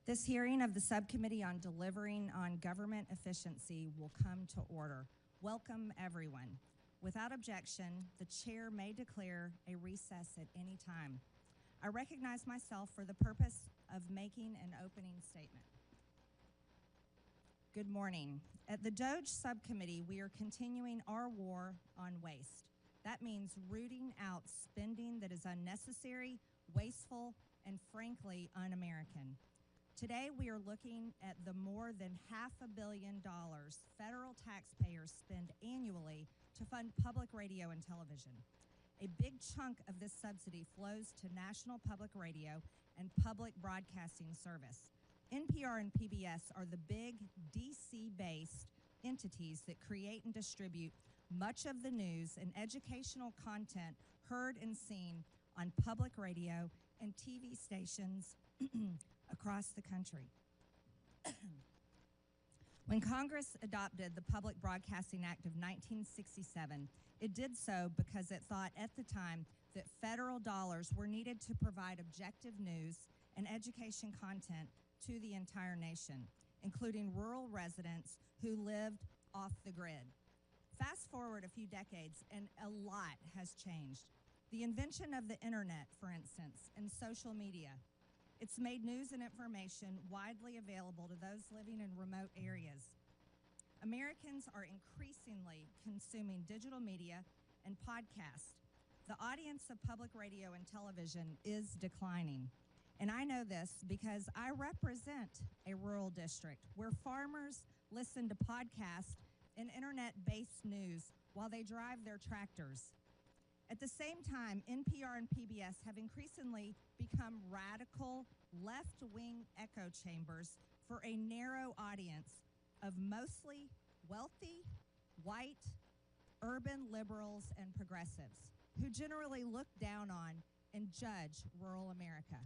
This hearing of the Subcommittee on Delivering on Government Efficiency will come to order. Welcome, everyone. Without objection, the chair may declare a recess at any time. I recognize myself for the purpose of making an opening statement. Good morning. At the DOGE Subcommittee, we are continuing our war on waste. That means rooting out spending that is unnecessary, wasteful, and frankly, un-American. Today, we are looking at the more than $500 million federal taxpayers spend annually to fund public radio and television. A big chunk of this subsidy flows to National Public Radio and Public Broadcasting Service. NPR and PBS are the big DC-based entities that create and distribute much of the news and educational content heard and seen on public radio and TV stations across the country. When Congress adopted the Public Broadcasting Act of 1967, it did so because it thought at the time that federal dollars were needed to provide objective news and education content to the entire nation, including rural residents who lived off the grid. Fast forward a few decades, and a lot has changed. The invention of the internet, for instance, and social media. It's made news and information widely available to those living in remote areas. Americans are increasingly consuming digital media and podcasts. The audience of public radio and television is declining. And I know this because I represent a rural district where farmers listen to podcasts and internet-based news while they drive their tractors. At the same time, NPR and PBS have increasingly become radical left-wing echo chambers for a narrow audience of mostly wealthy, white, urban liberals and progressives who generally look down on and judge rural America.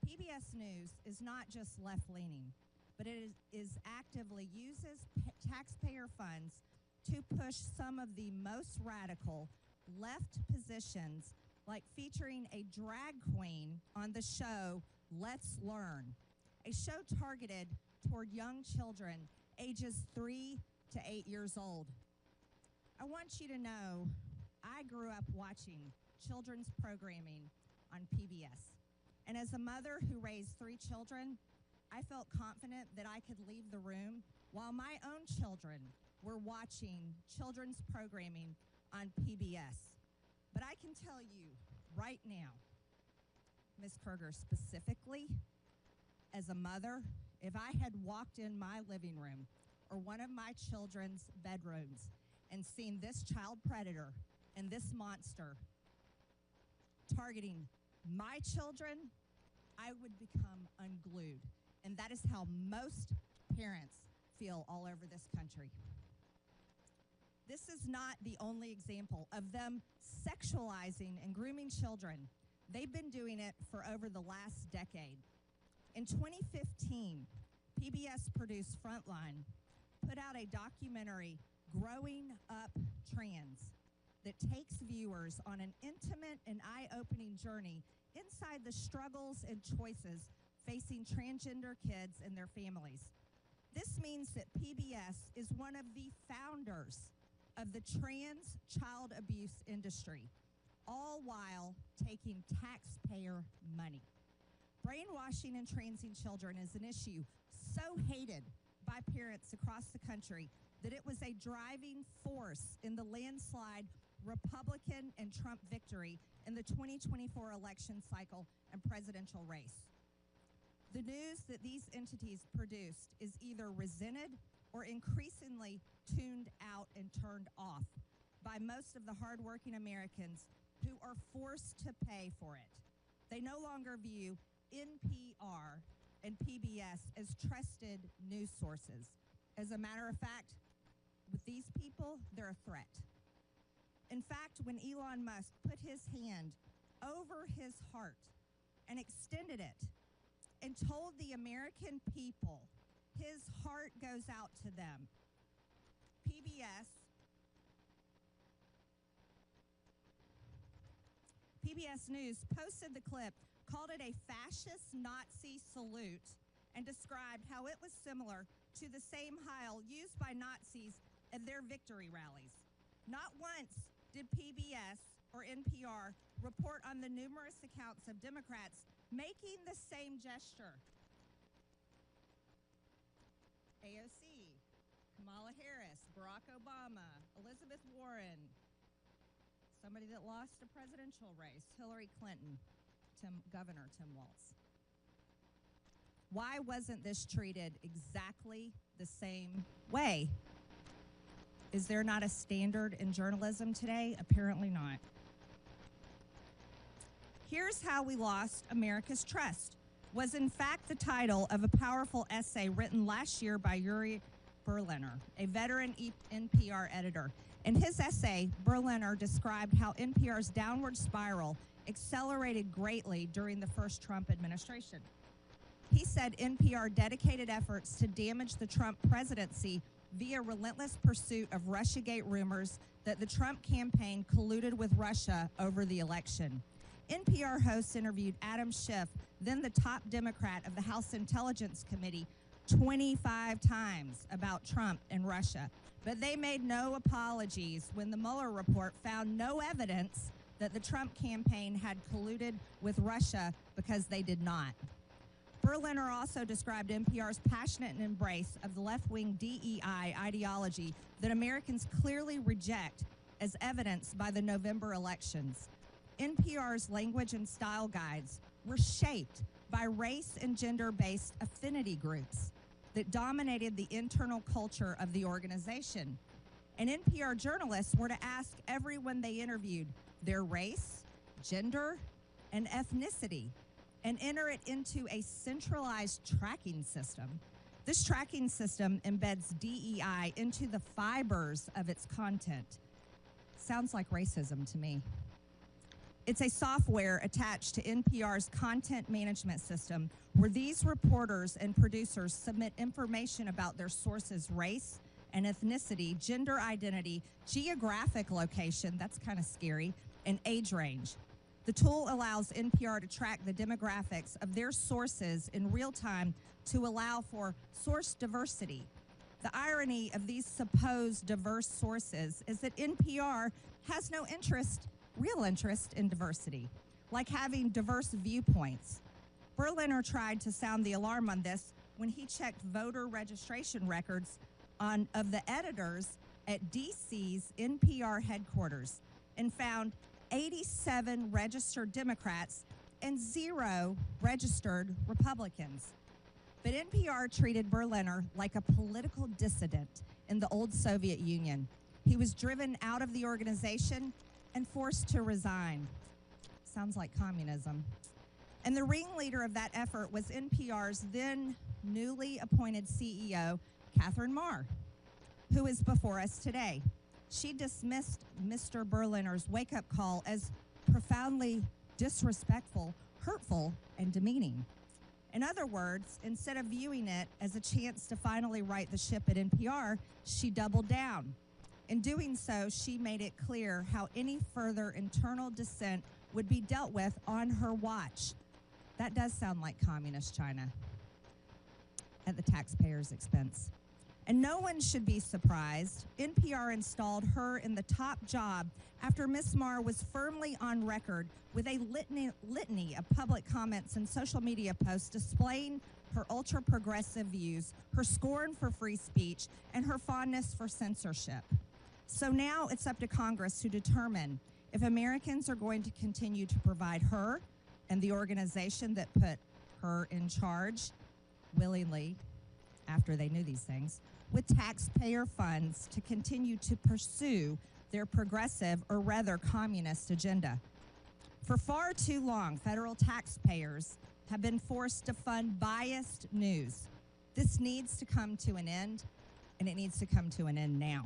PBS News is not just left-leaning, but it is actively uses taxpayer funds to push some of the most radical left positions, like featuring a drag queen on the show Let's Learn, a show targeted toward young children ages 3 to 8 years old. I want you to know I grew up watching children's programming on PBS. And as a mother who raised 3 children, I felt confident that I could leave the room while my own children were watching children's programming on PBS. But I can tell you right now, Ms. Kerger, specifically, as a mother, if I had walked in my living room or one of my children's bedrooms and seen this child predator and this monster targeting my children, I would become unglued. And that is how most parents feel all over this country. This is not the only example of them sexualizing and grooming children. They've been doing it for over the last decade. In 2015, PBS produced Frontline put out a documentary, Growing Up Trans, that takes viewers on an intimate and eye-opening journey inside the struggles and choices facing transgender kids and their families. This means that PBS is one of the founders of the trans child abuse industry, all while taking taxpayer money. Brainwashing and transing children is an issue so hated by parents across the country that it was a driving force in the landslide Republican and Trump victory in the 2024 election cycle and presidential race. The news that these entities produced is either resented or increasingly tuned out and turned off by most of the hardworking Americans who are forced to pay for it. They no longer view NPR and PBS as trusted news sources. As a matter of fact, with these people, they're a threat. In fact, when Elon Musk put his hand over his heart and extended it and told the American people his heart goes out to them, PBS News posted the clip, called it a fascist Nazi salute, and described how it was similar to the same Heil used by Nazis at their victory rallies. Not once did PBS or NPR report on the numerous accounts of Democrats making the same gesture. AOC, Kamala Harris, Barack Obama, Elizabeth Warren, somebody that lost a presidential race, Hillary Clinton, Governor Tim Walz. Why wasn't this treated exactly the same way? Is there not a standard in journalism today? Apparently not. Here's How We Lost America's Trust was in fact the title of a powerful essay written last year by Yuri Berliner, a veteran NPR editor. In his essay, Berliner described how NPR's downward spiral accelerated greatly during the first Trump administration. He said NPR dedicated efforts to damage the Trump presidency via relentless pursuit of Russiagate rumors that the Trump campaign colluded with Russia over the election. NPR hosts interviewed Adam Schiff, then the top Democrat of the House Intelligence Committee, 25 times about Trump and Russia. But they made no apologies when the Mueller report found no evidence that the Trump campaign had colluded with Russia, because they did not. Berliner also described NPR's passionate embrace of the left-wing DEI ideology that Americans clearly reject, as evidenced by the November elections. NPR's language and style guides were shaped by race and gender-based affinity groups that dominated the internal culture of the organization. And NPR journalists were to ask everyone they interviewed their race, gender, and ethnicity, and enter it into a centralized tracking system. This tracking system embeds DEI into the fibers of its content. Sounds like racism to me. It's a software attached to NPR's content management system where these reporters and producers submit information about their sources' race and ethnicity, gender identity, geographic location, that's kind of scary, and age range. The tool allows NPR to track the demographics of their sources in real time to allow for source diversity. The irony of these supposed diverse sources is that NPR has no real interest in diversity, like having diverse viewpoints. Berliner tried to sound the alarm on this when he checked voter registration records of the editors at DC's NPR headquarters and found 87 registered Democrats and 0 registered Republicans. But NPR treated Berliner like a political dissident in the old Soviet Union. He was driven out of the organization and forced to resign. Sounds like communism. And the ringleader of that effort was NPR's then newly appointed CEO, Katherine Maher, who is before us today. She dismissed Mr. Berliner's wake-up call as profoundly disrespectful, hurtful, and demeaning. In other words, instead of viewing it as a chance to finally right the ship at NPR, she doubled down. In doing so, she made it clear how any further internal dissent would be dealt with on her watch. That does sound like communist China at the taxpayer's expense. And no one should be surprised. NPR installed her in the top job after Ms. Maher was firmly on record with a litany of public comments and social media posts displaying her ultra-progressive views, her scorn for free speech, and her fondness for censorship. So now it's up to Congress to determine if Americans are going to continue to provide her and the organization that put her in charge willingly, after they knew these things, with taxpayer funds to continue to pursue their progressive, or rather communist, agenda. For far too long, federal taxpayers have been forced to fund biased news. This needs to come to an end, and it needs to come to an end now.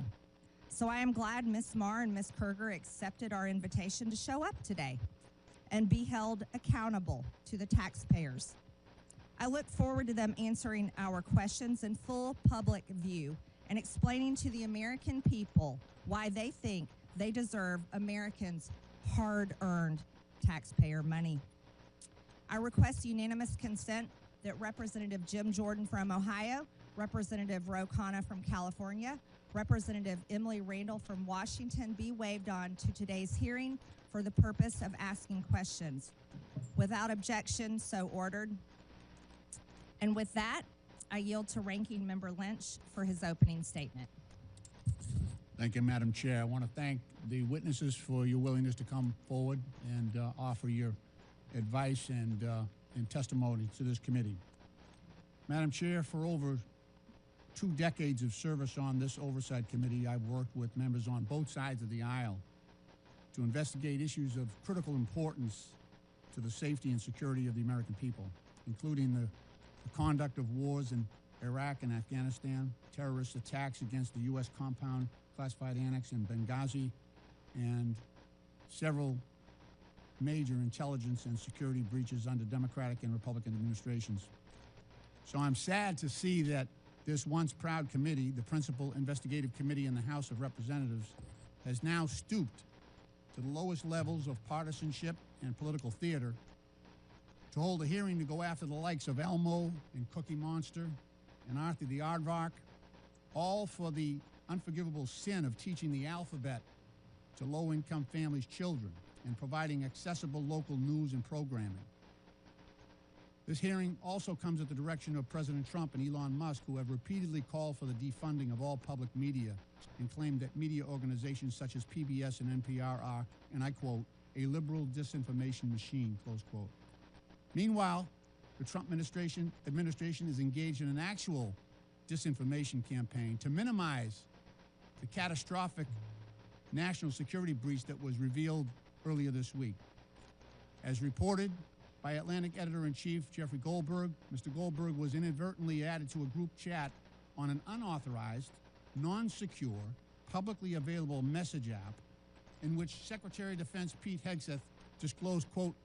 So I am glad Ms. Maher and Ms. Kerger accepted our invitation to show up today and be held accountable to the taxpayers. I look forward to them answering our questions in full public view and explaining to the American people why they think they deserve Americans' hard-earned taxpayer money. I request unanimous consent that Representative Jim Jordan from Ohio, Representative Ro Khanna from California, Representative Emily Randall from Washington be waived on to today's hearing for the purpose of asking questions. Without objection, so ordered. And with that, I yield to Ranking Member Lynch for his opening statement. Thank you, Madam Chair. I want to thank the witnesses for your willingness to come forward and offer your advice and testimony to this committee. Madam Chair, for over 2 decades of service on this Oversight Committee, I've worked with members on both sides of the aisle to investigate issues of critical importance to the safety and security of the American people, including the conduct of wars in Iraq and Afghanistan, terrorist attacks against the U.S. compound classified annex in Benghazi, and several major intelligence and security breaches under Democratic and Republican administrations. So I'm sad to see that this once proud committee, the principal investigative committee in the House of Representatives, has now stooped to the lowest levels of partisanship and political theater to hold a hearing to go after the likes of Elmo and Cookie Monster and Arthur the Aardvark, all for the unforgivable sin of teaching the alphabet to low-income families' children and providing accessible local news and programming. This hearing also comes at the direction of President Trump and Elon Musk, who have repeatedly called for the defunding of all public media and claimed that media organizations such as PBS and NPR are, and I quote, a liberal disinformation machine, close quote. Meanwhile, the Trump administration is engaged in an actual disinformation campaign to minimize the catastrophic national security breach that was revealed earlier this week. As reported by Atlantic Editor-in-Chief Jeffrey Goldberg, Mr. Goldberg was inadvertently added to a group chat on an unauthorized, non-secure, publicly available message app in which Secretary of Defense Pete Hegseth disclosed, quote,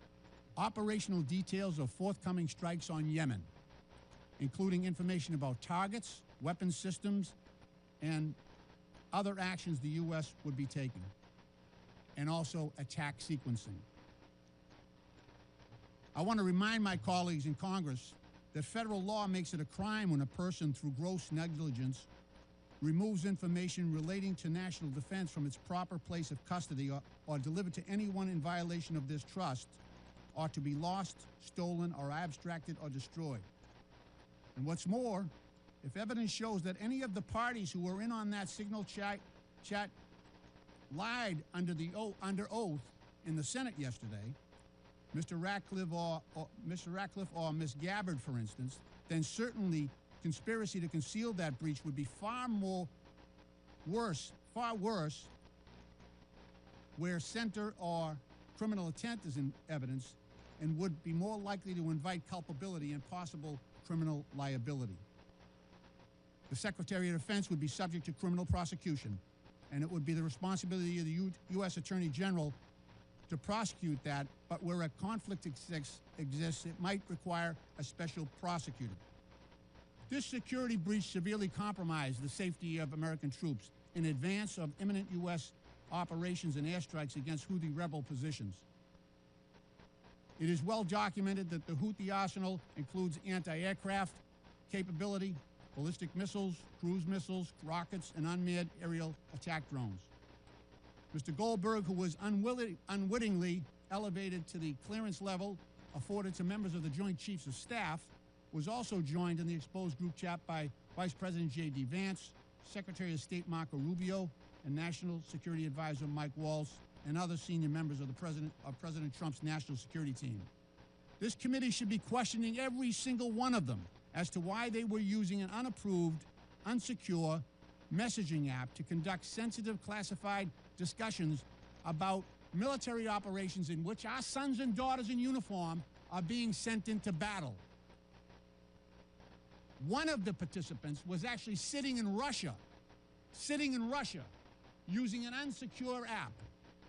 operational details of forthcoming strikes on Yemen, including information about targets, weapons systems, and other actions the U.S. would be taking, and also attack sequencing. I want to remind my colleagues in Congress that federal law makes it a crime when a person, through gross negligence, removes information relating to national defense from its proper place of custody or delivered to anyone in violation of this trust, ought to be lost, stolen, or abstracted or destroyed. And what's more, if evidence shows that any of the parties who were in on that signal chat lied under oath in the Senate yesterday, Mr. Ratcliffe or Ms. Gabbard, for instance, then certainly conspiracy to conceal that breach would be far worse, where center or criminal intent is in evidence, and would be more likely to invite culpability and possible criminal liability. The Secretary of Defense would be subject to criminal prosecution, and it would be the responsibility of the U.S. Attorney General to prosecute that, but where a conflict exists, it might require a special prosecutor. This security breach severely compromised the safety of American troops in advance of imminent U.S. operations and airstrikes against Houthi rebel positions. It is well documented that the Houthi arsenal includes anti-aircraft capability, ballistic missiles, cruise missiles, rockets, and unmanned aerial attack drones. Mr. Goldberg, who was unwittingly elevated to the clearance level afforded to members of the Joint Chiefs of Staff, was also joined in the exposed group chat by Vice President J.D. Vance, Secretary of State Marco Rubio, and National Security Advisor Mike Waltz, and other senior members of President Trump's national security team. This committee should be questioning every single one of them as to why they were using an unapproved, unsecure messaging app to conduct sensitive classified discussions about military operations in which our sons and daughters in uniform are being sent into battle. One of the participants was actually sitting in Russia, using an unsecure app.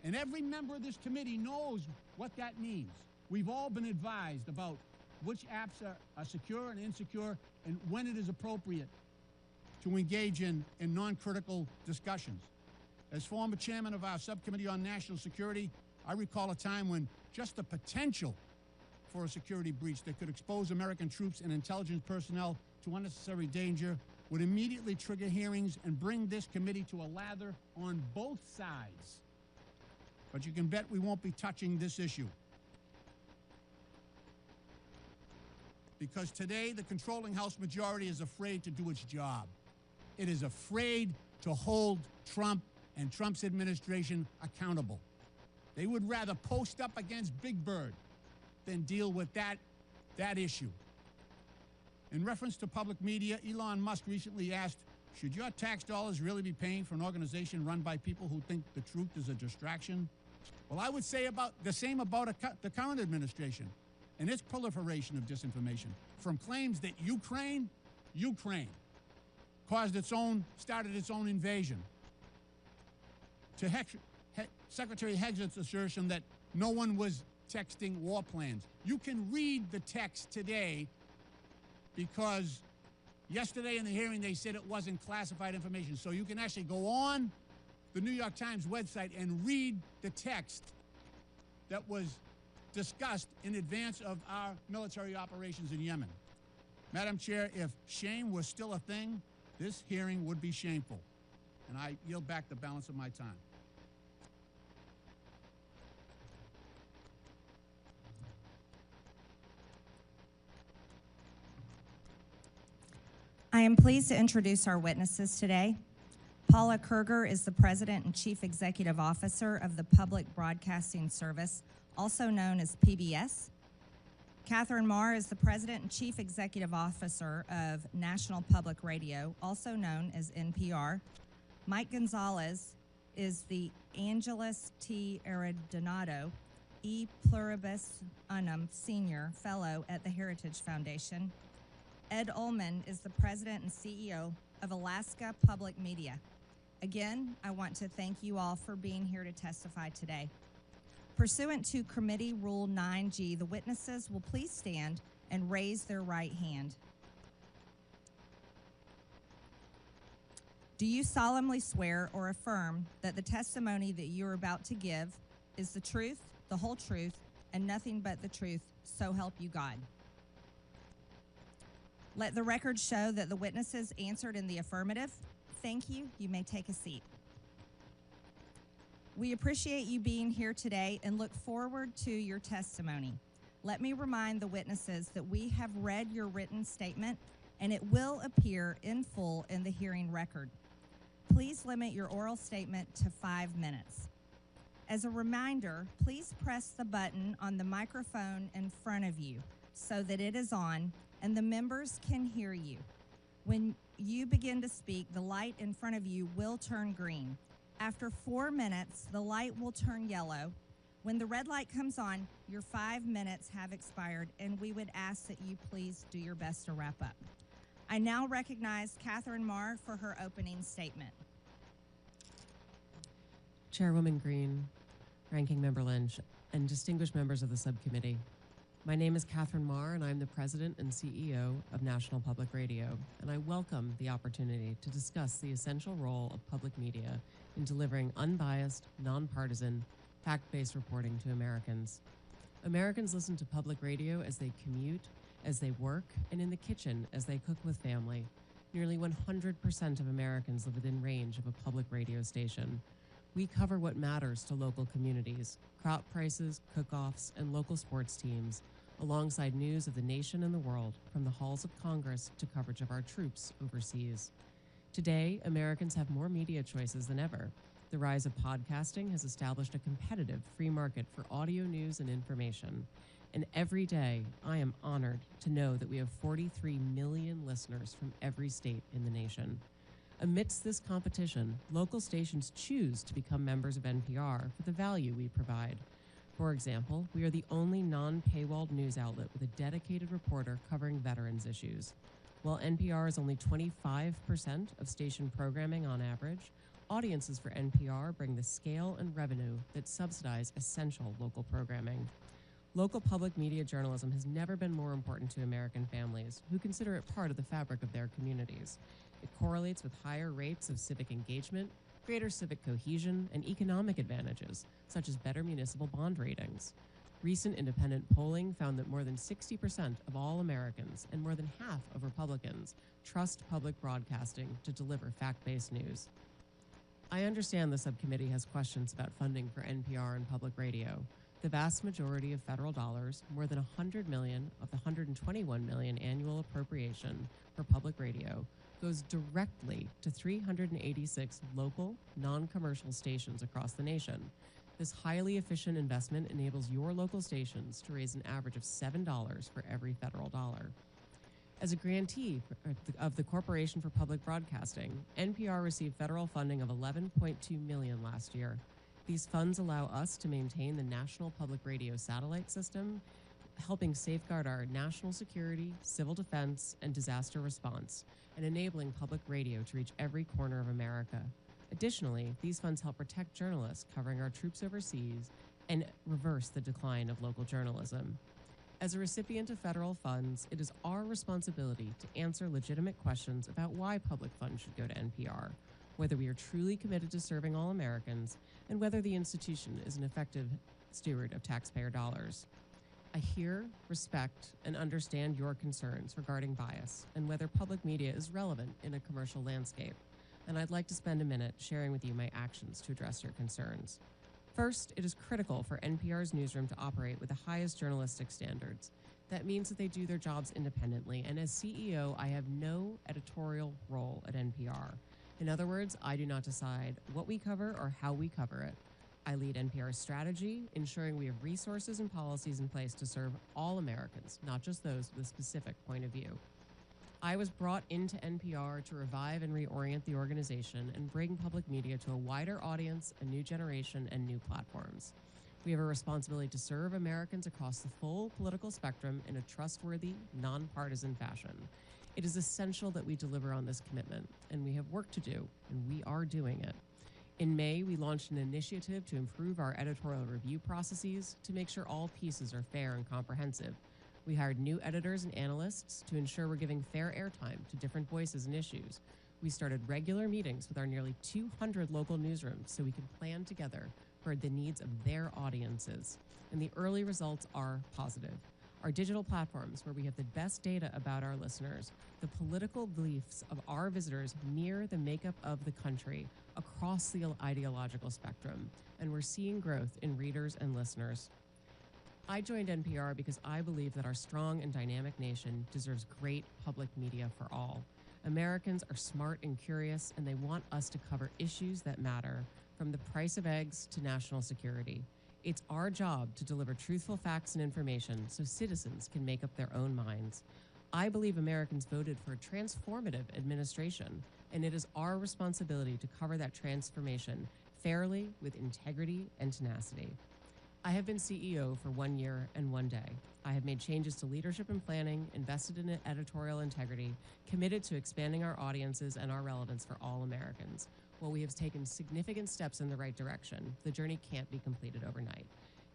And every member of this committee knows what that means. We've all been advised about which apps are secure and insecure, and when it is appropriate to engage in non-critical discussions. As former chairman of our subcommittee on national security, I recall a time when just the potential for a security breach that could expose American troops and intelligence personnel to unnecessary danger would immediately trigger hearings and bring this committee to a lather on both sides. But you can bet we won't be touching this issue. Because today, the controlling House majority is afraid to do its job. It is afraid to hold Trump and Trump's administration accountable. They would rather post up against Big Bird than deal with that issue. In reference to public media, Elon Musk recently asked, should your tax dollars really be paying for an organization run by people who think the truth is a distraction? Well, I would say about the same about the current administration and its proliferation of disinformation, from claims that Ukraine started its own invasion, to Secretary Heged's assertion that no one was texting war plans. You can read the text today because yesterday in the hearing they said it wasn't classified information. So you can actually go on the New York Times website and read the text that was discussed in advance of our military operations in Yemen. Madam Chair, if shame was still a thing, this hearing would be shameful. And I yield back the balance of my time. I am pleased to introduce our witnesses today. Paula Kerger is the President and Chief Executive Officer of the Public Broadcasting Service, also known as PBS. Katherine Maher is the President and Chief Executive Officer of National Public Radio, also known as NPR. Mike Gonzalez is the Angelus T. Arredondo E Pluribus Unum Senior Fellow at the Heritage Foundation. Ed Ullman is the President and CEO of Alaska Public Media. Again, I want to thank you all for being here to testify today. Pursuant to Committee Rule 9G, the witnesses will please stand and raise their right hand. Do you solemnly swear or affirm that the testimony that you are about to give is the truth, the whole truth, and nothing but the truth, so help you God? Let the record show that the witnesses answered in the affirmative. Thank you. You may take a seat. We appreciate you being here today and look forward to your testimony. Let me remind the witnesses that we have read your written statement and it will appear in full in the hearing record. Please limit your oral statement to 5 minutes. As a reminder, please press the button on the microphone in front of you so that it is on and the members can hear you. When you begin to speak, the light in front of you will turn green. After 4 minutes, the light will turn yellow. When the red light comes on, your 5 minutes have expired, and we would ask that you please do your best to wrap up. I now recognize Katherine Maher for her opening statement. Chairwoman Green, Ranking Member Lynch, and distinguished members of the subcommittee. My name is Katherine Maher, and I'm the President and CEO of National Public Radio, and I welcome the opportunity to discuss the essential role of public media in delivering unbiased, nonpartisan, fact-based reporting to Americans. Americans listen to public radio as they commute, as they work, and in the kitchen as they cook with family. Nearly 100% of Americans live within range of a public radio station. We cover what matters to local communities, crop prices, cook-offs, and local sports teams, alongside news of the nation and the world, from the halls of Congress to coverage of our troops overseas. Today, Americans have more media choices than ever. The rise of podcasting has established a competitive free market for audio news and information. And every day, I am honored to know that we have 43 million listeners from every state in the nation. Amidst this competition, local stations choose to become members of NPR for the value we provide. For example, we are the only non-paywalled news outlet with a dedicated reporter covering veterans issues. While NPR is only 25% of station programming on average, audiences for NPR bring the scale and revenue that subsidize essential local programming. Local public media journalism has never been more important to American families, who consider it part of the fabric of their communities. It correlates with higher rates of civic engagement, greater civic cohesion, and economic advantages, such as better municipal bond ratings. Recent independent polling found that more than 60% of all Americans and more than half of Republicans trust public broadcasting to deliver fact-based news. I understand the subcommittee has questions about funding for NPR and public radio. The vast majority of federal dollars, more than $100 million of the $121 million annual appropriation for public radio, goes directly to 386 local, non-commercial stations across the nation. This highly efficient investment enables your local stations to raise an average of $7 for every federal dollar. As a grantee of the Corporation for Public Broadcasting, NPR received federal funding of $11.2 million last year. These funds allow us to maintain the national public radio satellite system, helping safeguard our national security, civil defense, and disaster response, and enabling public radio to reach every corner of America. Additionally, these funds help protect journalists covering our troops overseas and reverse the decline of local journalism. As a recipient of federal funds, it is our responsibility to answer legitimate questions about why public funds should go to NPR, whether we are truly committed to serving all Americans, and whether the institution is an effective steward of taxpayer dollars. I hear, respect, and understand your concerns regarding bias and whether public media is relevant in a commercial landscape, and I'd like to spend a minute sharing with you my actions to address your concerns. First, it is critical for NPR's newsroom to operate with the highest journalistic standards. That means that they do their jobs independently, and as CEO, I have no editorial role at NPR. In other words, I do not decide what we cover or how we cover it. I lead NPR's strategy, ensuring we have resources and policies in place to serve all Americans, not just those with a specific point of view. I was brought into NPR to revive and reorient the organization and bring public media to a wider audience, a new generation, and new platforms. We have a responsibility to serve Americans across the full political spectrum in a trustworthy, nonpartisan fashion. It is essential that we deliver on this commitment, and we have work to do, and we are doing it. In May, we launched an initiative to improve our editorial review processes to make sure all pieces are fair and comprehensive. We hired new editors and analysts to ensure we're giving fair airtime to different voices and issues. We started regular meetings with our nearly 200 local newsrooms so we can plan together for the needs of their audiences. And the early results are positive. Our digital platforms, where we have the best data about our listeners, the political beliefs of our visitors mirror the makeup of the country across the ideological spectrum, and we're seeing growth in readers and listeners. I joined NPR because I believe that our strong and dynamic nation deserves great public media for all. Americans are smart and curious, and they want us to cover issues that matter, from the price of eggs to national security. It's our job to deliver truthful facts and information so citizens can make up their own minds. I believe Americans voted for a transformative administration, and it is our responsibility to cover that transformation fairly, with integrity and tenacity. I have been CEO for 1 year and 1 day. I have made changes to leadership and planning, invested in editorial integrity, committed to expanding our audiences and our relevance for all Americans. While we have taken significant steps in the right direction, the journey can't be completed overnight.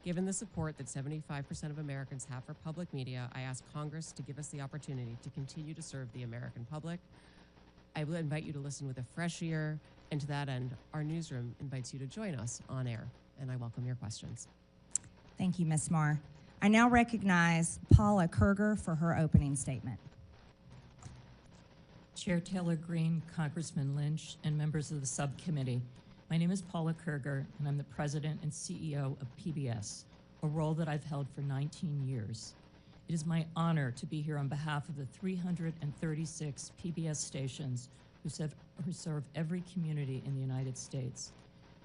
Given the support that 75% of Americans have for public media, I ask Congress to give us the opportunity to continue to serve the American public. I will invite you to listen with a fresh ear, and to that end, our newsroom invites you to join us on air, and I welcome your questions. Thank you, Ms. Maher. I now recognize Paula Kerger for her opening statement. Chair Taylor Green, Congressman Lynch, and members of the subcommittee. My name is Paula Kerger, and I'm the president and CEO of PBS, a role that I've held for 19 years. It is my honor to be here on behalf of the 336 PBS stations who serve every community in the United States.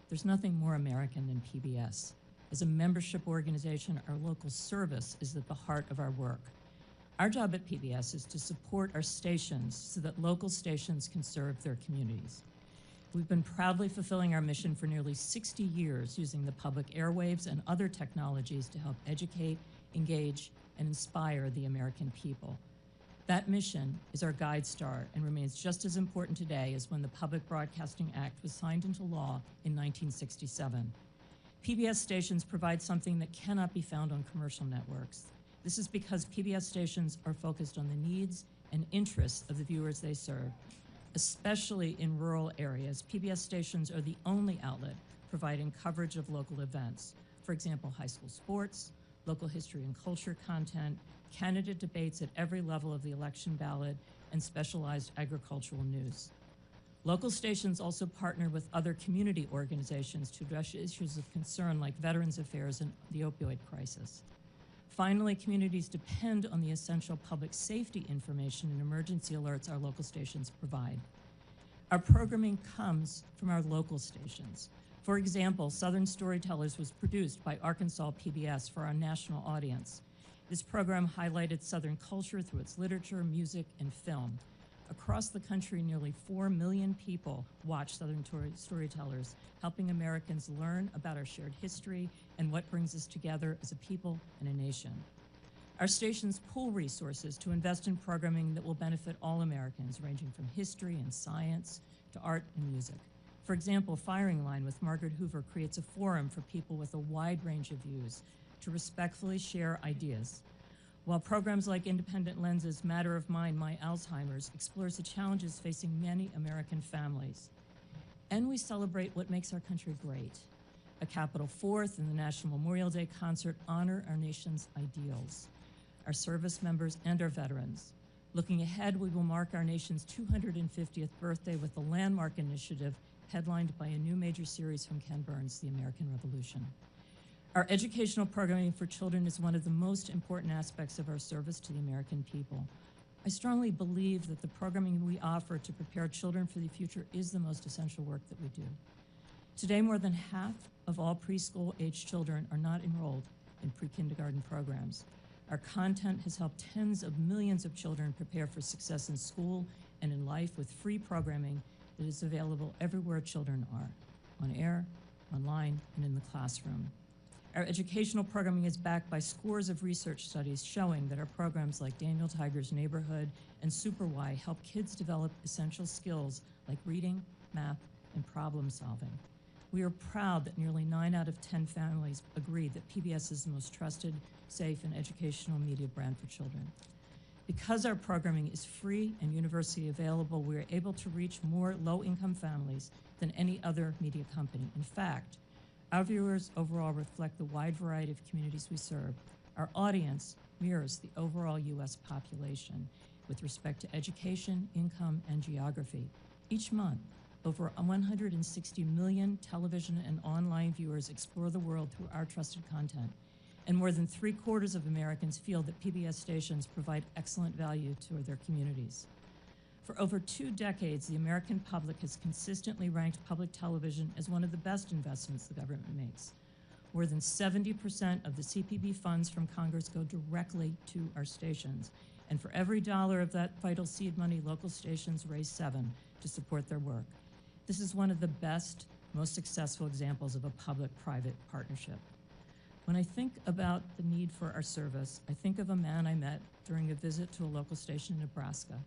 There's nothing more American than PBS. As a membership organization, our local service is at the heart of our work. Our job at PBS is to support our stations so that local stations can serve their communities. We've been proudly fulfilling our mission for nearly 60 years using the public airwaves and other technologies to help educate, engage, and inspire the American people. That mission is our guide star and remains just as important today as when the Public Broadcasting Act was signed into law in 1967. PBS stations provide something that cannot be found on commercial networks. This is because PBS stations are focused on the needs and interests of the viewers they serve. Especially in rural areas, PBS stations are the only outlet providing coverage of local events. For example, high school sports, local history and culture content, candidate debates at every level of the election ballot, and specialized agricultural news. Local stations also partner with other community organizations to address issues of concern like Veterans Affairs and the opioid crisis. Finally, communities depend on the essential public safety information and emergency alerts our local stations provide. Our programming comes from our local stations. For example, Southern Storytellers was produced by Arkansas PBS for our national audience. This program highlighted Southern culture through its literature, music, and film. Across the country, nearly 4 million people watch Southern Storytellers, helping Americans learn about our shared history and what brings us together as a people and a nation. Our stations pool resources to invest in programming that will benefit all Americans, ranging from history and science to art and music. For example, Firing Line with Margaret Hoover creates a forum for people with a wide range of views to respectfully share ideas. While programs like Independent Lenses, Matter of Mind, My Alzheimer's explores the challenges facing many American families. And we celebrate what makes our country great. A Capitol 4th and the National Memorial Day concert honor our nation's ideals, our service members and our veterans. Looking ahead, we will mark our nation's 250th birthday with a landmark initiative headlined by a new major series from Ken Burns, The American Revolution. Our educational programming for children is one of the most important aspects of our service to the American people. I strongly believe that the programming we offer to prepare children for the future is the most essential work that we do. Today, more than half of all preschool-age children are not enrolled in pre-kindergarten programs. Our content has helped tens of millions of children prepare for success in school and in life with free programming that is available everywhere children are, on air, online, and in the classroom. Our educational programming is backed by scores of research studies showing that our programs like Daniel Tiger's Neighborhood and Super Y help kids develop essential skills like reading, math, and problem solving. We are proud that nearly 9 out of 10 families agree that PBS is the most trusted, safe, and educational media brand for children. Because our programming is free and universally available, we are able to reach more low-income families than any other media company. In fact, our viewers overall reflect the wide variety of communities we serve. Our audience mirrors the overall U.S. population with respect to education, income, and geography. Each month, over 160 million television and online viewers explore the world through our trusted content. And more than 3/4 of Americans feel that PBS stations provide excellent value to their communities. For over 2 decades, the American public has consistently ranked public television as one of the best investments the government makes. More than 70% of the CPB funds from Congress go directly to our stations. And for every dollar of that vital seed money, local stations raise 7 to support their work. This is one of the best, most successful examples of a public-private partnership. When I think about the need for our service, I think of a man I met during a visit to a local station in Nebraska.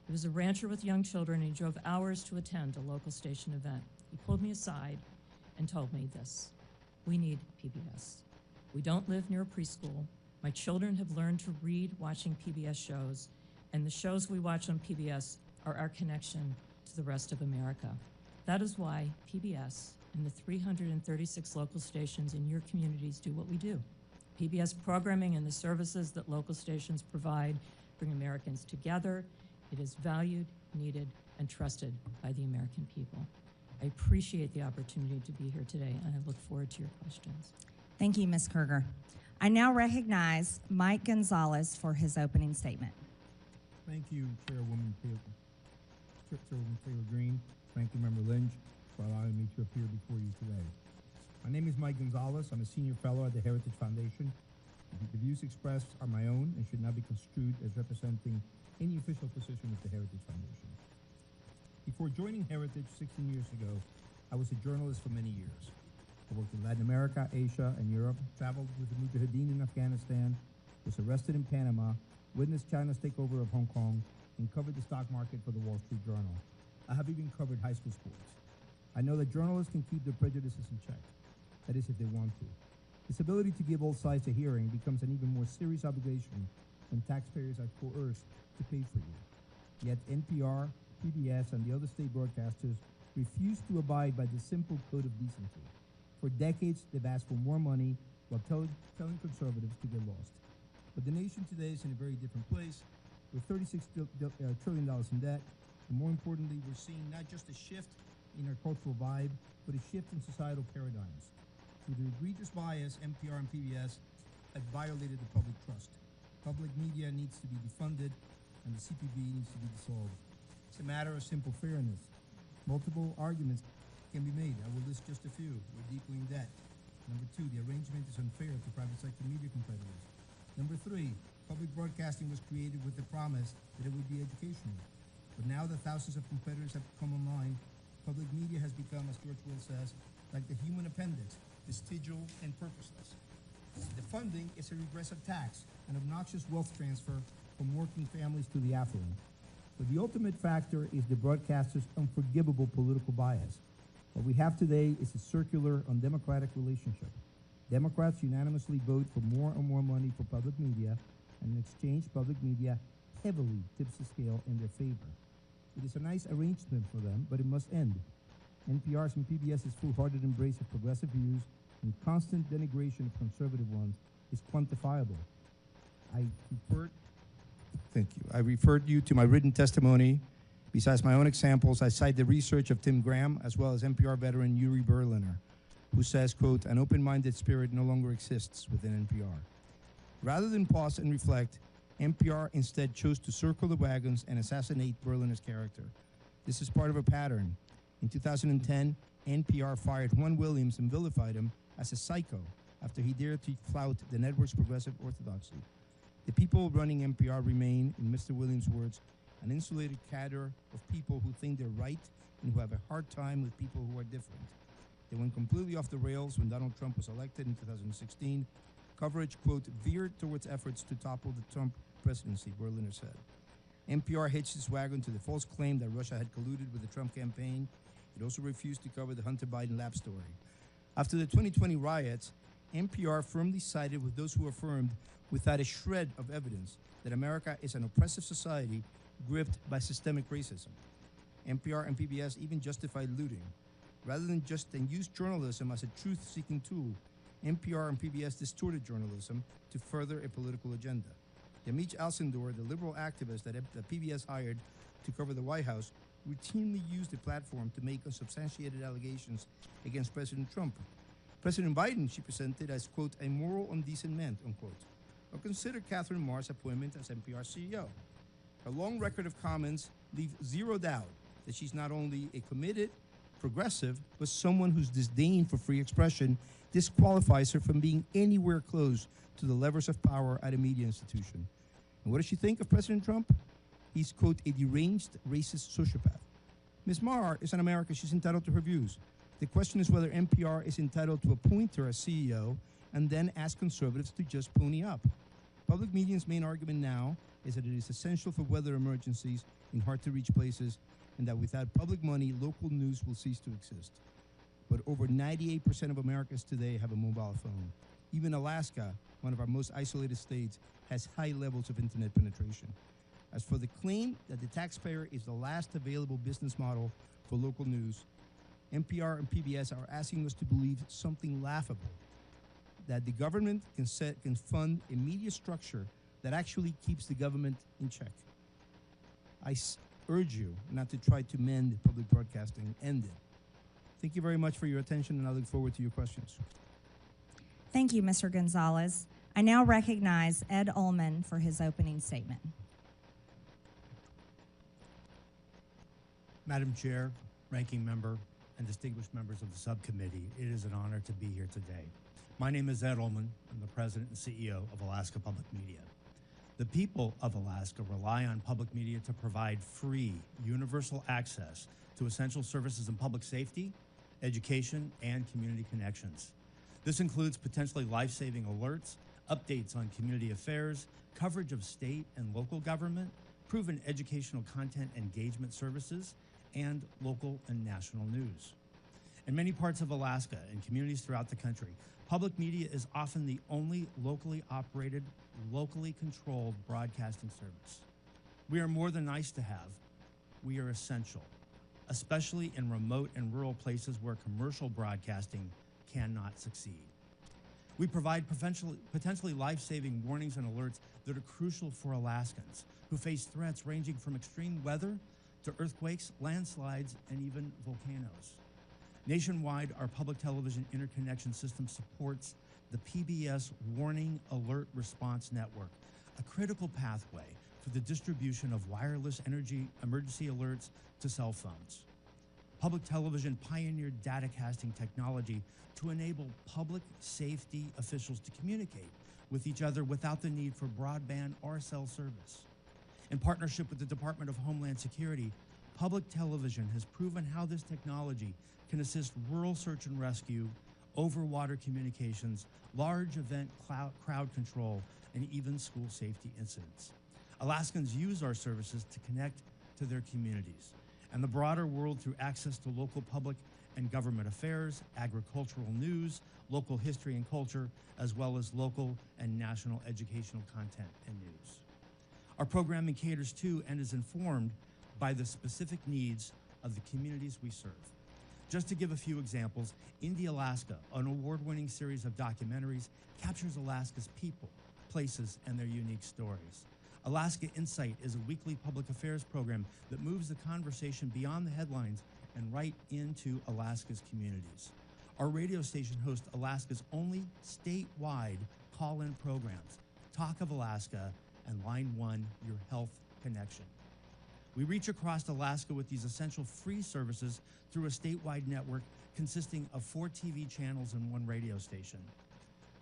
He was a rancher with young children, and he drove hours to attend a local station event. He pulled me aside and told me this: we need PBS. We don't live near a preschool. My children have learned to read watching PBS shows, and the shows we watch on PBS are our connection to the rest of America. That is why PBS and the 336 local stations in your communities do what we do. PBS programming and the services that local stations provide bring Americans together. It is valued, needed, and trusted by the American people. I appreciate the opportunity to be here today, and I look forward to your questions. Thank you, Ms. Kerger. I now recognize Mike Gonzalez for his opening statement. Thank you, Chairwoman Taylor Green, Ranking Member Lynch, for allowing me to appear before you today. My name is Mike Gonzalez. I'm a senior fellow at the Heritage Foundation. The views expressed are my own and should not be construed as representing any official position of the Heritage Foundation. Before joining Heritage 16 years ago, I was a journalist for many years. I worked in Latin America, Asia, and Europe, traveled with the Mujahideen in Afghanistan, was arrested in Panama, witnessed China's takeover of Hong Kong, and covered the stock market for the Wall Street Journal. I have even covered high school sports. I know that journalists can keep their prejudices in check. That is, if they want to. This ability to give all sides a hearing becomes an even more serious obligation when taxpayers are coerced to pay for you. Yet NPR, PBS, and the other state broadcasters refuse to abide by this simple code of decency. For decades, they've asked for more money while telling conservatives to get lost. But the nation today is in a very different place, with $36 trillion in debt, and more importantly, we're seeing not just a shift in our cultural vibe, but a shift in societal paradigms. Through the egregious bias, NPR and PBS have violated the public trust. Public media needs to be defunded, and the CPB needs to be dissolved. It's a matter of simple fairness. Multiple arguments can be made. I will list just a few. We're deeply in debt. Number two, the arrangement is unfair to private sector media competitors. Number three, public broadcasting was created with the promise that it would be educational. But now that thousands of competitors have come online, public media has become, as George Will says, like the human appendix, vestigial and purposeless. The funding is a regressive tax, an obnoxious wealth transfer from working families to the affluent. But the ultimate factor is the broadcaster's unforgivable political bias. What we have today is a circular, undemocratic relationship. Democrats unanimously vote for more and more money for public media, and in exchange, public media heavily tips the scale in their favor. It is a nice arrangement for them, but it must end. NPR's and PBS's full-hearted embrace of progressive views and constant denigration of conservative ones is quantifiable. I referred you to my written testimony. Besides my own examples, I cite the research of Tim Graham, as well as NPR veteran Yuri Berliner, who says, quote, an open-minded spirit no longer exists within NPR. Rather than pause and reflect, NPR instead chose to circle the wagons and assassinate Berliner's character. This is part of a pattern. In 2010, NPR fired Juan Williams and vilified him as a psycho after he dared to flout the network's progressive orthodoxy. The people running NPR remain, in Mr. Williams' words, an insulated cadre of people who think they're right and who have a hard time with people who are different. They went completely off the rails when Donald Trump was elected in 2016. Coverage, quote, veered towards efforts to topple the Trump presidency, Berliner said. NPR hitched its wagon to the false claim that Russia had colluded with the Trump campaign. It also refused to cover the Hunter Biden lab story. After the 2020 riots, NPR firmly sided with those who affirmed, without a shred of evidence, that America is an oppressive society gripped by systemic racism. NPR and PBS even justified looting. Rather than use journalism as a truth-seeking tool, NPR and PBS distorted journalism to further a political agenda. Yamiche Alcindor, the liberal activist that PBS hired to cover the White House, routinely used the platform to make unsubstantiated allegations against President Trump. President Biden, she presented as, quote, a moral undecent man, unquote. Or consider Katherine Maher's appointment as NPR CEO. Her long record of comments leave zero doubt that she's not only a committed progressive, but someone whose disdain for free expression disqualifies her from being anywhere close to the levers of power at a media institution. And what does she think of President Trump? He's, quote, a deranged, racist sociopath. Ms. Maher is an American. She's entitled to her views. The question is whether NPR is entitled to appoint her as CEO and then ask conservatives to just pony up. Public media's main argument now is that it is essential for weather emergencies in hard-to-reach places and that without public money, local news will cease to exist. But over 98% of Americans today have a mobile phone. Even Alaska, one of our most isolated states, has high levels of internet penetration. As for the claim that the taxpayer is the last available business model for local news, NPR and PBS are asking us to believe something laughable, that the government can fund a media structure that actually keeps the government in check. I urge you not to try to mend public broadcasting, end it. Thank you very much for your attention, and I look forward to your questions. Thank you, Mr. Gonzalez. I now recognize Ed Ullman for his opening statement. Madam Chair, Ranking Member, and distinguished members of the subcommittee, it is an honor to be here today. My name is Ed Ullman. I'm the President and CEO of Alaska Public Media. The people of Alaska rely on public media to provide free, universal access to essential services in public safety, education, and community connections. This includes potentially life-saving alerts, updates on community affairs, coverage of state and local government, proven educational content engagement services, and local and national news. In many parts of Alaska and communities throughout the country, public media is often the only locally operated, locally controlled broadcasting service. We are more than nice to have. We are essential, especially in remote and rural places where commercial broadcasting cannot succeed. We provide potentially life-saving warnings and alerts that are crucial for Alaskans who face threats ranging from extreme weather to earthquakes, landslides, and even volcanoes. Nationwide, our public television interconnection system supports the PBS Warning Alert Response Network, a critical pathway for the distribution of wireless energy emergency alerts to cell phones. Public television pioneered datacasting technology to enable public safety officials to communicate with each other without the need for broadband or cell service. In partnership with the Department of Homeland Security, public television has proven how this technology can assist rural search and rescue, over-water communications, large event crowd control, and even school safety incidents. Alaskans use our services to connect to their communities and the broader world through access to local public and government affairs, agricultural news, local history and culture, as well as local and national educational content and news. Our programming caters to and is informed by the specific needs of the communities we serve. Just to give a few examples, Indie Alaska, an award-winning series of documentaries, captures Alaska's people, places, and their unique stories. Alaska Insight is a weekly public affairs program that moves the conversation beyond the headlines and right into Alaska's communities. Our radio station hosts Alaska's only statewide call-in programs, Talk of Alaska and Line 1, Your Health Connection. We reach across Alaska with these essential free services through a statewide network consisting of 4 TV channels and 1 radio station.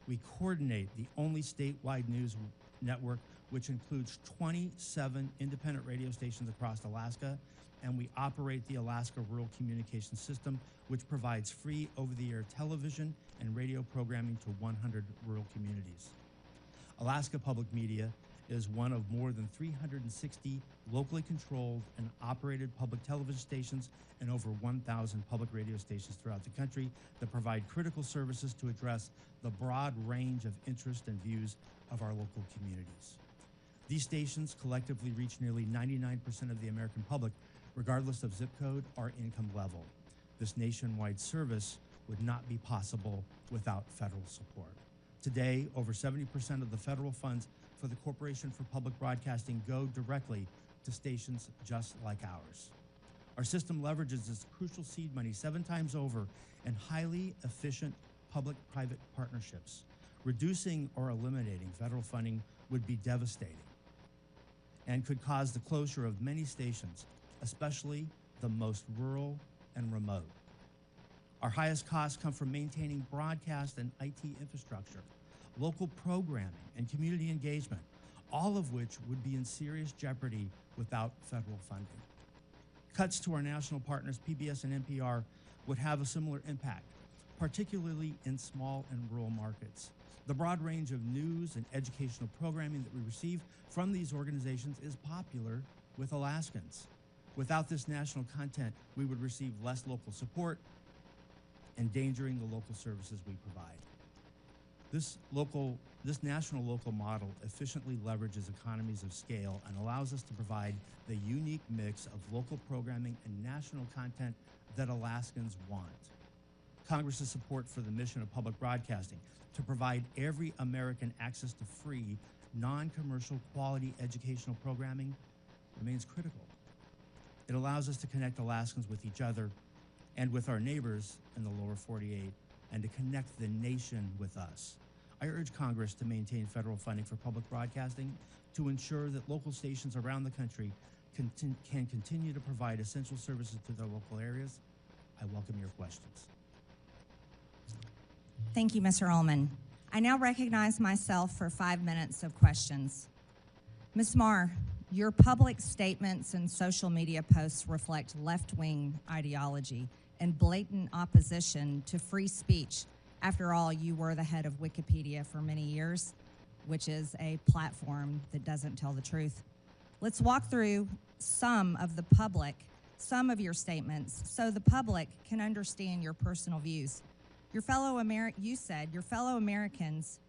We coordinate the only statewide news network, which includes 27 independent radio stations across Alaska, and we operate the Alaska Rural Communications System, which provides free over-the-air television and radio programming to 100 rural communities. Alaska Public Media is one of more than 360 locally controlled and operated public television stations and over 1,000 public radio stations throughout the country that provide critical services to address the broad range of interests and views of our local communities. These stations collectively reach nearly 99% of the American public, regardless of zip code or income level. This nationwide service would not be possible without federal support. Today, over 70% of the federal funds for the Corporation for Public Broadcasting go directly to stations just like ours. Our system leverages this crucial seed money 7 times over in highly efficient public-private partnerships. Reducing or eliminating federal funding would be devastating and could cause the closure of many stations, especially the most rural and remote. Our highest costs come from maintaining broadcast and IT infrastructure, local programming, and community engagement, all of which would be in serious jeopardy without federal funding. Cuts to our national partners, PBS and NPR, would have a similar impact, particularly in small and rural markets. The broad range of news and educational programming that we receive from these organizations is popular with Alaskans. Without this national content, we would receive less local support, endangering the local services we provide. This national local model efficiently leverages economies of scale and allows us to provide the unique mix of local programming and national content that Alaskans want. Congress's support for the mission of public broadcasting to provide every American access to free, non-commercial quality educational programming remains critical. It allows us to connect Alaskans with each other and with our neighbors in the lower 48 and to connect the nation with us. I urge Congress to maintain federal funding for public broadcasting to ensure that local stations around the country can continue to provide essential services to their local areas. I welcome your questions. Thank you, Mr. Ullman. I now recognize myself for 5 minutes of questions. Ms. Maher, your public statements and social media posts reflect left-wing ideology and blatant opposition to free speech. After all, you were the head of Wikipedia for many years, which is a platform that doesn't tell the truth. Let's walk through some of your statements so the public can understand your personal views. You said your fellow Americans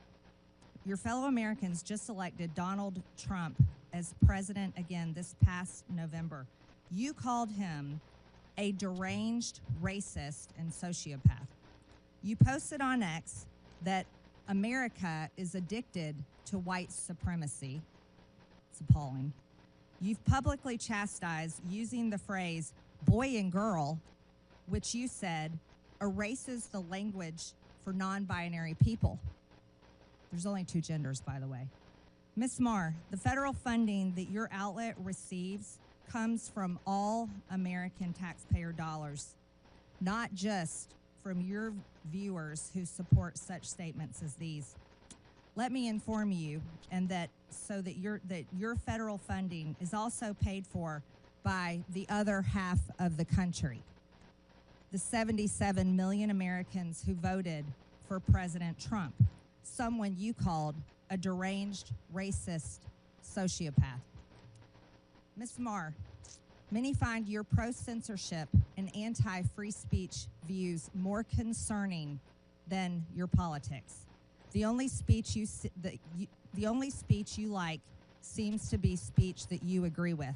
just elected Donald Trump as president again this past November. You called him a deranged racist and sociopath. You posted on X that America is addicted to white supremacy. It's appalling. You've publicly chastised using the phrase boy and girl, which you said erases the language for non-binary people. There's only two genders, by the way. Ms. Maher, the federal funding that your outlet receives comes from all American taxpayer dollars, not just from your viewers who support such statements as these. Let me inform you, and that your federal funding is also paid for by the other half of the country, the 77 million Americans who voted for President Trump, someone you called a deranged, racist sociopath. Ms. Maher, many find your pro-censorship and anti-free speech views more concerning than your politics. The only speech you like seems to be speech that you agree with.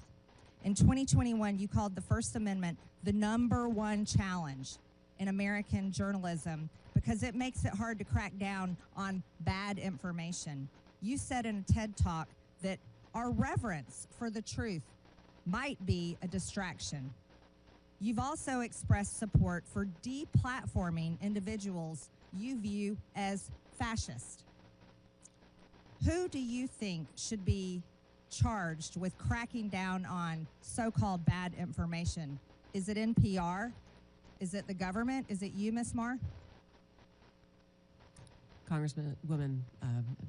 In 2021, you called the First Amendment the #1 challenge in American journalism because it makes it hard to crack down on bad information. You said in a TED Talk that our reverence for the truth might be a distraction. You've also expressed support for deplatforming individuals you view as fascist. Who do you think should be charged with cracking down on so-called bad information? Is it NPR? Is it the government? Is it you, Ms. Maher? Congresswoman,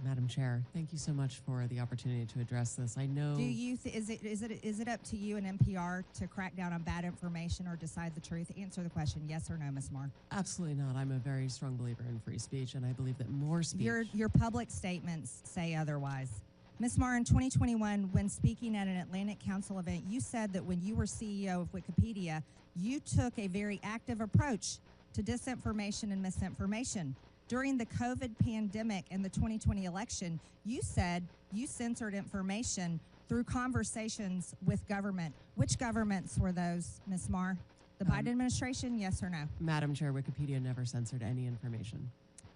Madam Chair, thank you so much for the opportunity to address this. I know. Do you is it up to you and NPR to crack down on bad information or decide the truth? Answer the question, yes or no, Ms. Maher. Absolutely not. I'm a very strong believer in free speech, and I believe that more speech. Your public statements say otherwise. Ms. Maher, in 2021, when speaking at an Atlantic Council event, you said that when you were CEO of Wikipedia, you took a very active approach to disinformation and misinformation. During the COVID pandemic and the 2020 election, you said you censored information through conversations with government. Which governments were those, Ms. Maher? The Biden administration, yes or no? Madam Chair, Wikipedia never censored any information.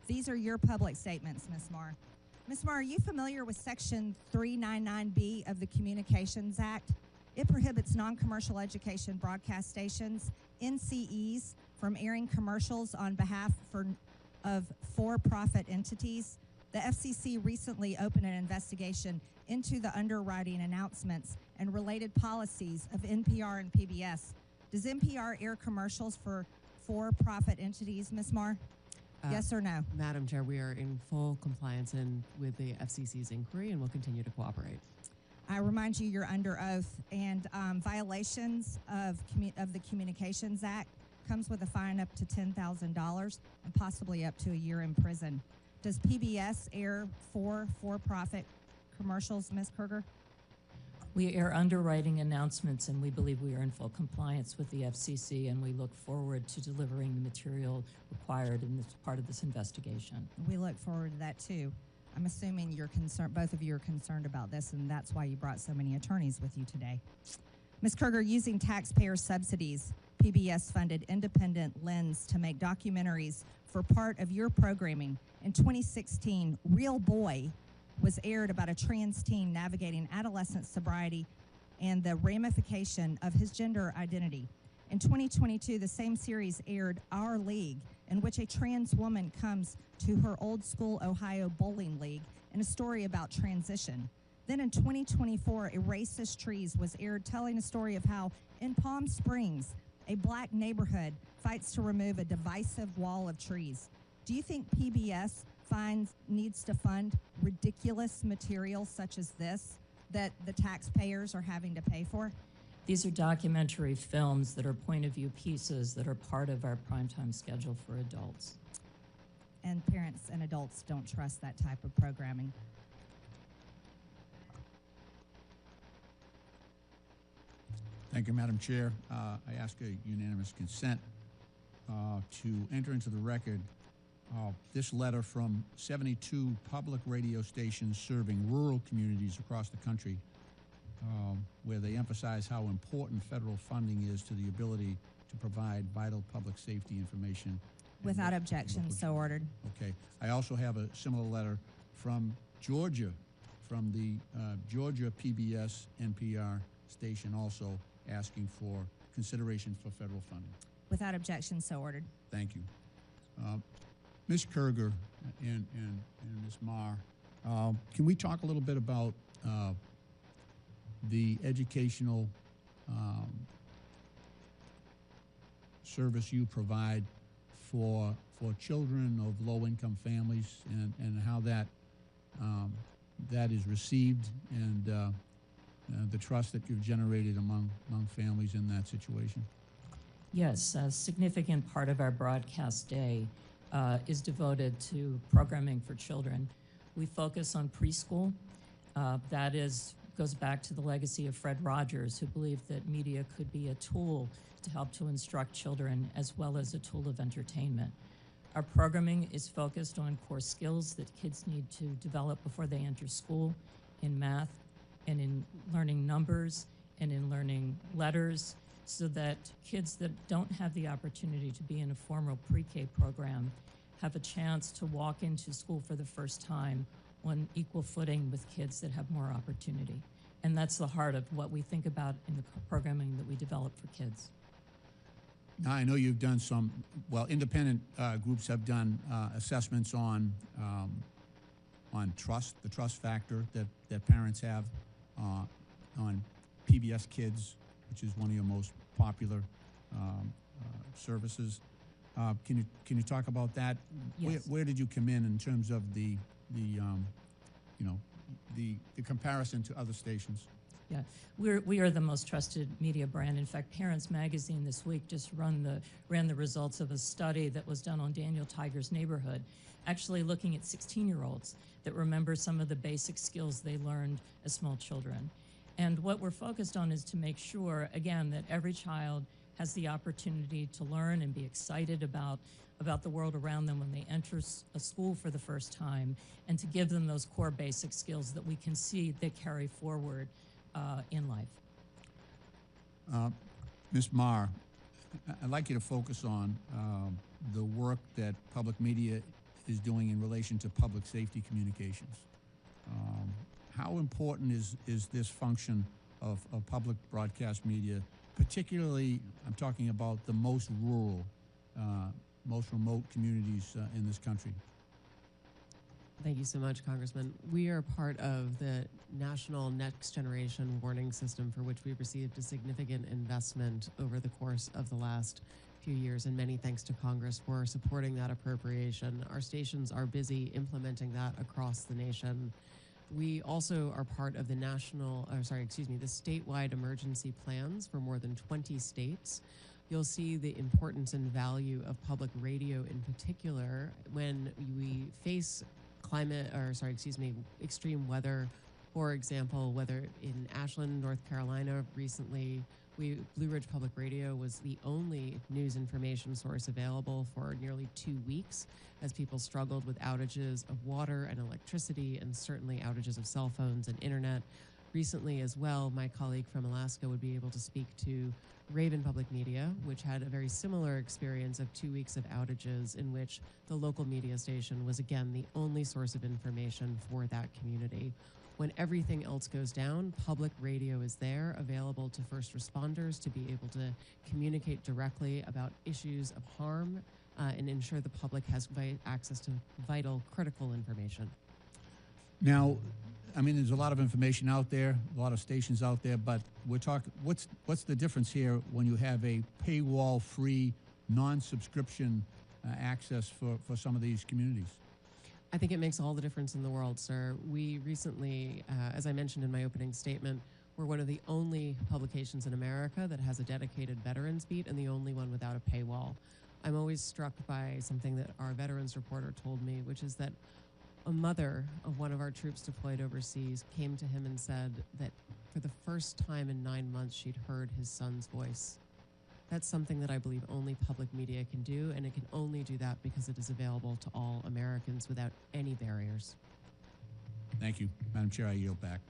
These are your public statements, Ms. Maher. Ms. Maher, are you familiar with Section 399B of the Communications Act? It prohibits non-commercial education broadcast stations, NCEs, from airing commercials on behalf of for-profit entities. The FCC recently opened an investigation into the underwriting announcements and related policies of NPR and PBS. Does NPR air commercials for for-profit entities, Ms. Maher? Yes or no? Madam Chair, we are in full compliance with the FCC's inquiry and will continue to cooperate. I remind you you're under oath, and violations of the Communications Act comes with a fine up to $10,000 and possibly up to a year in prison. Does PBS air for-profit commercials, Ms. Kerger? We air underwriting announcements, and we believe we are in full compliance with the FCC, and we look forward to delivering the material required in this part of this investigation. We look forward to that, too. I'm assuming you're concerned, both of you are concerned about this, and that's why you brought so many attorneys with you today. Ms. Kerger, using taxpayer subsidies, PBS funded Independent Lens to make documentaries for part of your programming. In 2016, Real Boy was aired about a trans teen navigating adolescent sobriety and the ramification of his gender identity. In 2022, the same series aired Our League, in which a trans woman comes to her old school Ohio bowling league in a story about transition. Then in 2024, A Racist Trees was aired, telling a story of how in Palm Springs, a black neighborhood fights to remove a divisive wall of trees. Do you think PBS needs to fund ridiculous material such as this that the taxpayers are having to pay for? These are documentary films that are point-of-view pieces that are part of our primetime schedule for adults. And parents and adults don't trust that type of programming. Thank you, Madam Chair. I ask a unanimous consent to enter into the record this letter from 72 public radio stations serving rural communities across the country, where they emphasize how important federal funding is to the ability to provide vital public safety information Without objection, local so jury. ordered. Okay. I also have a similar letter from Georgia, from the Georgia PBS NPR station, also asking for consideration for federal funding. Without objection, so ordered. Thank you. Ms. Kerger and Ms. Maher, can we talk a little bit about the educational service you provide for children of low-income families, and how that that is received, and the trust that you've generated among families in that situation? Yes, a significant part of our broadcast day is devoted to programming for children. We focus on preschool. That goes back to the legacy of Fred Rogers, who believed that media could be a tool to help to instruct children as well as a tool of entertainment. Our programming is focused on core skills that kids need to develop before they enter school, in math and in learning numbers and in learning letters, so that kids that don't have the opportunity to be in a formal pre-K program have a chance to walk into school for the first time on equal footing with kids that have more opportunity. And that's the heart of what we think about in the programming that we develop for kids. Now, I know you've done some, well, independent groups have done assessments on trust, the trust factor that parents have on PBS Kids, which is one of your most popular services. Can you talk about that? Yes. Where did you come in terms of the comparison to other stations? Yeah, we are the most trusted media brand. In fact, Parents Magazine this week just ran the results of a study that was done on Daniel Tiger's neighborhood, actually looking at 16-year-olds that remember some of the basic skills they learned as small children. And what we're focused on is to make sure, again, that every child has the opportunity to learn and be excited about the world around them when they enter a school for the first time, and to give them those core basic skills that we can see they carry forward in life. Ms. Maher, I'd like you to focus on the work that public media is doing in relation to public safety communications. How important is this function of public broadcast media, particularly, I'm talking about the most rural, most remote communities in this country? Thank you so much, Congressman. We are part of the National Next Generation Warning System, for which we've received a significant investment over the course of the last few years, and many thanks to Congress for supporting that appropriation. Our stations are busy implementing that across the nation. We also are part of the the statewide emergency plans for more than 20 states. You'll see the importance and value of public radio in particular when we face extreme weather. For example, whether in Ashland, North Carolina recently, Blue Ridge Public Radio was the only news information source available for nearly 2 weeks as people struggled with outages of water and electricity, and certainly outages of cell phones and internet. Recently as well, my colleague from Alaska would be able to speak to Raven Public Media, which had a very similar experience of 2 weeks of outages in which the local media station was again the only source of information for that community. When everything else goes down, public radio is there, available to first responders to be able to communicate directly about issues of harm and ensure the public has access to vital, critical information. Now, I mean, there's a lot of information out there, a lot of stations out there, but we're talking, what's the difference here when you have a paywall-free, non-subscription access for some of these communities? I think it makes all the difference in the world, sir. We recently, as I mentioned in my opening statement, we're one of the only publications in America that has a dedicated veterans beat, and the only one without a paywall. I'm always struck by something that our veterans reporter told me, which is that a mother of one of our troops deployed overseas came to him and said that for the first time in 9 months, she'd heard his son's voice. That's something that I believe only public media can do, and it can only do that because it is available to all Americans without any barriers. Thank you. Madam Chair, I yield back.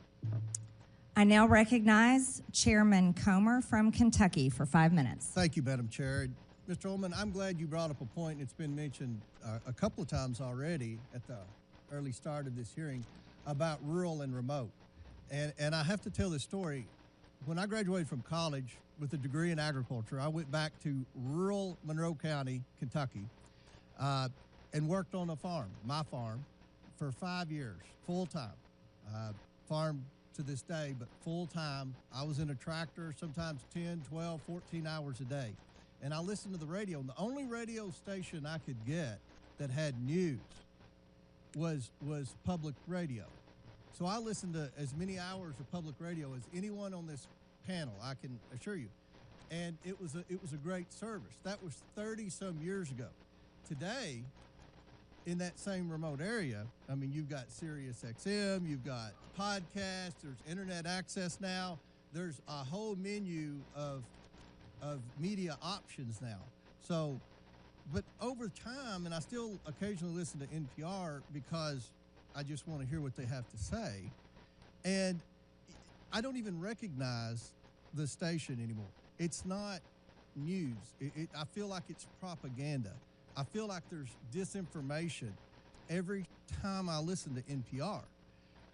I now recognize Chairman Comer from Kentucky for 5 minutes. Thank you, Madam Chair. Mr. Ullman, I'm glad you brought up a point. It's been mentioned a couple of times already at the early start of this hearing about rural and remote. And I have to tell this story. When I graduated from college with a degree in agriculture, I went back to rural Monroe County, Kentucky, and worked on a farm, my farm, for 5 years, full-time. Farm to this day, but full-time. I was in a tractor, sometimes 10, 12, 14 hours a day. And I listened to the radio, and the only radio station I could get that had news was public radio. So I listened to as many hours of public radio as anyone on this panel, I can assure you. And it was a great service. That was 30-some years ago. Today, in that same remote area, I mean, you've got Sirius XM, you've got podcasts, there's internet access now. There's a whole menu of media options now. So, but over time, and I still occasionally listen to NPR because I just want to hear what they have to say, and I don't even recognize the station anymore. It's not news. I feel like it's propaganda. I feel like there's disinformation every time I listen to NPR.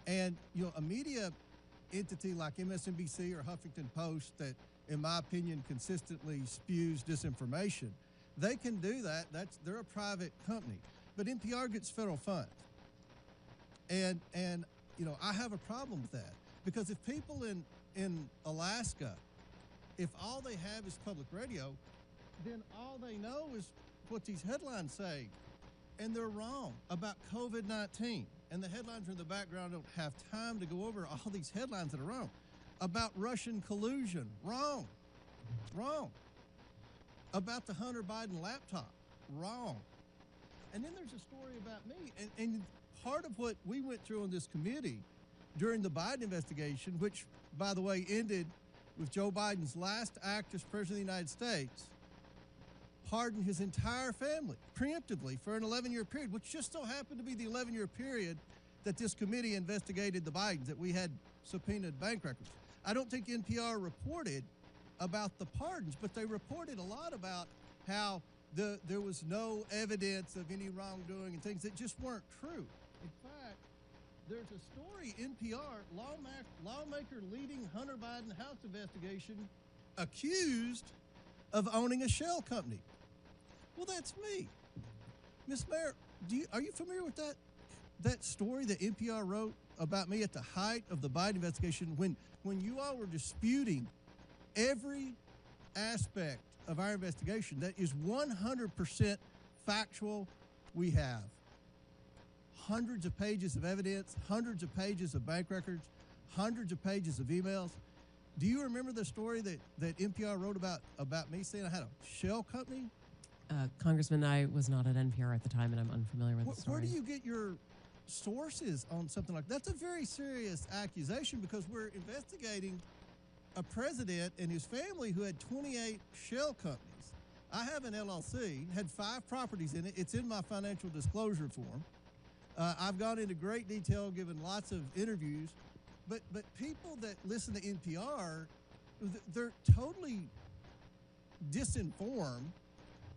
And, you know, a media entity like MSNBC or Huffington Post that, in my opinion, consistently spews disinformation, they can do that. They're a private company. But NPR gets federal funds. And you know, I have a problem with that. Because if people in Alaska, if all they have is public radio, then all they know is what these headlines say, and they're wrong about COVID-19. And the headlines in the background don't have time to go over all these headlines that are wrong. About Russian collusion, wrong. About the Hunter Biden laptop, wrong. And then there's a story about me. And part of what we went through on this committee during the Biden investigation, which, by the way, ended with Joe Biden's last act as President of the United States, pardoned his entire family preemptively for an 11-year period, which just so happened to be the 11-year period that this committee investigated the Bidens, that we had subpoenaed bank records. I don't think NPR reported about the pardons, but they reported a lot about how there was no evidence of any wrongdoing and things that just weren't true. In fact, there's a story, NPR, lawmaker leading Hunter Biden House investigation accused of owning a shell company. Well, that's me. Ms. Maher, are you familiar with that story that NPR wrote about me at the height of the Biden investigation when you all were disputing every aspect of our investigation that is 100% factual? We have hundreds of pages of evidence, hundreds of pages of bank records, hundreds of pages of emails. Do you remember the story that NPR wrote about me saying I had a shell company? Congressman, I was not at NPR at the time, and I'm unfamiliar with the story. Where do you get your sources on something like that? That's a very serious accusation because we're investigating a president and his family who had 28 shell companies. I have an LLC, had 5 properties in it. It's in my financial disclosure form. I've gone into great detail, given lots of interviews, but people that listen to NPR, they're totally disinformed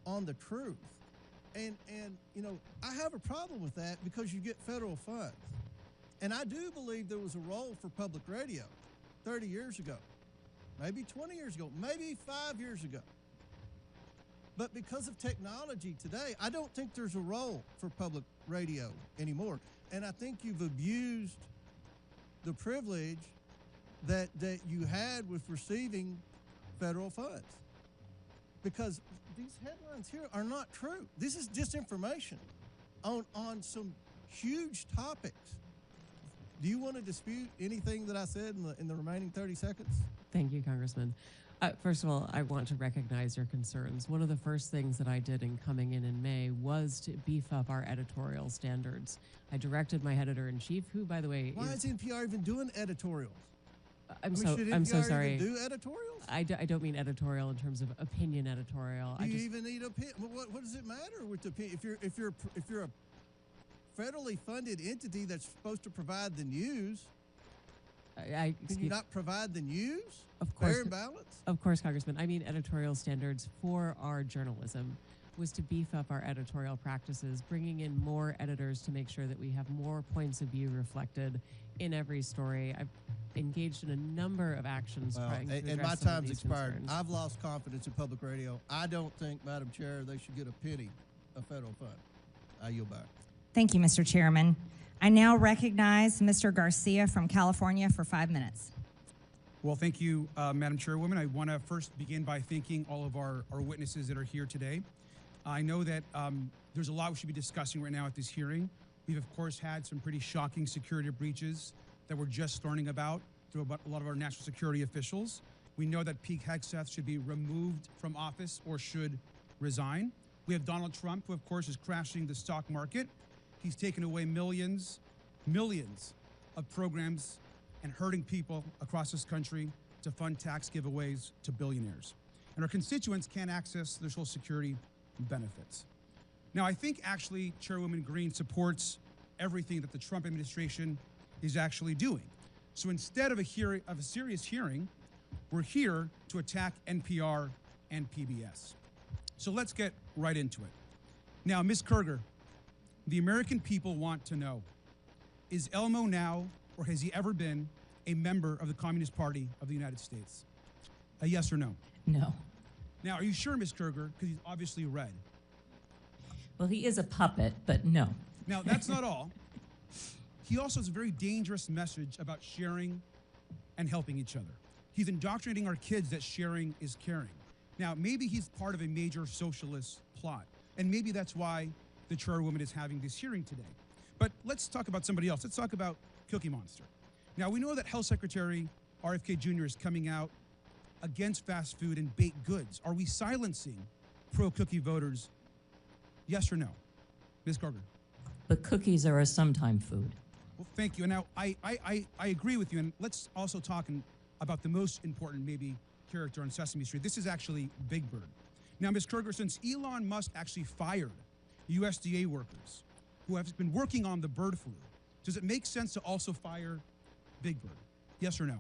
on the truth. And you know, I have a problem with that because you get federal funds. And I do believe there was a role for public radio 30 years ago, maybe 20 years ago, maybe 5 years ago. But because of technology today, I don't think there's a role for public radio anymore. And I think you've abused the privilege that you had with receiving federal funds. Because these headlines here are not true. This is disinformation on some huge topics. Do you want to dispute anything that I said in the remaining 30 seconds? Thank you, Congressman. First of all, I want to recognize your concerns. One of the first things that I did in coming in May was to beef up our editorial standards. I directed my editor-in-chief, who, by the way, why is NPR even doing editorials? I'm should so NPR sorry. even do editorials? I don't mean editorial in terms of opinion editorial. Do you even need opinion? What does it matter with the opinion? If you're a federally funded entity that's supposed to provide the news, can you not provide the news? Of course, fair and balanced? Of course, Congressman. I mean editorial standards for our journalism was to beef up our editorial practices, bringing in more editors to make sure that we have more points of view reflected in every story. I've engaged in a number of actions trying to address and my some of time's these expired. concerns. I've lost confidence in public radio. I don't think, Madam Chair, they should get a penny of federal fund. I yield back. Thank you, Mr. Chairman. I now recognize Mr. Garcia from California for 5 minutes. Well, thank you, Madam Chairwoman. I want to first begin by thanking all of our witnesses that are here today. I know that there's a lot we should be discussing right now at this hearing. We've, of course, had some pretty shocking security breaches that we're just learning about through a lot of our national security officials. We know that Pete Hegseth should be removed from office or should resign. We have Donald Trump, who, of course, is crashing the stock market. He's taken away millions of programs and hurting people across this country to fund tax giveaways to billionaires. And our constituents can't access their Social Security benefits. Now, I think actually Chairwoman Green supports everything that the Trump administration is actually doing. So instead of a serious hearing, we're here to attack NPR and PBS. So let's get right into it. Now, Ms. Kerger, the American people want to know, is Elmo now, or has he ever been, a member of the Communist Party of the United States? A yes or no? No. Now, are you sure, Ms. Kerger, because he's obviously red? Well, he is a puppet, but no. Now, that's not all. He also has a very dangerous message about sharing and helping each other. He's indoctrinating our kids that sharing is caring. Now, maybe he's part of a major socialist plot, and maybe that's why the chairwoman is having this hearing today. But let's talk about somebody else. Let's talk about Cookie Monster. Now, we know that Health Secretary RFK Jr. is coming out against fast food and baked goods. Are we silencing pro-cookie voters? Yes or no? Ms. Kerger? But cookies are a sometime food. Well, thank you. And now, I agree with you. And let's also talk about the most important, maybe, character on Sesame Street. This is actually Big Bird. Now, Ms. Kerger, since Elon Musk actually fired USDA workers who have been working on the bird flu, does it make sense to also fire Big Bird? Yes or no?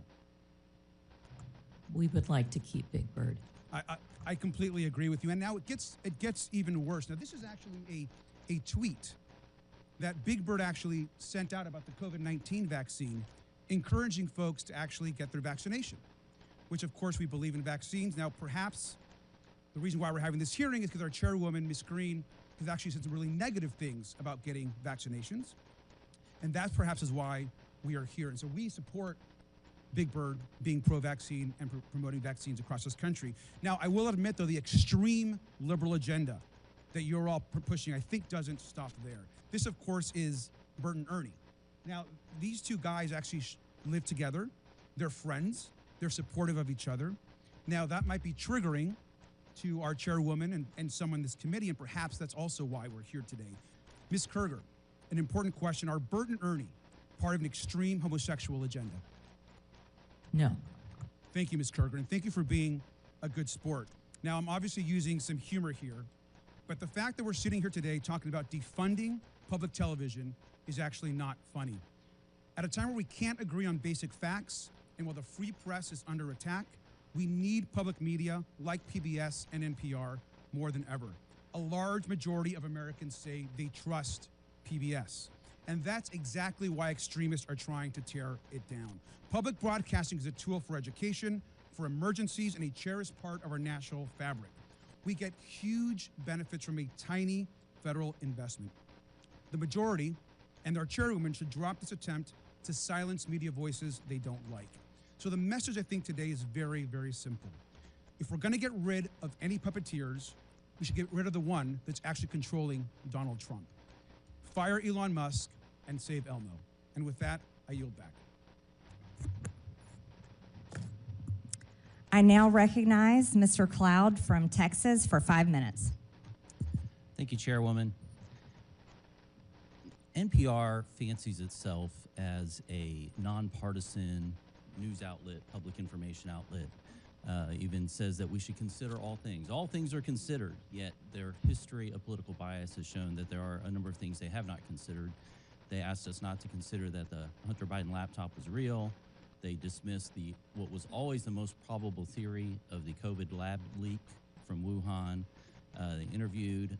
We would like to keep Big Bird. I completely agree with you. And now it gets even worse. Now, this is actually a tweet that Big Bird actually sent out about the COVID-19 vaccine, encouraging folks to actually get their vaccination, which, of course, we believe in vaccines. Now, perhaps the reason why we're having this hearing is because our chairwoman, Ms. Green, has actually said some really negative things about getting vaccinations. And that perhaps is why we are here. And so we support Big Bird being pro-vaccine and promoting vaccines across this country. Now, I will admit, though, the extreme liberal agenda that you're all pushing, I think, doesn't stop there. This, of course, is Bert and Ernie. Now, these two guys actually live together. They're friends. They're supportive of each other. Now, that might be triggering to our chairwoman and some on this committee, and perhaps that's also why we're here today. Ms. Kerger, an important question. Are Bert and Ernie part of an extreme homosexual agenda? No. Thank you, Ms. Kerger, and thank you for being a good sport. Now, I'm obviously using some humor here, but the fact that we're sitting here today talking about defunding public television is actually not funny. At a time where we can't agree on basic facts, and while the free press is under attack, we need public media like PBS and NPR more than ever. A large majority of Americans say they trust PBS. And that's exactly why extremists are trying to tear it down. Public broadcasting is a tool for education, for emergencies, and a cherished part of our national fabric. We get huge benefits from a tiny federal investment. The majority and our chairwoman should drop this attempt to silence media voices they don't like. So the message, I think, today is very, very simple. If we're going to get rid of any puppeteers, we should get rid of the one that's actually controlling Donald Trump. Fire Elon Musk and save Elmo. And with that, I yield back. I now recognize Mr. Cloud from Texas for 5 minutes. Thank you, Chairwoman. NPR fancies itself as a nonpartisan news outlet, public information outlet. Even says that we should consider all things. All things are considered, yet their history of political bias has shown that there are a number of things they have not considered. They asked us not to consider that the Hunter Biden laptop was real. They dismissed what was always the most probable theory of the COVID lab leak from Wuhan. They interviewed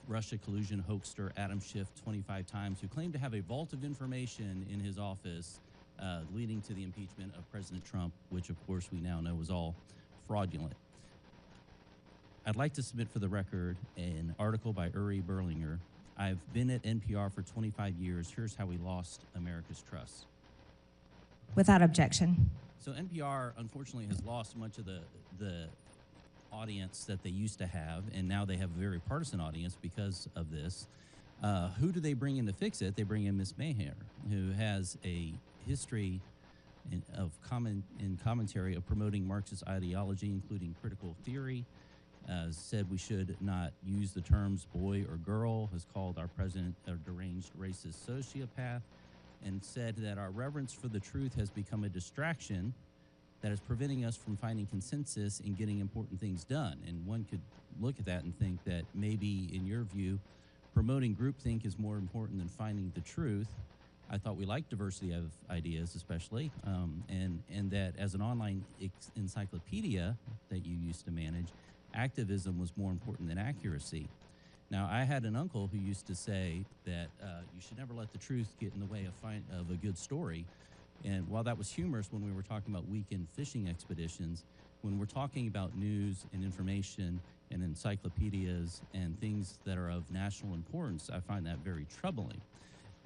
Russia collusion hoaxer Adam Schiff 25 times, who claimed to have a vault of information in his office leading to the impeachment of President Trump, which of course we now know was all fraudulent. I'd like to submit for the record an article by Uri Berlinger. I've been at NPR for 25 years. Here's how we lost America's trust. Without objection. So NPR, unfortunately, has lost much of the audience that they used to have, and now they have a very partisan audience because of this. Who do they bring in to fix it? They bring in Ms. Maher, who has a history in commentary of promoting Marxist ideology, including critical theory. Said we should not use the terms boy or girl, has called our president a deranged racist sociopath, and said that our reverence for the truth has become a distraction that is preventing us from finding consensus in getting important things done. And one could look at that and think that maybe, in your view, promoting groupthink is more important than finding the truth. I thought we liked diversity of ideas, especially, and that as an online encyclopedia that you used to manage, activism was more important than accuracy. Now, I had an uncle who used to say that you should never let the truth get in the way of a good story. And while that was humorous when we were talking about weekend fishing expeditions, when we're talking about news and information and encyclopedias and things that are of national importance, I find that very troubling.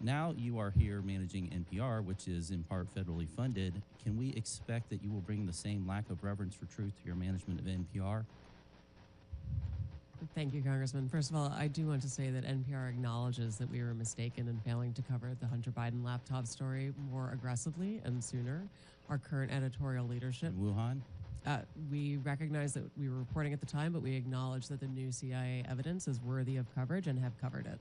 Now you are here managing NPR, which is in part federally funded. Can we expect that you will bring the same lack of reverence for truth to your management of NPR? Thank you, Congressman. First of all, I do want to say that NPR acknowledges that we were mistaken in failing to cover the Hunter Biden laptop story more aggressively and sooner. Our current editorial leadership. In Wuhan? We recognize that we were reporting at the time, but we acknowledge that the new CIA evidence is worthy of coverage and have covered it.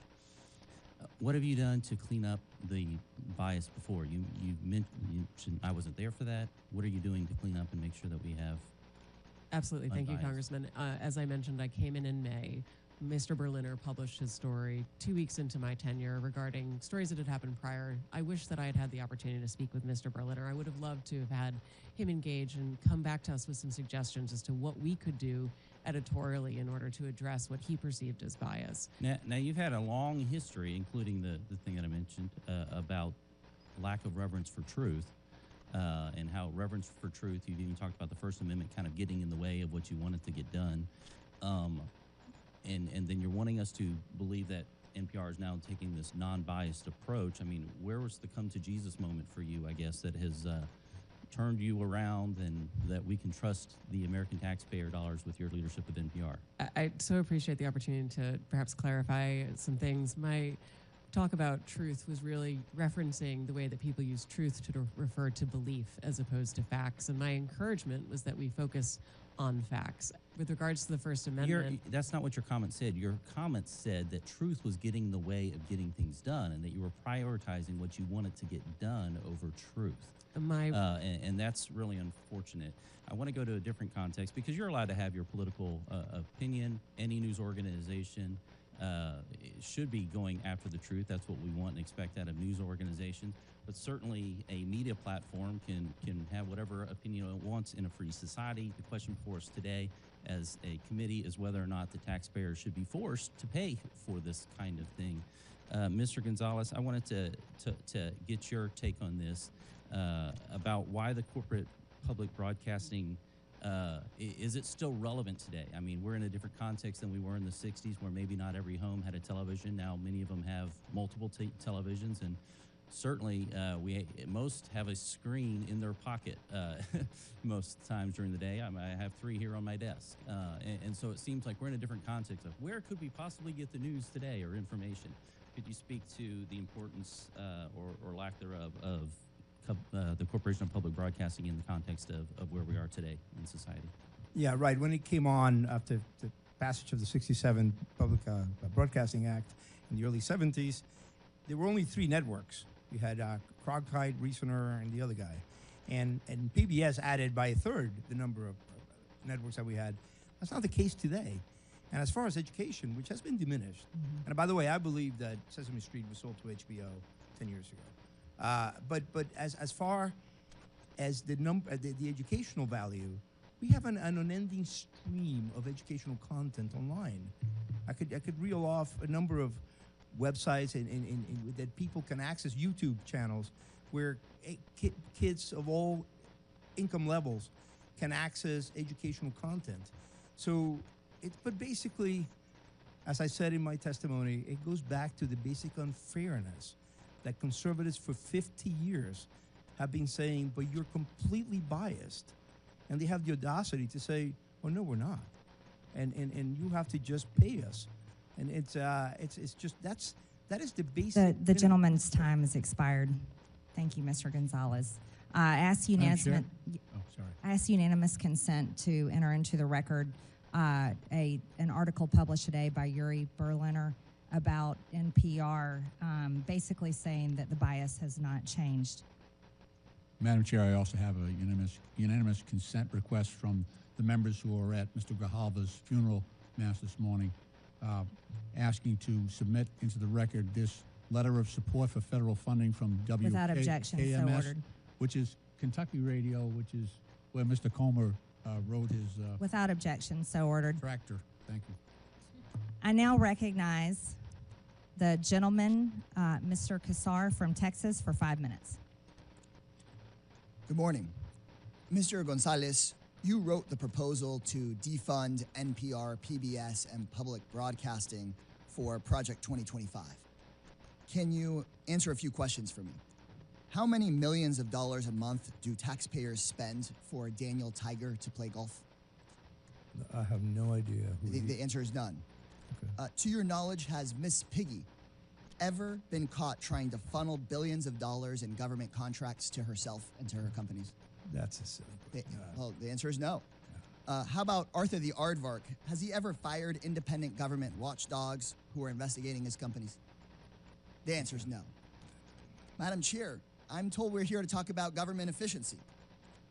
What have you done to clean up the bias before? You mentioned I wasn't there for that. What are you doing to clean up and make sure that we have Absolutely. Thank you, unbiased? Congressman. As I mentioned, I came in May. Mr. Berliner published his story 2 weeks into my tenure regarding stories that had happened prior. I wish that I had had the opportunity to speak with Mr. Berliner. I would have loved to have had him engage and come back to us with some suggestions as to what we could do editorially in order to address what he perceived as bias. Now you've had a long history, including the thing that I mentioned about lack of reverence for truth. And how reverence for truth, you've even talked about the First Amendment kind of getting in the way of what you wanted to get done. And then you're wanting us to believe that NPR is now taking this non-biased approach. I mean, where was the come to Jesus moment for you, I guess, that has turned you around and that we can trust the American taxpayer dollars with your leadership of NPR? I so appreciate the opportunity to perhaps clarify some things. My talk about truth was really referencing the way that people use truth to refer to belief as opposed to facts. And my encouragement was that we focus on facts. With regards to the First Amendment... That's not what your comment said. Your comment said that truth was getting in the way of getting things done and that you were prioritizing what you wanted to get done over truth. And that's really unfortunate. I want to go to a different context because you're allowed to have your political opinion. Any news organization should be going after the truth. That's what we want and expect out of news organizations. But certainly a media platform can have whatever opinion it wants in a free society. The question for us today as a committee is whether or not the taxpayers should be forced to pay for this kind of thing. Mr. Gonzalez, I wanted to get your take on this about why the corporate public broadcasting is it still relevant today? I mean, we're in a different context than we were in the 60s where maybe not every home had a television. Now many of them have multiple televisions, and certainly most have a screen in their pocket most times during the day. I have 3 here on my desk. And so it seems like we're in a different context of where could we possibly get the news today or information? Could you speak to the importance or lack thereof of the Corporation of Public Broadcasting in the context of where we are today in society? Yeah, right. When it came on after the passage of the 67 Public Broadcasting Act in the early 70s, there were only 3 networks. You had Cronkite, Reasoner, and the other guy. And PBS added by a third the number of networks that we had. That's not the case today. And as far as education, which has been diminished, and by the way, I believe that Sesame Street was sold to HBO 10 years ago. But as far as the educational value, we have an unending stream of educational content online. I could reel off a number of websites that people can access, YouTube channels where kids of all income levels can access educational content. So, but basically, as I said in my testimony, it goes back to the basic unfairness that conservatives for 50 years have been saying, but you're completely biased. And they have the audacity to say, oh, no, we're not. And you have to just pay us. And it's just, that is the basic. The gentleman's time has expired. Thank you, Mr. Gonzalez. I ask unanimous consent to enter into the record an article published today by Yuri Berliner about NPR, basically saying that the bias has not changed. Madam Chair, I also have a unanimous consent request from the members who are at Mr. Grijalva's funeral mass this morning, asking to submit into the record this letter of support for federal funding from Without objection, so ordered. Which is Kentucky Radio, which is where Mr. Comer wrote his Without objection, so ordered. tractor. Thank you. I now recognize the gentleman, Mr. Kassar from Texas, for 5 minutes. Good morning. Mr. Gonzalez, you wrote the proposal to defund NPR, PBS, and public broadcasting for Project 2025. Can you answer a few questions for me? How many millions of dollars a month do taxpayers spend for Daniel Tiger to play golf? I have no idea. The answer is none. Okay. To your knowledge, has Miss Piggy ever been caught trying to funnel billions of dollars in government contracts to herself and to her companies? That's a silly question. Well, the answer is no. How about Arthur the Aardvark? Has he ever fired independent government watchdogs who are investigating his companies? The answer is no. Madam Chair, I'm told we're here to talk about government efficiency,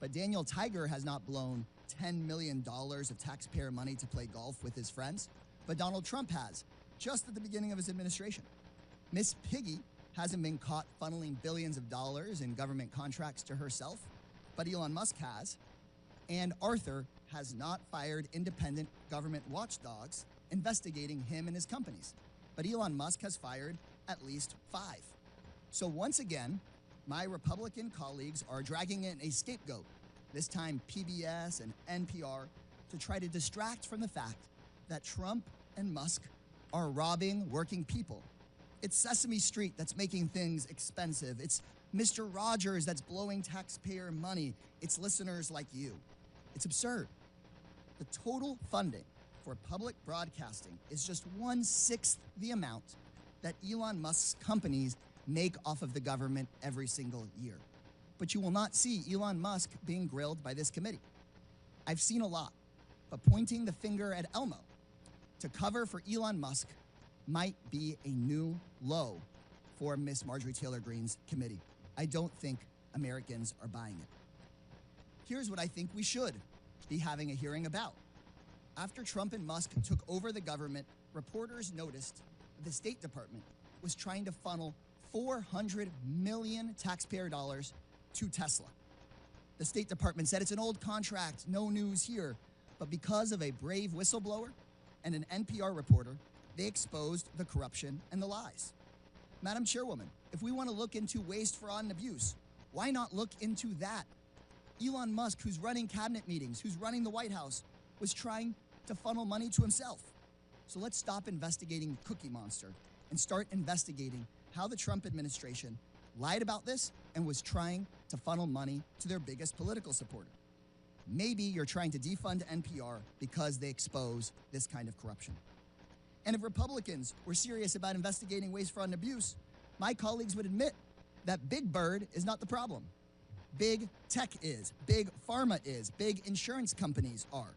but Daniel Tiger has not blown $10 million of taxpayer money to play golf with his friends, but Donald Trump has, just at the beginning of his administration. Miss Piggy hasn't been caught funneling billions of dollars in government contracts to herself, but Elon Musk has. And Arthur has not fired independent government watchdogs investigating him and his companies, but Elon Musk has fired at least 5. So once again, my Republican colleagues are dragging in a scapegoat, this time PBS and NPR, to try to distract from the fact that Trump and Musk are robbing working people. It's Sesame Street that's making things expensive. It's Mr. Rogers that's blowing taxpayer money. It's listeners like you. It's absurd. The total funding for public broadcasting is just 1/6 the amount that Elon Musk's companies make off of the government every single year. But you will not see Elon Musk being grilled by this committee. I've seen a lot, but pointing the finger at Elmo to cover for Elon Musk might be a new low for Miss Marjorie Taylor Green's committee. I don't think Americans are buying it. Here's what I think we should be having a hearing about. After Trump and Musk took over the government, reporters noticed the State Department was trying to funnel $400 million taxpayer dollars to Tesla. The State Department said it's an old contract, no news here, but because of a brave whistleblower and an NPR reporter, they exposed the corruption and the lies. Madam Chairwoman, if we want to look into waste, fraud, and abuse, why not look into that? Elon Musk, who's running cabinet meetings, who's running the White House, was trying to funnel money to himself. So let's stop investigating Cookie Monster and start investigating how the Trump administration lied about this and was trying to funnel money to their biggest political supporter. Maybe you're trying to defund NPR because they expose this kind of corruption. And if Republicans were serious about investigating waste, fraud, and abuse, my colleagues would admit that Big Bird is not the problem. Big tech is, big pharma is, big insurance companies are.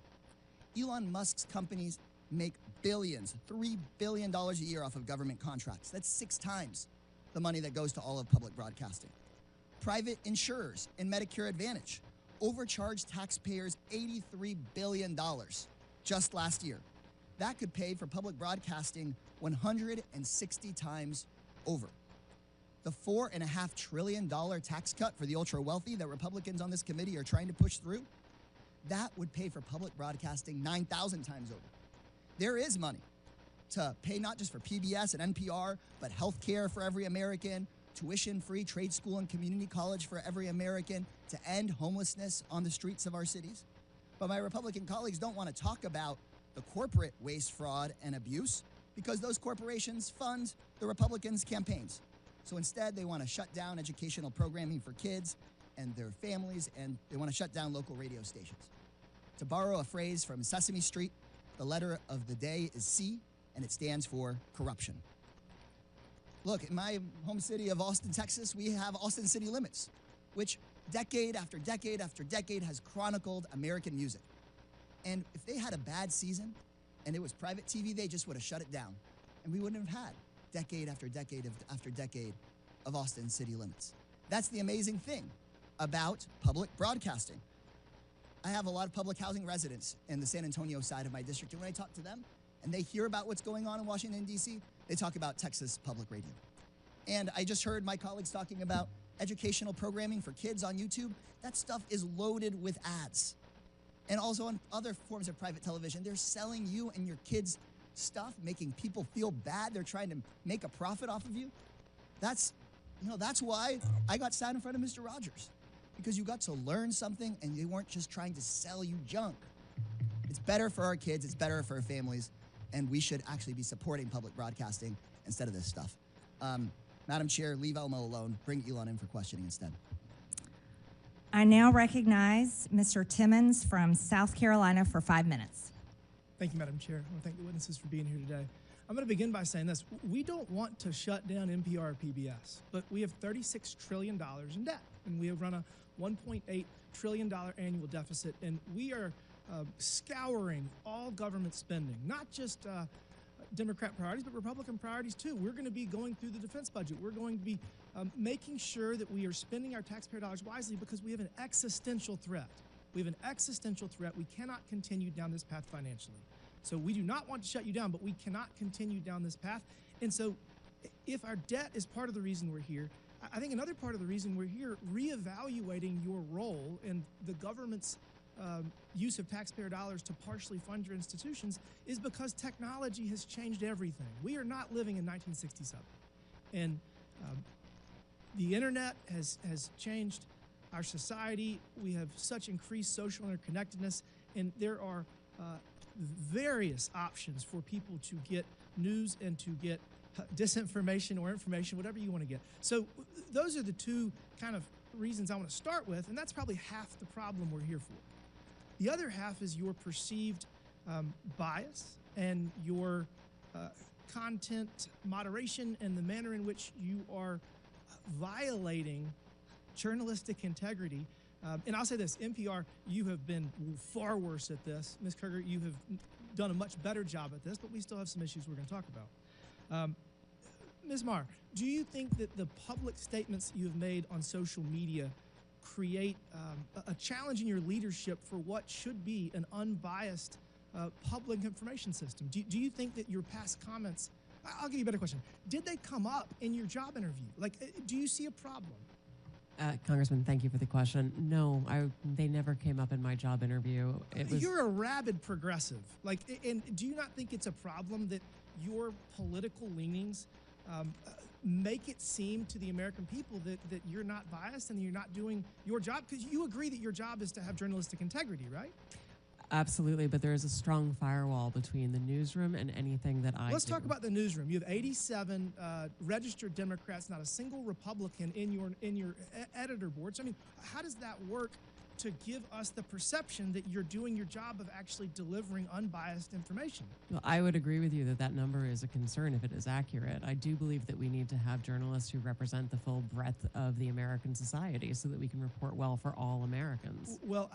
Elon Musk's companies make billions, $3 billion a year off of government contracts. That's 6 times the money that goes to all of public broadcasting. Private insurers in Medicare Advantage overcharged taxpayers $83 billion just last year. That could pay for public broadcasting 160 times over. the $4.5 trillion tax cut for the ultra wealthy that Republicans on this committee are trying to push through, that would pay for public broadcasting 9,000 times over. There is money to pay not just for PBS and NPR, but health care for every American, tuition-free trade school and community college for every American, to end homelessness on the streets of our cities. But my Republican colleagues don't want to talk about the corporate waste, fraud, and abuse because those corporations fund the Republicans' campaigns. So instead, they want to shut down educational programming for kids and their families, and they want to shut down local radio stations. To borrow a phrase from Sesame Street, the letter of the day is C, and it stands for corruption. Look, in my home city of Austin, Texas, we have Austin City Limits, which decade after decade after decade has chronicled American music. And if they had a bad season and it was private TV, they just would have shut it down. And we wouldn't have had decade after decade after decade of Austin City Limits. That's the amazing thing about public broadcasting. I have a lot of public housing residents in the San Antonio side of my district, and when I talk to them and they hear about what's going on in Washington, D.C., they talk about Texas Public Radio. And I just heard my colleagues talking about educational programming for kids on YouTube. That stuff is loaded with ads. And also on other forms of private television, they're selling you and your kids stuff, making people feel bad. They're trying to make a profit off of you. That's why I got sat in front of Mr. Rogers, because you got to learn something and they weren't just trying to sell you junk. It's better for our kids, it's better for our families, and we should actually be supporting public broadcasting instead of this stuff. Madam Chair, leave Elmo alone. Bring Elon in for questioning instead. I now recognize Mr. Timmons from South Carolina for 5 minutes. Thank you, Madam Chair. I want to thank the witnesses for being here today. I'm going to begin by saying this. We don't want to shut down NPR or PBS, but we have $36 trillion in debt, and we have run a $1.8 trillion annual deficit, and we are scouring all government spending, not just Democrat priorities, but Republican priorities too. We're going to be going through the defense budget. We're going to be making sure that we are spending our taxpayer dollars wisely because we have an existential threat. We have an existential threat. We cannot continue down this path financially. So we do not want to shut you down, but we cannot continue down this path. And so if our debt is part of the reason we're here, I think another part of the reason we're here, reevaluating your role in the government's use of taxpayer dollars to partially fund your institutions, is because technology has changed everything. We are not living in 1967. And the internet has changed our society. We have such increased social interconnectedness, and there are various options for people to get news and to get disinformation or information, whatever you want to get. So those are the two kind of reasons I want to start with, and that's probably half the problem we're here for. The other half is your perceived bias and your content moderation and the manner in which you are violating journalistic integrity. And I'll say this, NPR, you have been far worse at this. Ms. Kerger, you have done a much better job at this, but we still have some issues we're going to talk about. Ms. Maher, do you think that the public statements you have made on social media create a challenge in your leadership for what should be an unbiased public information system? Do you think that your past comments, I'll give you a better question, did they come up in your job interview? Like, do you see a problem? Congressman, thank you for the question. No, they never came up in my job interview. You're a rabid progressive. Like, and do you not think it's a problem that your political leanings make it seem to the American people that you're not biased and you're not doing your job? Because you agree that your job is to have journalistic integrity, right? Absolutely, but there is a strong firewall between the newsroom and anything that I do. Let's talk about the newsroom. You have 87 registered Democrats, not a single Republican in your editor board. So, I mean, how does that work to give us the perception that you're doing your job of actually delivering unbiased information? Well, I would agree with you that that number is a concern if it is accurate. I do believe that we need to have journalists who represent the full breadth of the American society so that we can report well for all Americans. Well,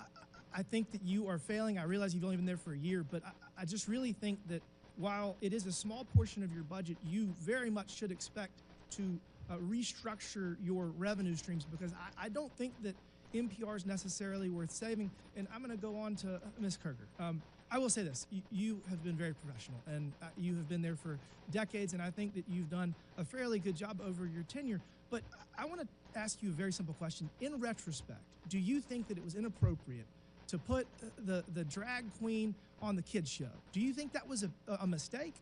I think that you are failing. I realize you've only been there for a year, but I just really think that while it is a small portion of your budget, you very much should expect to restructure your revenue streams, because I don't think that NPR is necessarily worth saving. And I'm going to go on to Ms. Kerger. I will say this. You have been very professional, and you have been there for decades, and I think that you've done a fairly good job over your tenure. But I want to ask you a very simple question. In retrospect, do you think that it was inappropriate to put the drag queen on the kids show? Do you think that was a mistake?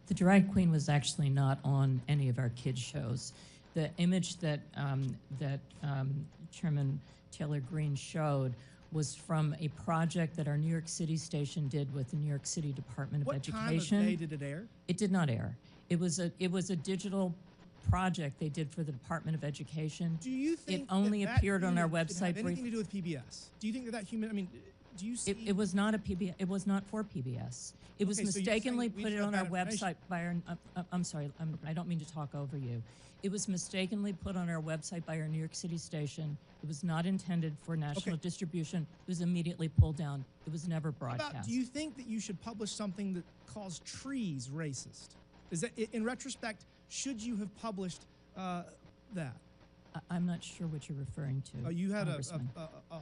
The drag queen was actually not on any of our kids' shows. The image that Chairman Taylor Green showed was from a project that our New York City station did with the New York City Department of Education. What time of day did it air? It did not air. It was a digital project they did for the Department of Education. Do you think it only that appeared on our unit website? have anything to do with PBS? Do you think that human? I mean, do you see? It was not a PBS. It was not for PBS. It was Okay, so you're mistakenly saying we put it have on our bad information. website by our. I'm sorry. I don't mean to talk over you. It was mistakenly put on our website by our New York City station. It was not intended for national distribution. It was immediately pulled down. It was never broadcast. Do you think that you should publish something that calls trees racist? Is that, in retrospect, should you have published that? I'm not sure what you're referring to. You had a Congressman.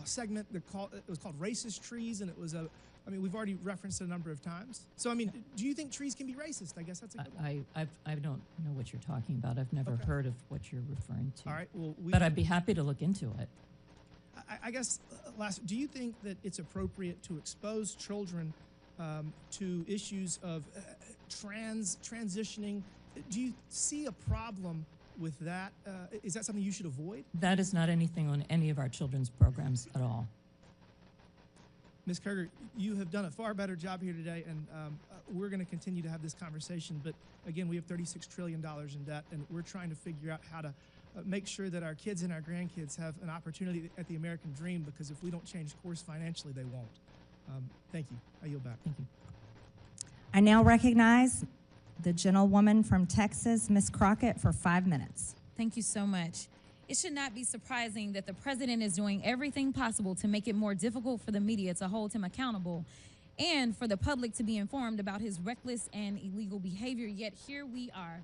segment that was called Racist Trees, and it was I mean, we've already referenced it a number of times. So, I mean, do you think trees can be racist? I guess that's a good one. I don't know what you're talking about. I've never heard of what you're referring to. All right, well, but I'd be happy to look into it. I guess, last, do you think that it's appropriate to expose children to issues of transitioning? Do you see a problem with that? Is that something you should avoid? That is not anything on any of our children's programs at all. Ms. Kerger, you have done a far better job here today, and we're going to continue to have this conversation. But again, we have $36 trillion in debt, and we're trying to figure out how to make sure that our kids and our grandkids have an opportunity at the American dream, because if we don't change course financially, they won't. Thank you. I yield back. Thank you. I now recognize the gentlewoman from Texas, Ms. Crockett, for 5 minutes. Thank you so much. It should not be surprising that the president is doing everything possible to make it more difficult for the media to hold him accountable and for the public to be informed about his reckless and illegal behavior, yet here we are.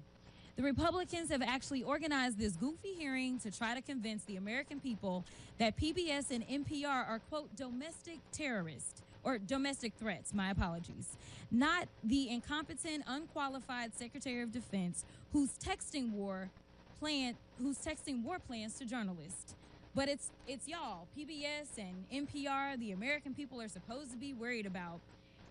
The Republicans have actually organized this goofy hearing to try to convince the American people that PBS and NPR are, quote, domestic terrorists, or domestic threats, my apologies, not the incompetent, unqualified Secretary of Defense who's texting war plans to journalists. But it's y'all, PBS and NPR, the American people are supposed to be worried about.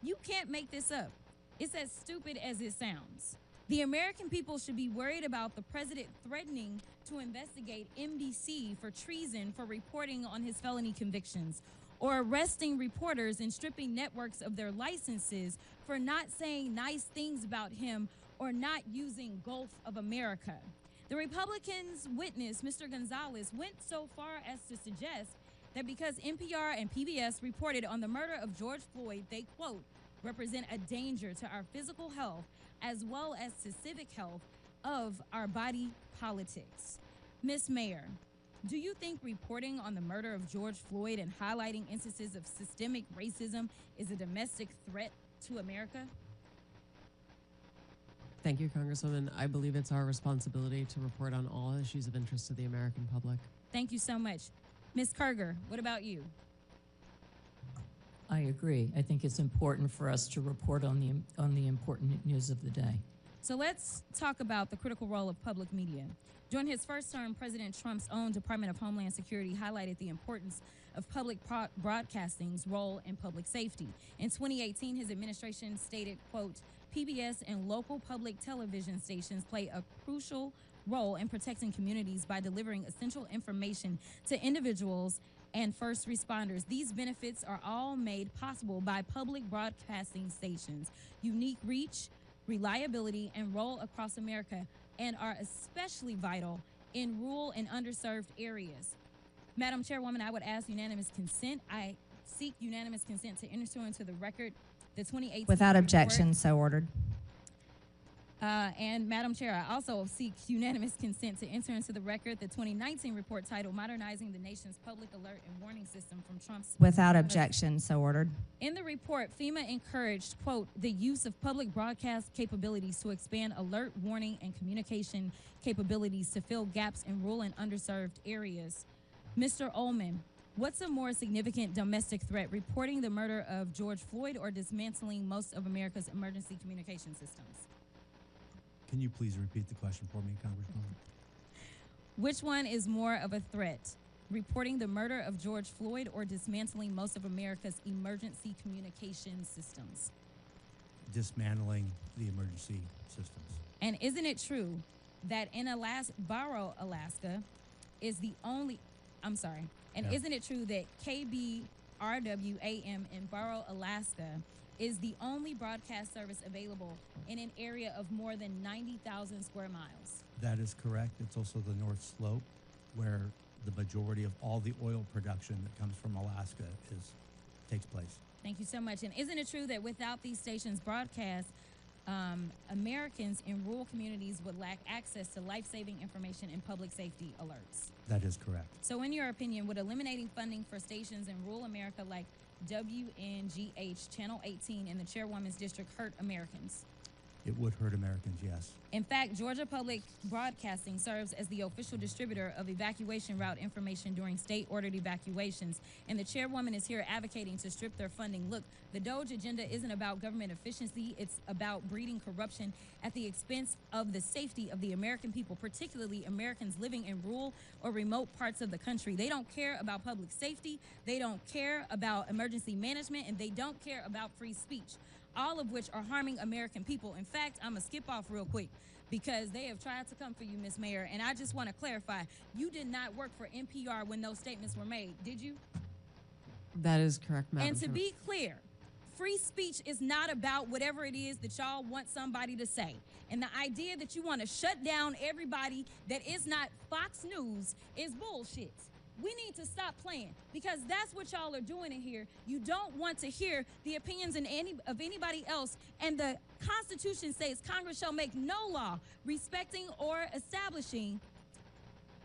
You can't make this up. It's as stupid as it sounds. The American people should be worried about the president threatening to investigate NBC for treason for reporting on his felony convictions, or arresting reporters and stripping networks of their licenses for not saying nice things about him or not using Gulf of America. The Republicans' witness, Mr. Gonzalez, went so far as to suggest that because NPR and PBS reported on the murder of George Floyd, they, quote, represent a danger to our physical health as well as to civic health of our body politics. Ms. Maher, do you think reporting on the murder of George Floyd and highlighting instances of systemic racism is a domestic threat to America? Thank you, Congresswoman. I believe it's our responsibility to report on all issues of interest to the American public. Thank you so much. Ms. Kerger, what about you? I agree. I think it's important for us to report on the important news of the day. So let's talk about the critical role of public media. During his first term, President Trump's own Department of Homeland Security highlighted the importance of public broadcasting's role in public safety. In 2018, his administration stated, quote, PBS and local public television stations play a crucial role in protecting communities by delivering essential information to individuals and first responders. These benefits are all made possible by public broadcasting stations' unique reach, reliability, and role across America, and are especially vital in rural and underserved areas. Madam Chairwoman, I would ask unanimous consent. I seek unanimous consent to enter into the record the 2018 Without report. objection, so ordered. And Madam Chair, I also seek unanimous consent to enter into the record the 2019 report titled Modernizing the Nation's Public Alert and Warning System from Trump's. Without objection, so ordered. In the report, FEMA encouraged, quote, the use of public broadcast capabilities to expand alert, warning, and communication capabilities to fill gaps in rural and underserved areas. Mr. Ullman, what's a more significant domestic threat, reporting the murder of George Floyd or dismantling most of America's emergency communication systems? Can you please repeat the question for me, Congresswoman? Which one is more of a threat? Reporting the murder of George Floyd or dismantling most of America's emergency communication systems? Dismantling the emergency systems. And isn't it true that in Barrow, Alaska is the only, isn't it true that KBRW-AM in Barrow, Alaska is the only broadcast service available in an area of more than 90,000 square miles? That is correct. It's also the North Slope, where the majority of all the oil production that comes from Alaska takes place. Thank you so much. And isn't it true that without these stations' broadcast, Americans in rural communities would lack access to life-saving information and public safety alerts? That is correct. So in your opinion, would eliminating funding for stations in rural America like WNGH, Channel 18, and the Chairwoman's District hurt Americans? It would hurt Americans, yes. In fact, Georgia Public Broadcasting serves as the official distributor of evacuation route information during state-ordered evacuations, and the chairwoman is here advocating to strip their funding. Look, the DOGE agenda isn't about government efficiency. It's about breeding corruption at the expense of the safety of the American people, particularly Americans living in rural or remote parts of the country. They don't care about public safety. They don't care about emergency management, and they don't care about free speech, all of which are harming American people. In fact, I'm going to skip off real quick because they have tried to come for you, Ms. Maher, and I just want to clarify, you did not work for NPR when those statements were made, did you? That is correct, Madam And to Chair. be clear, free speech is not about whatever it is that y'all want somebody to say. And the idea that you want to shut down everybody that is not Fox News is bullshit. We need to stop playing because that's what y'all are doing in here. You don't want to hear the opinions of anybody else. And the Constitution says Congress shall make no law respecting or establishing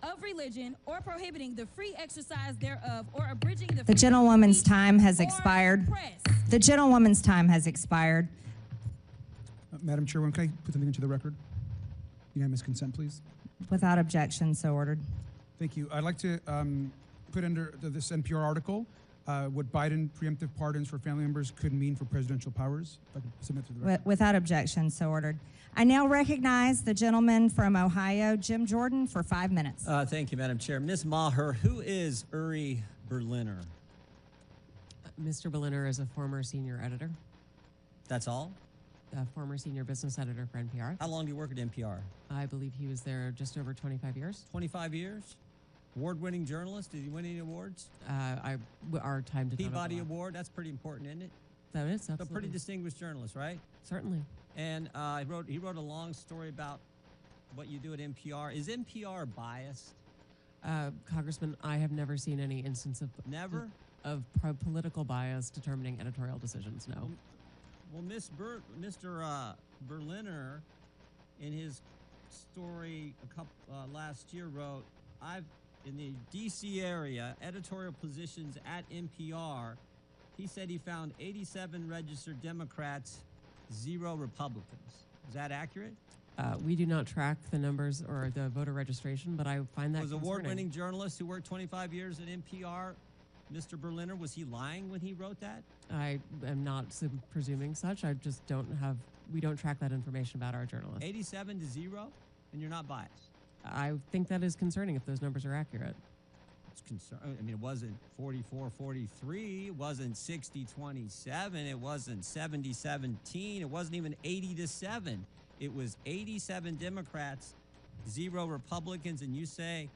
of religion or prohibiting the free exercise thereof or abridging the The gentlewoman's speech time has or expired. press. The gentlewoman's time has expired. Madam Chairwoman, can I put something into the record? Unanimous consent, please. Without objection, so ordered. Thank you. I'd like to put under this NPR article what Biden preemptive pardons for family members could mean for presidential powers. If I could submit to the record. Without objection, so ordered. I now recognize the gentleman from Ohio, Jim Jordan, for 5 minutes. Thank you, Madam Chair. Ms. Maher, who is Uri Berliner? Mr. Berliner is a former senior editor, That's all? a former senior business editor for NPR. How long do you work at NPR? I believe he was there just over 25 years. 25 years? Award-winning journalist? Did he win any awards? Our time did not Peabody overlap. Award? That's pretty important, isn't it? That is, So absolutely. pretty distinguished journalist, right? Certainly. And he wrote a long story about what you do at NPR. Is NPR biased? Congressman, I have never seen any instance of political bias determining editorial decisions, no. Well, Mr. Berliner, in his story last year, wrote, in the D.C. area, editorial positions at NPR, he said he found 87 registered Democrats, 0 Republicans. Is that accurate? We do not track the numbers or the voter registration, but I find that Was concerning. award-winning journalist who worked 25 years at NPR, Mr. Berliner, was he lying when he wrote that? I am not presuming such. I just we don't track that information about our journalists. 87 to 0, and you're not biased. I think that is concerning if those numbers are accurate. It's concern. I mean, it wasn't 44-43. It wasn't 60-27. It wasn't 70-17. It wasn't even 80-7. It was 87 Democrats, 0 Republicans, and you say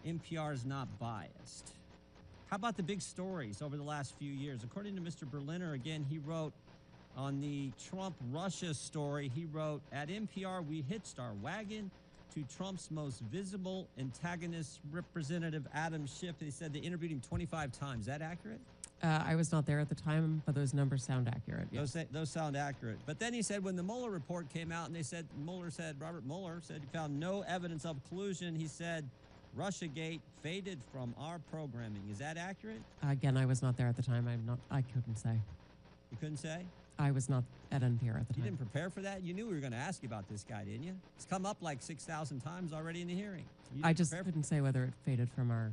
NPR is not biased. How about the big stories over the last few years? According to Mr. Berliner, again, he wrote on the Trump-Russia story, he wrote, at NPR, we hitched our wagon to Trump's most visible antagonist, Representative Adam Schiff. They said they interviewed him 25 times. Is that accurate? I was not there at the time, but those numbers sound accurate. Yes. Those sound accurate. But then he said when the Mueller report came out and Robert Mueller said he found no evidence of collusion, he said Russiagate faded from our programming. Is that accurate? Again, I was not there at the time. I couldn't say. You couldn't say? I was not at NPR at the You time. didn't prepare for that? You knew we were going to ask you about this guy, didn't you? It's come up like 6,000 times already in the hearing. I just couldn't say whether it faded from our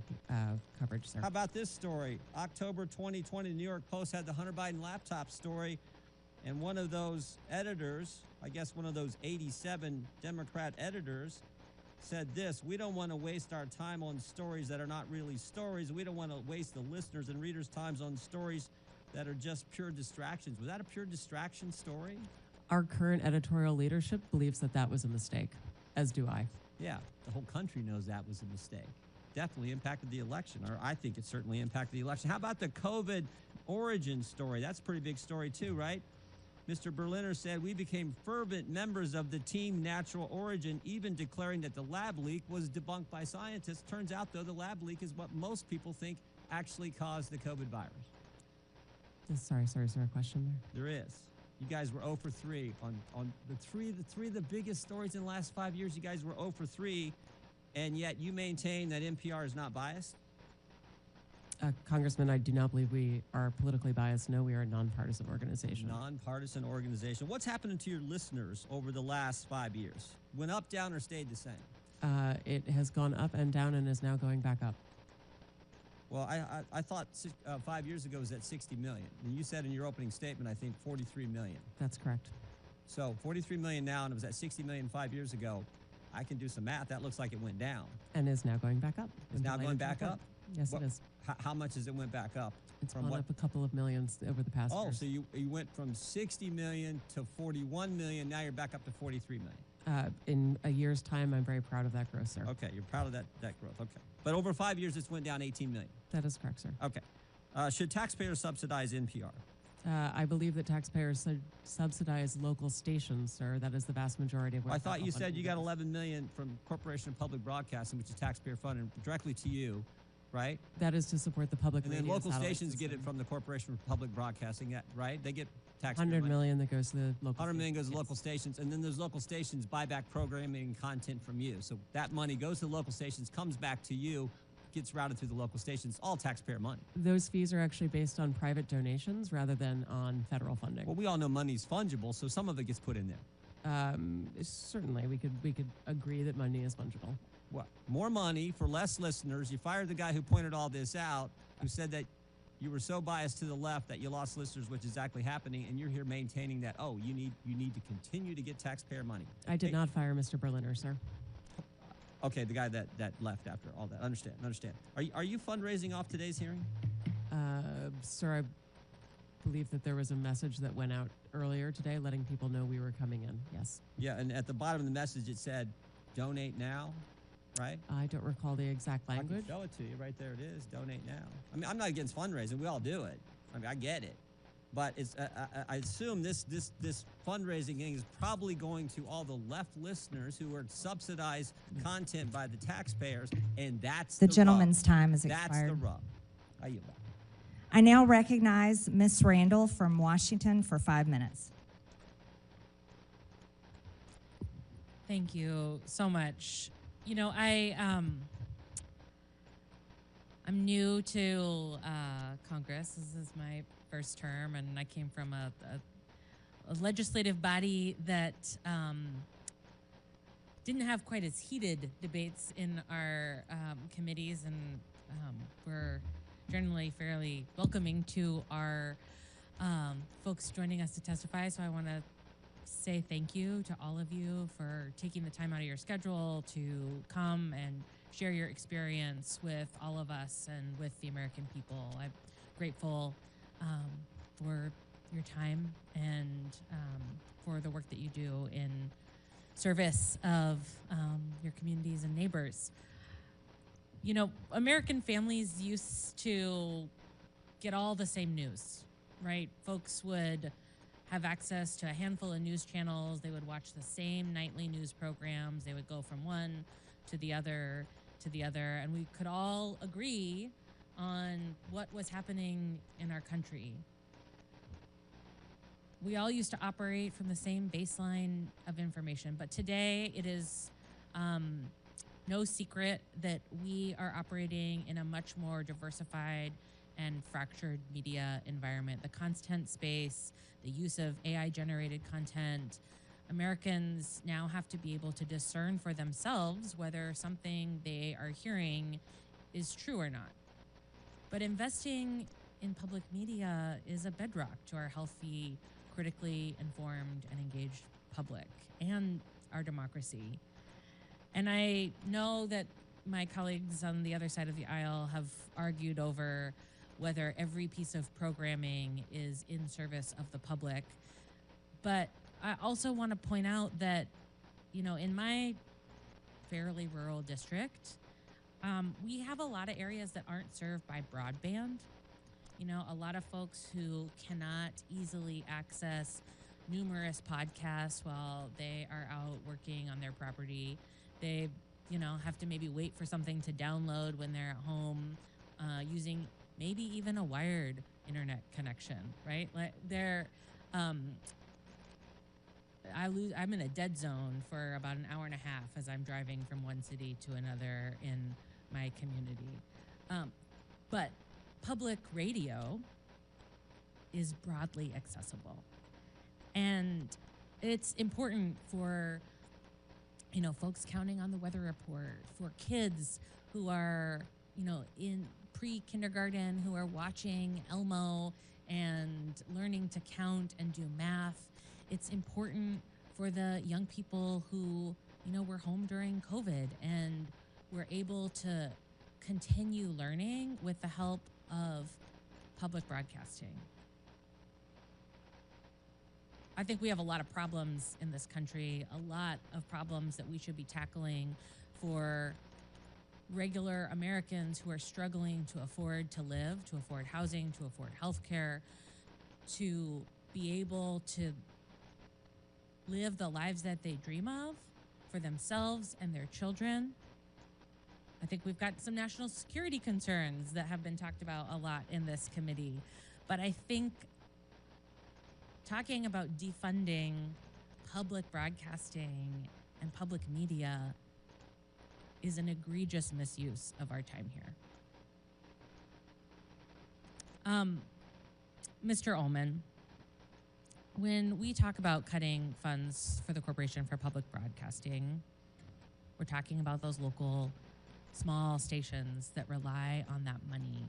coverage, sir. How about this story? October 2020, the New York Post had the Hunter Biden laptop story, and one of those editors, I guess one of those 87 Democrat editors, said this: we don't want to waste our time on stories that are not really stories. We don't want to waste the listeners' and readers' times on stories that are just pure distractions. Was that a pure distraction story? Our current editorial leadership believes that that was a mistake, as do I. Yeah, the whole country knows that was a mistake. Definitely impacted the election, or I think it certainly impacted the election. How about the COVID origin story? That's a pretty big story too, right? Mr. Berliner said, we became fervent members of the team natural origin, even declaring that the lab leak was debunked by scientists. Turns out, though, the lab leak is what most people think actually caused the COVID virus. Sorry, is there a question there? There is. You guys were 0 for 3 on the three of the biggest stories in the last 5 years. You guys were 0 for 3, and yet you maintain that NPR is not biased? Congressman, I do not believe we are politically biased. No, we are a nonpartisan organization. Nonpartisan organization. What's happening to your listeners over the last 5 years? Went up, down, or stayed the same? It has gone up and down and is now going back up. Well, I thought 5 years ago it was at 60 million. And you said in your opening statement, I think 43 million. That's correct. So 43 million now, and it was at 60 million 5 years ago. I can do some math. That looks like it went down. And is now going back up. It's now going back up? Yes, it is. How much has it went back up? It's gone up a couple of millions over the past years. So you went from 60 million to 41 million. Now you're back up to 43 million. In a year's time, I'm very proud of that growth, sir. Okay, you're proud of that growth. Okay. But over 5 years, it's went down 18 million. That is correct, sir. Okay. Should taxpayers subsidize NPR? I believe that taxpayers subsidize local stations, sir. That is the vast majority of what I thought you said you got 11 million from Corporation of Public Broadcasting, which is taxpayer funded directly to you, right? That is to support the public and radio. And then local stations system. get it from the Corporation of Public Broadcasting, right? They get taxpayer 100 money. million that goes to the local 100 million goes to yes. local stations, and then those local stations buy back programming and content from you. So that money goes to the local stations, comes back to you, gets routed through the local stations, all taxpayer money. Those fees are actually based on private donations rather than on federal funding. Well, we all know money's fungible, so some of it gets put in there. Certainly, we could agree that money is fungible. What? More money for less listeners. You fired the guy who pointed all this out, who said that you were so biased to the left that you lost listeners, which is exactly happening, and you're here maintaining that, oh, you need to continue to get taxpayer money. I did not fire Mr. Berliner, sir. Okay, the guy that left after all that. Understand. Are you fundraising off today's hearing? Sir, I believe that there was a message that went out earlier today letting people know we were coming in. Yes. Yeah, and at the bottom of the message it said, donate now, right? I don't recall the exact language. I can show it to you. Right there it is. Donate now. I mean, I'm not against fundraising. We all do it. I mean, I get it. But it's, I assume this fundraising thing is probably going to all the left listeners who are subsidized content by the taxpayers, and that's the rub. gentleman's time is expired. That's the rub. I yield back. I now recognize Ms. Randall from Washington for 5 minutes. Thank you so much. You know, I'm new to Congress. This is my first term, and I came from a legislative body that didn't have quite as heated debates in our committees, and we're generally fairly welcoming to our folks joining us to testify. So I want to say thank you to all of you for taking the time out of your schedule to come and share your experience with all of us and with the American people. I'm grateful for your time and for the work that you do in service of your communities and neighbors. You know, American families used to get all the same news, right? Folks would have access to a handful of news channels. They would watch the same nightly news programs. They would go from one to the other, and we could all agree on what was happening in our country. We all used to operate from the same baseline of information, but today it is no secret that we are operating in a much more diversified and fractured media environment. The content space, the use of AI-generated content, Americans now have to be able to discern for themselves whether something they are hearing is true or not. But investing in public media is a bedrock to our healthy, critically informed, and engaged public and our democracy. And I know that my colleagues on the other side of the aisle have argued over whether every piece of programming is in service of the public. But I also want to point out that, you know, in my fairly rural district, we have a lot of areas that aren't served by broadband. You know, a lot of folks who cannot easily access numerous podcasts while they are out working on their property. They, you know, have to maybe wait for something to download when they're at home, using maybe even a wired internet connection, right? Like I'm in a dead zone for about an hour and a half as I'm driving from one city to another in my community. But public radio is broadly accessible. And it's important for, you know, folks counting on the weather report, for kids who are, you know, in pre-kindergarten who are watching Elmo and learning to count and do math. It's important for the young people who, you know, were home during COVID and were able to continue learning with the help of public broadcasting. I think we have a lot of problems in this country, a lot of problems that we should be tackling for regular Americans who are struggling to afford to live, to afford housing, to afford health care, to be able to live the lives that they dream of for themselves and their children. I think we've got some national security concerns that have been talked about a lot in this committee. But I think talking about defunding public broadcasting and public media is an egregious misuse of our time here. Mr. Ullman, when we talk about cutting funds for the Corporation for Public Broadcasting, we're talking about those local small stations that rely on that money.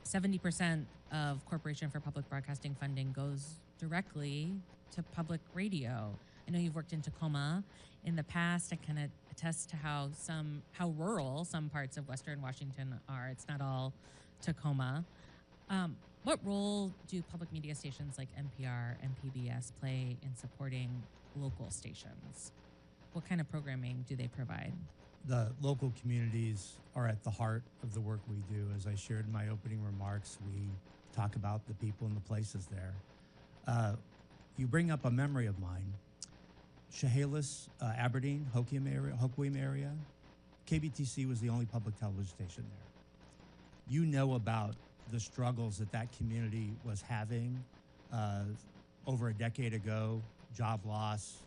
70% of Corporation for Public Broadcasting funding goes directly to public radio. I know you've worked in Tacoma in the past. I can attest to how rural some parts of Western Washington are. It's not all Tacoma. What role do public media stations like NPR and PBS play in supporting local stations? What kind of programming do they provide? The local communities are at the heart of the work we do. As I shared in my opening remarks, we talk about the people and the places there. You bring up a memory of mine. Chehalis, Aberdeen, Hoquiam area, KBTC was the only public television station there. You know about the struggles that community was having over a decade ago, job loss,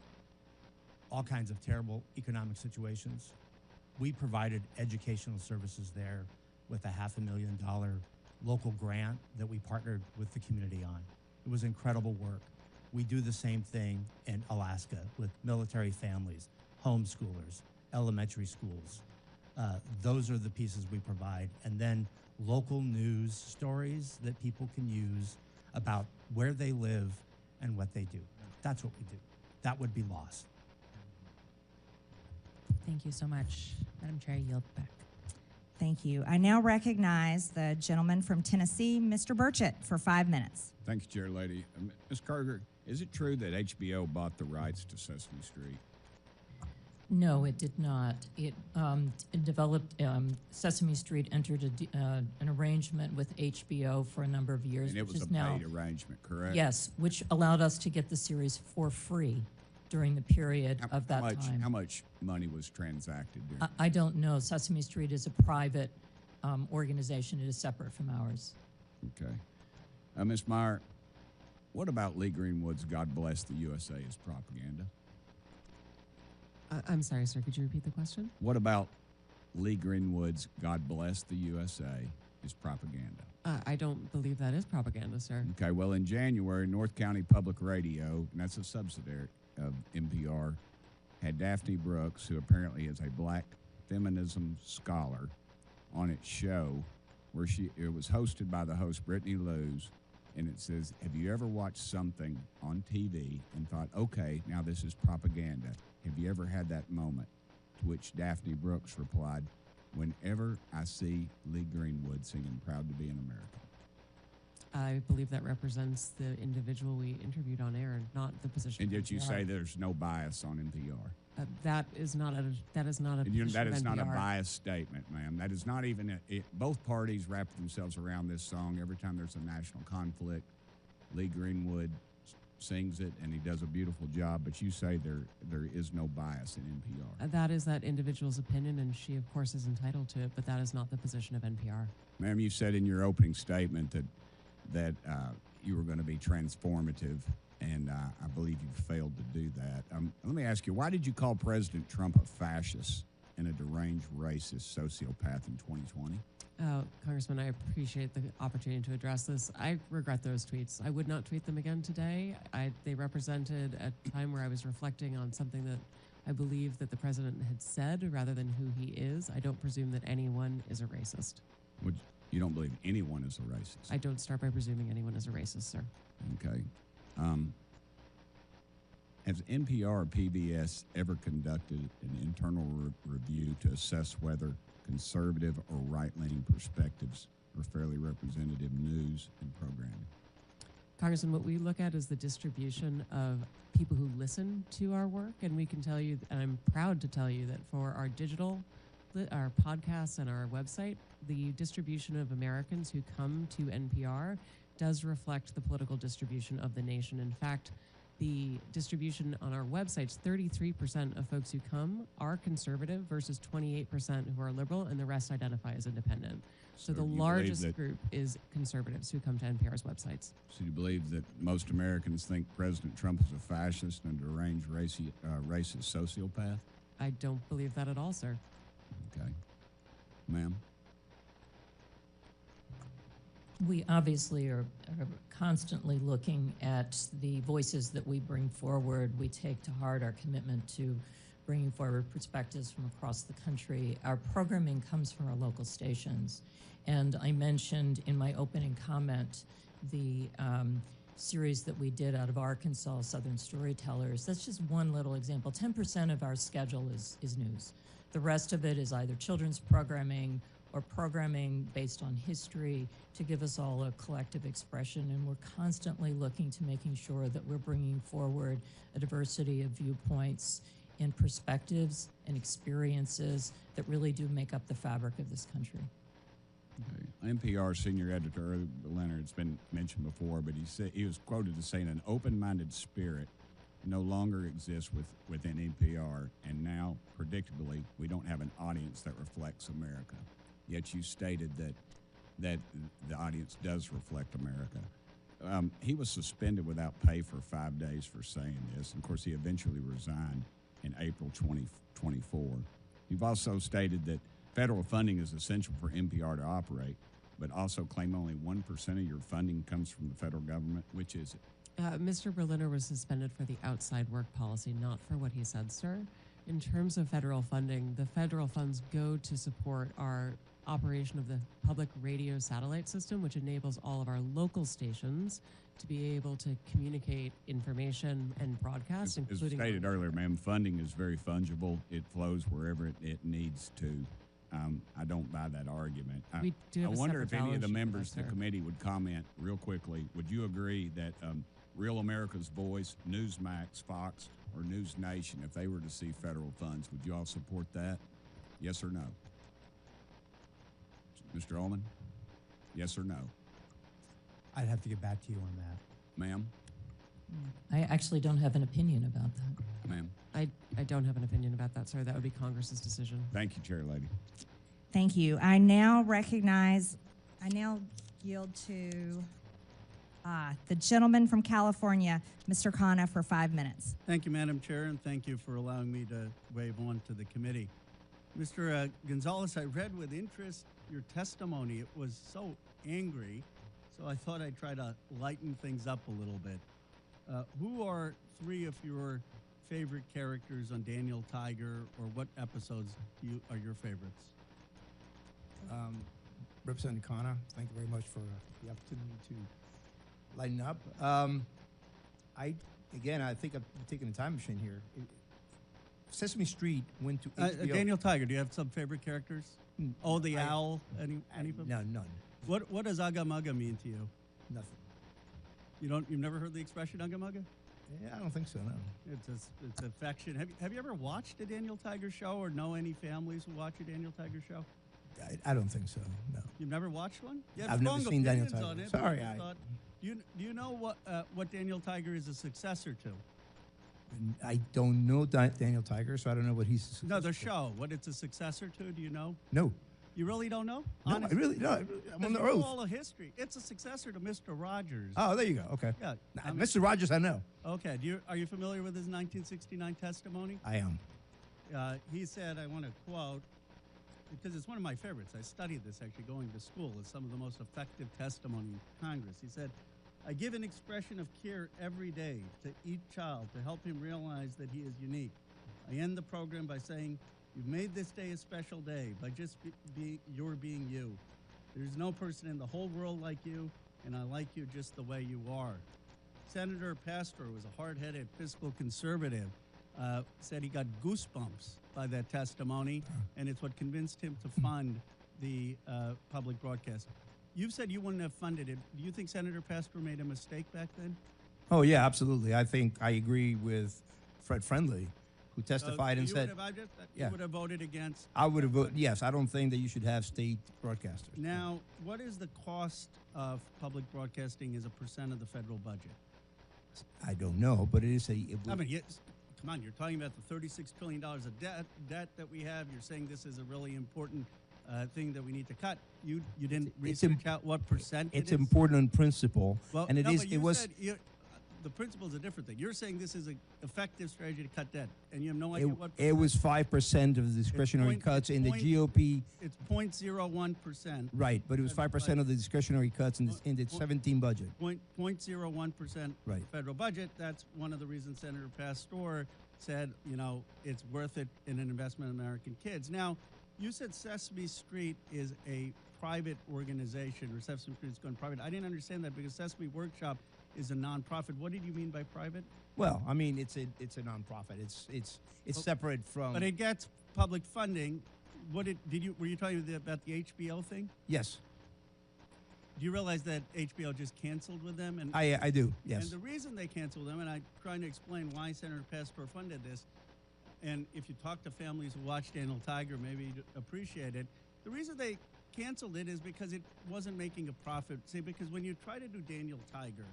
all kinds of terrible economic situations. We provided educational services there with a $500,000 local grant that we partnered with the community on. It was incredible work. We do the same thing in Alaska with military families, homeschoolers, elementary schools. Those are the pieces we provide. And then local news stories that people can use about where they live and what they do. That's what we do. That would be lost. Thank you so much. Madam Chair, I yield back. Thank you. I now recognize the gentleman from Tennessee, Mr. Burchett, for 5 minutes. Thank you, Chair Lady. Ms. Kerger, is it true that HBO bought the rights to Sesame Street? No, it did not. It developed, Sesame Street entered an arrangement with HBO for a number of years. And it was a paid arrangement, correct? Yes, which allowed us to get the series for free during the period of that time. How much money was transacted during? I don't know. Sesame Street is a private organization. It is separate from ours. Okay. Ms. Maher, what about Lee Greenwood's God Bless the USA as propaganda? I'm sorry, sir. Could you repeat the question? What about Lee Greenwood's God Bless the USA as propaganda? I don't believe that is propaganda, sir. Okay, well, in January, North County Public Radio, and that's a subsidiary of NPR, had Daphne Brooks, who apparently is a black feminism scholar, on its show, where it was hosted by the host Brittany Lewis, and it says, have you ever watched something on TV and thought, okay, now this is propaganda? Have you ever had that moment? To which Daphne Brooks replied, "Whenever I see Lee Greenwood singing Proud to be an American." I believe that represents the individual we interviewed on air, not the position. And of yet you NPR. say there's no bias on NPR. That is not a And you know, position that of is not a NPR. biased statement, ma'am. That is not even both parties wrap themselves around this song every time there's a national conflict. Lee Greenwood sings it, and he does a beautiful job, but you say there is no bias in NPR. That is that individual's opinion, and she, of course, is entitled to it, but that is not the position of NPR. Ma'am, you said in your opening statement that you were going to be transformative, and I believe you failed to do that. Let me ask you, why did you call President Trump a fascist and a deranged racist sociopath in 2020? Congressman, I appreciate the opportunity to address this. I regret those tweets. I would not tweet them again today. They represented a time where I was reflecting on something that I believe that the president had said rather than who he is. I don't presume that anyone is a racist. You don't believe anyone is a racist? I don't start by presuming anyone is a racist, sir. Okay. Has NPR or PBS ever conducted an internal review to assess whether conservative or right-leaning perspectives are fairly representative news and programming? Congressman, what we look at is the distribution of people who listen to our work, and we can tell you, and I'm proud to tell you, that for our digital, our podcasts and our website, the distribution of Americans who come to NPR does reflect the political distribution of the nation. In fact, the distribution on our websites, 33% of folks who come are conservative versus 28% who are liberal, and the rest identify as independent. So the largest group is conservatives who come to NPR's websites. So you believe that most Americans think President Trump is a fascist and a deranged racist sociopath? I don't believe that at all, sir. Okay. Ma'am? We obviously are constantly looking at the voices that we bring forward. We take to heart our commitment to bringing forward perspectives from across the country. Our programming comes from our local stations. And I mentioned in my opening comment the series that we did out of Arkansas, Southern Storytellers. That's just one little example. 10% of our schedule is news. The rest of it is either children's programming or programming based on history to give us all a collective expression. And we're constantly looking to making sure that we're bringing forward a diversity of viewpoints and perspectives and experiences that really do make up the fabric of this country. Okay. NPR senior editor Leonard, it's been mentioned before, but he was quoted as saying an open-minded spirit no longer exists within NPR, and now, predictably, we don't have an audience that reflects America. Yet you stated that the audience does reflect America. He was suspended without pay for 5 days for saying this. And of course, he eventually resigned in April 2024. You've also stated that federal funding is essential for NPR to operate, but also claim only 1% of your funding comes from the federal government. Which is it? Mr. Berliner was suspended for the outside work policy, not for what he said, sir. In terms of federal funding, the federal funds go to support our operation of the public radio satellite system, which enables all of our local stations to be able to communicate information and broadcast, including... As stated earlier, ma'am, funding is very fungible. It flows wherever it needs to. I don't buy that argument. We do have I a wonder separate if any of the balance sheet members for of that, the committee would comment real quickly. Would you agree that Real America's Voice, Newsmax, Fox, or News Nation, if they were to see federal funds, would you all support that? Yes or no? Mr. Ullman? Yes or no? I'd have to get back to you on that. Ma'am? I actually don't have an opinion about that. Ma'am? I don't have an opinion about that, sir. That would be Congress's decision. Thank you, Chair Lady. Thank you. I now yield to the gentleman from California, Mr. Khanna, for 5 minutes. Thank you, Madam Chair, and thank you for allowing me to wave on to the committee. Mr. Gonzalez, I read with interest your testimony. It was so angry, so I thought I'd try to lighten things up a little bit. Who are 3 of your favorite characters on Daniel Tiger, or what episodes are your favorites? Representative Khanna, thank you very much for the opportunity to lighten up. I think I'm taking a time machine here. Sesame Street went to HBO. Daniel Tiger, do you have some favorite characters? Oh, the owl. Any of them? No, none. What does Ugga Mugga mean to you? Nothing. You've never heard the expression Ugga Mugga? Yeah, I don't think so. No. It's affection. Have you ever watched a Daniel Tiger show, or know any families who watch a Daniel Tiger show? I don't think so. No. You've never watched one? You have I've never strong seen Daniel opinions Tiger. on it, Sorry, but do you know what Daniel Tiger is a successor to? I don't know Daniel Tiger, so I don't know what he's. No, the show. What it's a successor to? Do you know? No. You really don't know? No, Honestly? I really no. I'm on the You know oath. all the history. It's a successor to Mr. Rogers. Oh, there you go. Okay. Yeah. Mr. Rogers, I know. Okay. Are you familiar with his 1969 testimony? I am. He said, I want to quote, because it's one of my favorites. I studied this actually going to school. It's some of the most effective testimony in Congress. He said, I give an expression of care every day to each child to help him realize that he is unique. I end the program by saying, you've made this day a special day by just being you. There's no person in the whole world like you, and I like you just the way you are. Senator Pastor was a hard-headed fiscal conservative, said he got goosebumps by that testimony, and it's what convinced him to fund the public broadcast. You've said you wouldn't have funded it. Do you think Senator Pastor made a mistake back then? Oh yeah, absolutely. I think I agree with Fred Friendly, who testified and said, you would have voted against. I would have voted. Yes, I don't think that you should have state broadcasters. Now, what is the cost of public broadcasting as a percent of the federal budget? I don't know, but it is come on, you're talking about the $36 trillion of debt that we have. You're saying this is a really important thing that we need to cut. You didn't research out what percent it's it is? important in principle, Well, and no, it is. but It was. The principle is a different thing. You're saying this is an effective strategy to cut debt, and you have no idea what. It was 5% of the discretionary cuts in the GOP. It's 0.01%. Right, but it was 5% of the discretionary cuts in the 17 budget. 0.01% Right. federal budget. That's one of the reasons Senator Pastor said, it's worth it in an investment in American kids. Now, you said Sesame Street is a private organization, or Sesame Street is going private. I didn't understand that because Sesame Workshop is a nonprofit. What did you mean by private? Well, I mean it's a nonprofit. It's separate from. But it gets public funding. Were you talking about the HBO thing? Yes. Do you realize that HBO just canceled with them? And I do. Yes. And the reason they canceled them, and I'm trying to explain why Senator Pastor funded this, and if you talk to families who watch Daniel Tiger, maybe you'd appreciate it. The reason they canceled it is because it wasn't making a profit. See, because when you try to do Daniel Tiger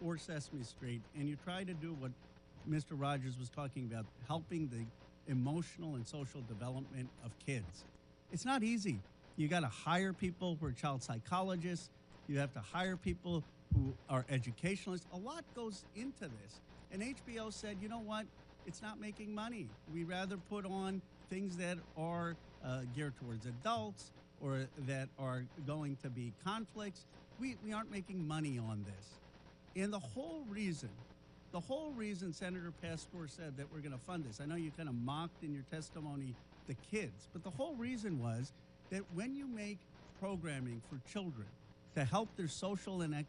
or Sesame Street, and you try to do what Mr. Rogers was talking about, helping the emotional and social development of kids, it's not easy. You got to hire people who are child psychologists. You have to hire people who are educationalists. A lot goes into this. And HBO said, you know what? It's not making money. We rather put on things that are geared towards adults or that are going to be conflicts. We aren't making money on this. And the whole reason Senator Pastor said that we're going to fund this, I know you kind of mocked in your testimony the kids, but the whole reason was that when you make programming for children to help their social and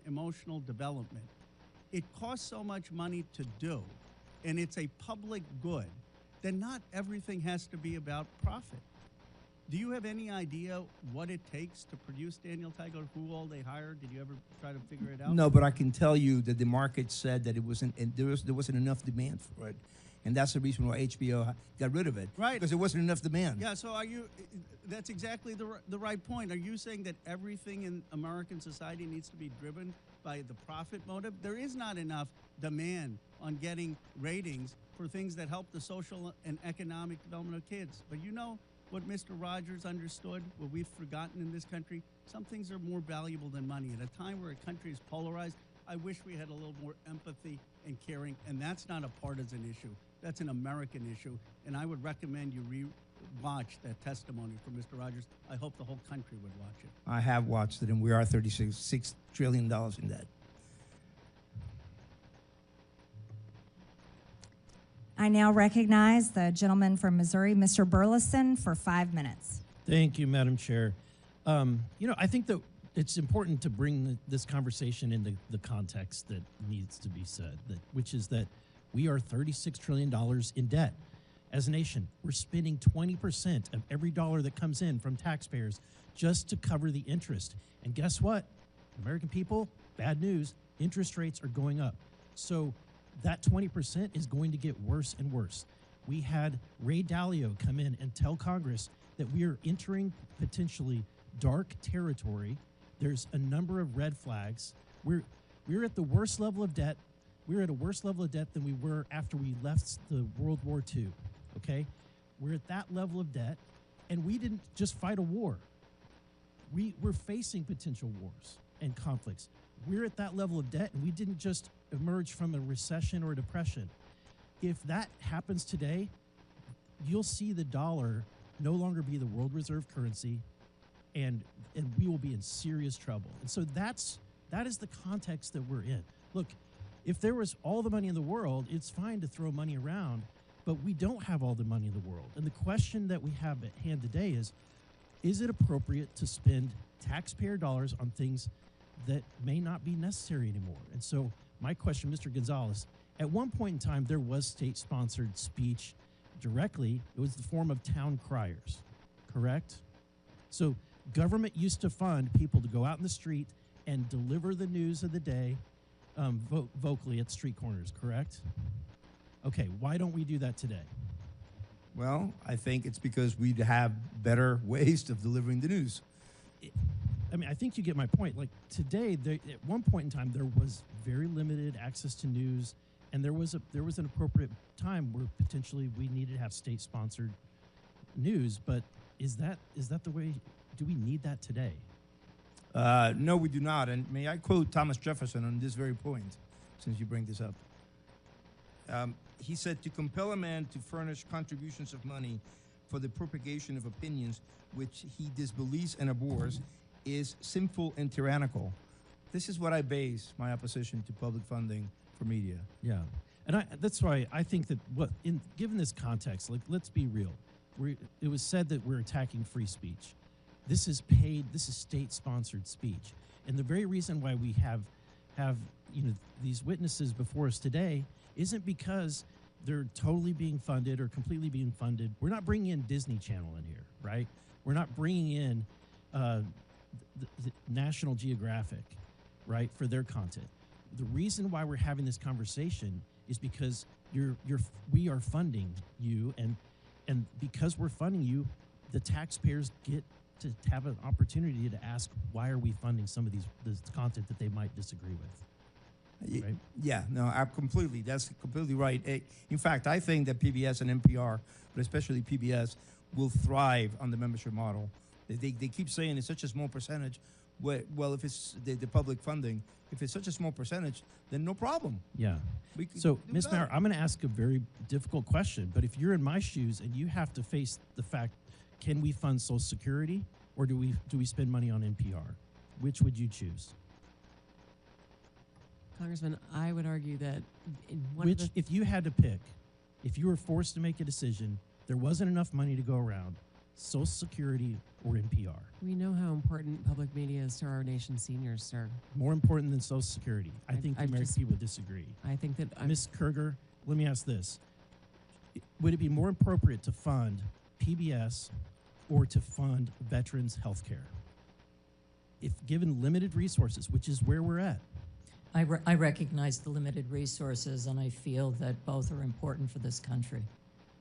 emotional development, it costs so much money to do, and it's a public good, then not everything has to be about profit. Do you have any idea what it takes to produce Daniel Tiger, who all they hired? Did you ever try to figure it out? No, but I can tell you that the market said that it wasn't, and there wasn't enough demand for it, and that's the reason why HBO got rid of it. Right, because there wasn't enough demand. Yeah. So that's exactly the right point. Are you saying that everything in American society needs to be driven by the profit motive? There is not enough demand on getting ratings for things that help the social and economic development of kids. But you know what Mr. Rogers understood, what we've forgotten in this country? Some things are more valuable than money. At a time where a country is polarized, I wish we had a little more empathy and caring, and that's not a partisan issue. That's an American issue, and I would recommend you watch that testimony from Mr. Rogers. I hope the whole country would watch it. I have watched it, and we are $36 trillion in debt. I now recognize the gentleman from Missouri, Mr. Burleson, for 5 minutes. Thank you, Madam Chair. I think that it's important to bring this conversation into the context that needs to be said, which is that we are $36 trillion in debt. As a nation, we're spending 20% of every dollar that comes in from taxpayers just to cover the interest. And guess what? American people, bad news, interest rates are going up. So that 20% is going to get worse and worse. We had Ray Dalio come in and tell Congress that we are entering potentially dark territory. There's a number of red flags. We're at the worst level of debt. We're at a worse level of debt than we were after we left the World War II, okay? We're at that level of debt, and we didn't just fight a war. We're facing potential wars and conflicts. We're at that level of debt, and we didn't just emerge from a recession or a depression. If that happens today, you'll see the dollar no longer be the world reserve currency, and we will be in serious trouble. And so that is the context that we're in. Look, if there was all the money in the world, it's fine to throw money around, but we don't have all the money in the world. And the question that we have at hand today is it appropriate to spend taxpayer dollars on things that may not be necessary anymore? And so my question, Mr. Gonzalez, at one point in time, there was state-sponsored speech directly. It was the form of town criers, correct? So government used to fund people to go out in the street and deliver the news of the day vocally at street corners, correct? Okay, why don't we do that today? Well, I think it's because we have better ways of delivering the news. I mean, I think you get my point. Like today, at one point in time, there was very limited access to news, and there was an appropriate time where potentially we needed to have state-sponsored news. But is that the way? Do we need that today? No, we do not. And may I quote Thomas Jefferson on this very point, since you bring this up? He said, "To compel a man to furnish contributions of money for the propagation of opinions which he disbelieves and abhors is sinful and tyrannical." This is what I base my opposition to public funding for media. Yeah, and that's why I think that given this context, like let's be real. It was said that we're attacking free speech. This is state-sponsored speech, and the very reason why we have these witnesses before us today isn't because they're totally being funded or completely being funded. We're not bringing in Disney Channel in here, right? We're not bringing in the National Geographic, right, for their content. The reason why we're having this conversation is because we are funding you, and because we're funding you, the taxpayers get to have an opportunity to ask, why are we funding some of this content that they might disagree with? Right? Yeah, no, that's completely right. In fact, I think that PBS and NPR, but especially PBS, will thrive on the membership model. They keep saying it's such a small percentage. Well, if it's the public funding, if it's such a small percentage, then no problem. Yeah. So, Ms. Maher, I'm going to ask a very difficult question, but if you're in my shoes and you have to face the fact, can we fund Social Security or do we spend money on NPR? Which would you choose? Congressman, I would argue that if you had to pick, if you were forced to make a decision, there wasn't enough money to go around, Social Security or NPR? We know how important public media is to our nation's seniors, sir. More important than Social Security. I think the American people disagree. I think that Ms. Kerger, let me ask this. Would it be more appropriate to fund PBS or to fund veterans' health care? If given limited resources, which is where we're at. I recognize the limited resources, and I feel that both are important for this country.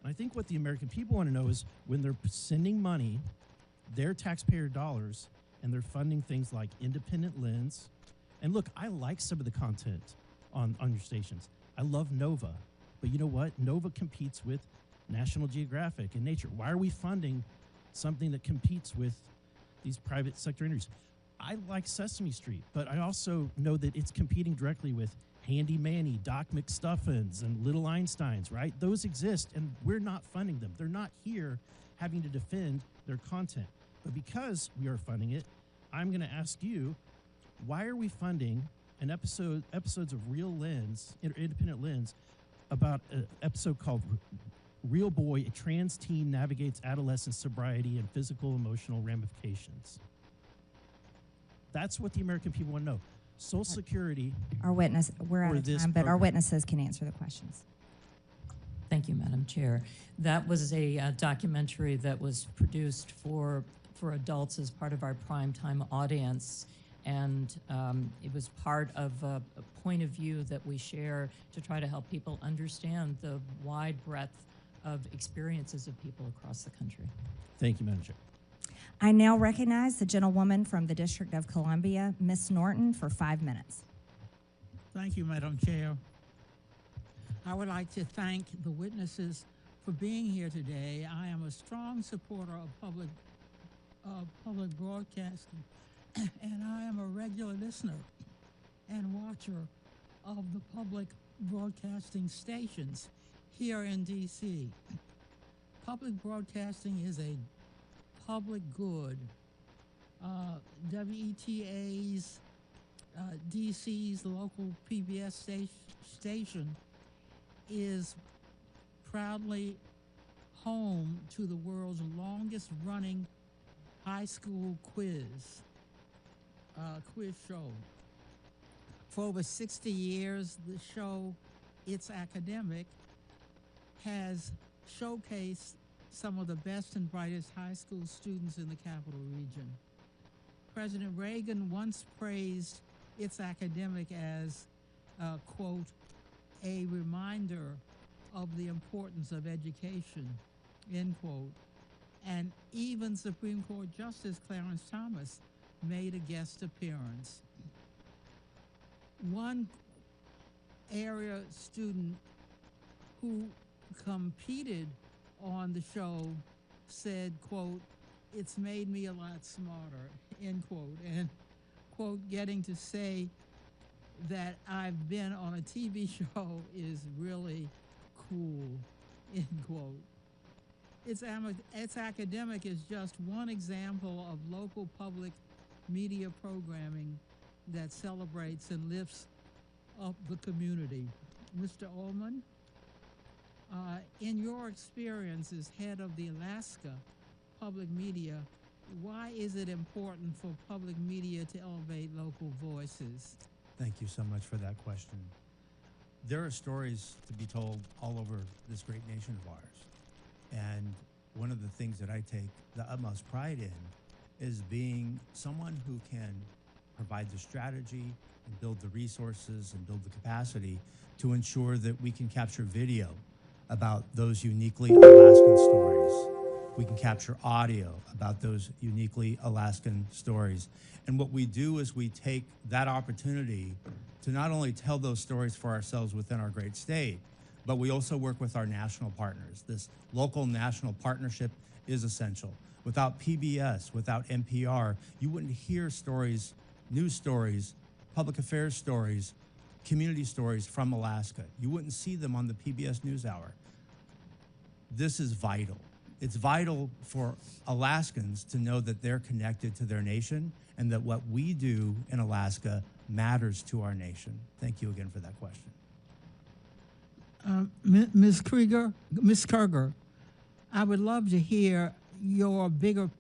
I think what the American people want to know is when they're sending money, their taxpayer dollars, and they're funding things like Independent Lens. And look, I like some of the content on your stations. I love Nova. But you know what? Nova competes with National Geographic and Nature. Why are we funding something that competes with these private sector entities? I like Sesame Street, but I also know that it's competing directly with Handy Manny, Doc McStuffins, and Little Einsteins, right? Those exist, and we're not funding them. They're not here having to defend their content. But because we are funding it, I'm going to ask you, why are we funding an episodes of Real Lens, Independent Lens, about an episode called Real Boy, a trans teen navigates adolescent sobriety and physical emotional ramifications? That's what the American people want to know. Social Security. We're out of time, but our witnesses can answer the questions. Thank you, Madam Chair. That was a documentary that was produced for adults as part of our primetime audience, and it was part of a point of view that we share to try to help people understand the wide breadth of experiences of people across the country. Thank you, Madam Chair. I now recognize the gentlewoman from the District of Columbia, Ms. Norton, for 5 minutes. Thank you, Madam Chair. I would like to thank the witnesses for being here today. I am a strong supporter of public broadcasting, and I am a regular listener and watcher of the public broadcasting stations here in D.C. Public broadcasting is a public good. WETA's, DC's local PBS station is proudly home to the world's longest running high school quiz show. For over 60 years, the show, It's Academic, has showcased some of the best and brightest high school students in the capital region. President Reagan once praised It's Academic as, quote, a reminder of the importance of education, end quote. And even Supreme Court Justice Clarence Thomas made a guest appearance. One area student who competed on the show said, quote, it's made me a lot smarter, end quote. And, quote, getting to say that I've been on a TV show is really cool, end quote. It's Academic is just one example of local public media programming that celebrates and lifts up the community. Mr. Ullman, in your experience as head of the Alaska Public Media, why is it important for public media to elevate local voices? Thank you so much for that question. There are stories to be told all over this great nation of ours. And one of the things that I take the utmost pride in is being someone who can provide the strategy and build the resources and build the capacity to ensure that we can capture video about those uniquely Alaskan stories. We can capture audio about those uniquely Alaskan stories. And what we do is we take that opportunity to not only tell those stories for ourselves within our great state, but we also work with our national partners. This local national partnership is essential. Without PBS, without NPR, you wouldn't hear stories, news stories, public affairs stories, community stories from Alaska. You wouldn't see them on the PBS NewsHour. This is vital. It's vital for Alaskans to know that they're connected to their nation and that what we do in Alaska matters to our nation. Thank you again for that question. Ms. Kerger, I would love to hear your bigger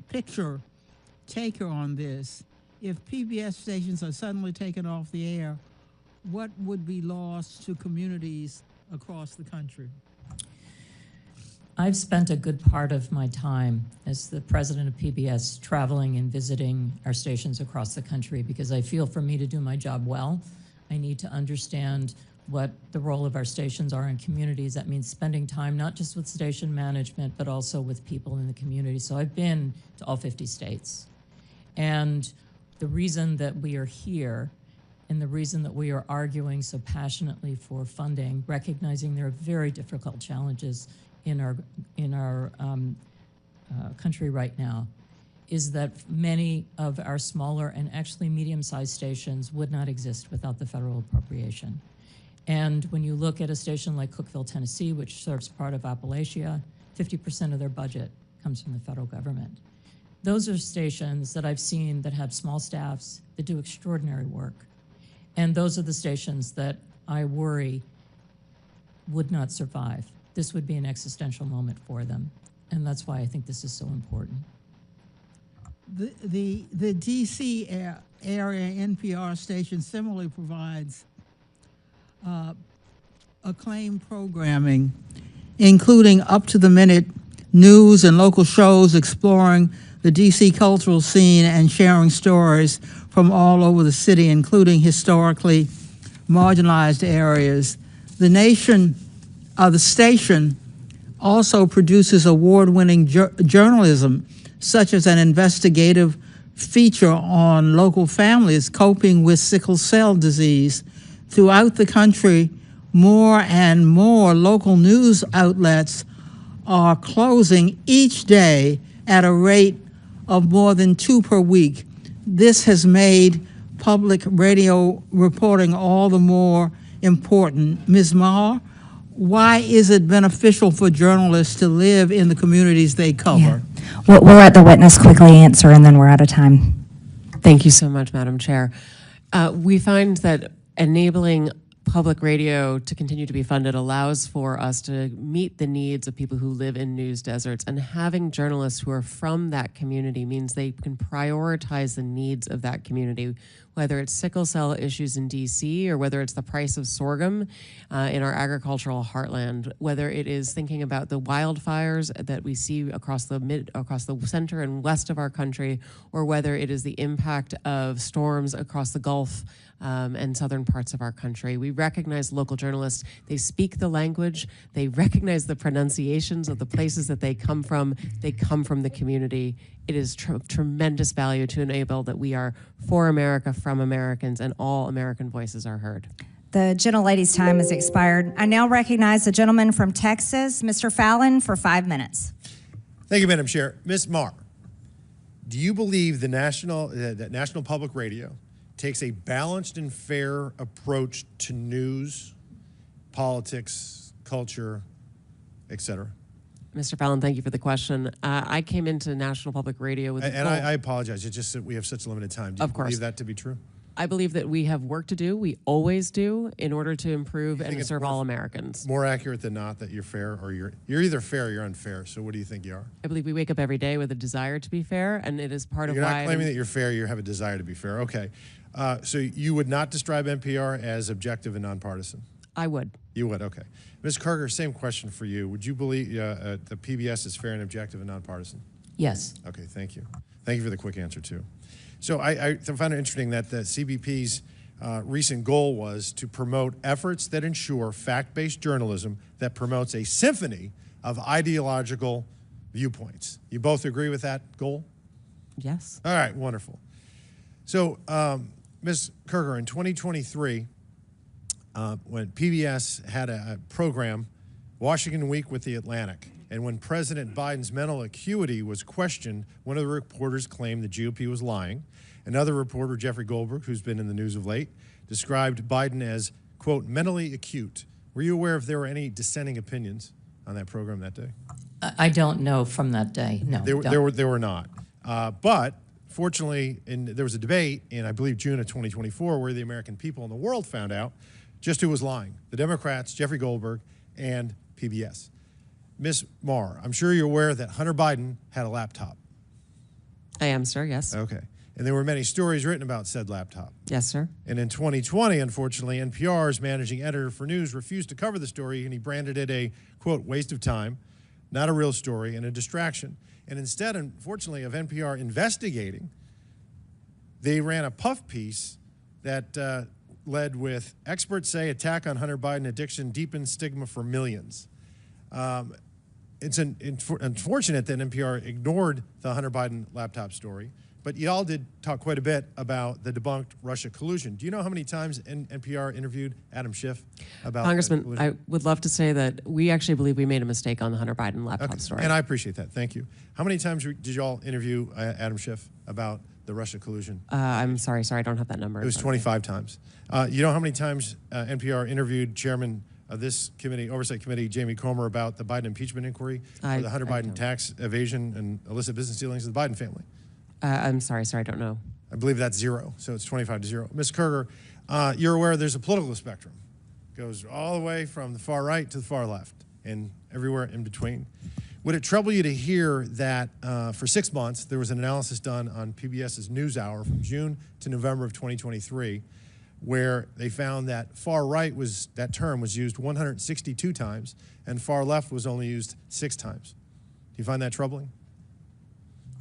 picture taker on this. If PBS stations are suddenly taken off the air, what would be lost to communities across the country? I've spent a good part of my time as the president of PBS traveling and visiting our stations across the country because I feel for me to do my job well, I need to understand what the role of our stations are in communities. That means spending time not just with station management, but also with people in the community. So I've been to all 50 states. And the reason that we are here and the reason that we are arguing so passionately for funding, recognizing there are very difficult challenges in our country right now, is that many of our smaller and actually medium-sized stations would not exist without the federal appropriation. And when you look at a station like Cookeville, Tennessee, which serves part of Appalachia, 50% of their budget comes from the federal government. Those are stations that I've seen that have small staffs that do extraordinary work. And those are the stations that I worry would not survive. This would be an existential moment for them. And that's why I think this is so important. The DC area NPR station similarly provides acclaimed programming, including up-to-the-minute news and local shows exploring the D.C. cultural scene and sharing stories from all over the city, including historically marginalized areas. The station also produces award-winning journalism, such as an investigative feature on local families coping with sickle cell disease. Throughout the country, more and more local news outlets are closing each day at a rate of more than 2 per week. This has made public radio reporting all the more important. Ms. Maher, why is it beneficial for journalists to live in the communities they cover? Yeah. We'll let the witness quickly answer, and then we're out of time. Thank you so much, Madam Chair. We find that enabling public radio to continue to be funded allows for us to meet the needs of people who live in news deserts, and having journalists who are from that community means they can prioritize the needs of that community, whether it's sickle cell issues in DC or whether it's the price of sorghum in our agricultural heartland, whether it is thinking about the wildfires that we see across the center and west of our country, or whether it is the impact of storms across the Gulf and southern parts of our country. We recognize local journalists. They speak the language. They recognize the pronunciations of the places that they come from. They come from the community. It is tremendous value to enable that we are for America, from Americans, and all American voices are heard. The gentlelady's time has expired. I now recognize the gentleman from Texas, Mr. Fallon, for 5 minutes. Thank you, Madam Chair. Ms. Maher, do you believe that National Public Radio takes a balanced and fair approach to news, politics, culture, etc.? Mr. Fallon, thank you for the question. I came into National Public Radio with I apologize. It's just that we have such limited time. Do you believe that to be true? I believe that we have work to do. We always do, in order to improve and to serve all Americans. More accurate than not that you're fair, or you're either fair or you're unfair. So what do you think you are? I believe we wake up every day with a desire to be fair, and it is part of why. You're not claiming that you're fair. You have a desire to be fair. Okay. So you would not describe NPR as objective and nonpartisan? I would. You would, okay. Ms. Kerger, same question for you. Would you believe the PBS is fair and objective and nonpartisan? Yes. Okay, thank you. Thank you for the quick answer, too. So I found it interesting that the CBP's recent goal was to promote efforts that ensure fact-based journalism that promotes a symphony of ideological viewpoints. You both agree with that goal? Yes. All right, wonderful. So, Ms. Kerger, in 2023, when PBS had a program, Washington Week with the Atlantic, and when President Biden's mental acuity was questioned, one of the reporters claimed the GOP was lying. Another reporter, Jeffrey Goldberg, who's been in the news of late, described Biden as, quote, mentally acute. Were you aware if there were any dissenting opinions on that program that day? I don't know from that day. No, there were not. But fortunately, there was a debate in, I believe, June of 2024, where the American people and the world found out just who was lying: the Democrats, Jeffrey Goldberg, and PBS. Ms. Maher, I'm sure you're aware that Hunter Biden had a laptop. I am, sir, yes. Okay. And there were many stories written about said laptop. Yes, sir. And in 2020, unfortunately, NPR's managing editor for news refused to cover the story, and he branded it a, quote, waste of time, not a real story, and a distraction. And instead, unfortunately, of NPR investigating, they ran a puff piece that led with, experts say attack on Hunter Biden addiction deepens stigma for millions. It's unfortunate that NPR ignored the Hunter Biden laptop story, but y'all did talk quite a bit about the debunked Russia collusion. Do you know how many times NPR interviewed Adam Schiff about Congressman, I would love to say that we actually believe we made a mistake on the Hunter Biden laptop story. And I appreciate that. Thank you. How many times did y'all interview Adam Schiff about the Russia collusion? I'm sorry, I don't have that number. It was 25 times. You know how many times NPR interviewed Chairman of this committee, Oversight Committee, Jamie Comer, about the Biden impeachment inquiry or the Hunter Biden tax evasion and illicit business dealings of the Biden family? I'm sorry, I don't know. I believe that's 0, so it's 25-0. Ms. Kerger, you're aware there's a political spectrum. It goes all the way from the far right to the far left and everywhere in between. Would it trouble you to hear that for 6 months, there was an analysis done on PBS's NewsHour from June to November of 2023, where they found that far right that term was used 162 times and far left was only used 6 times. Do you find that troubling?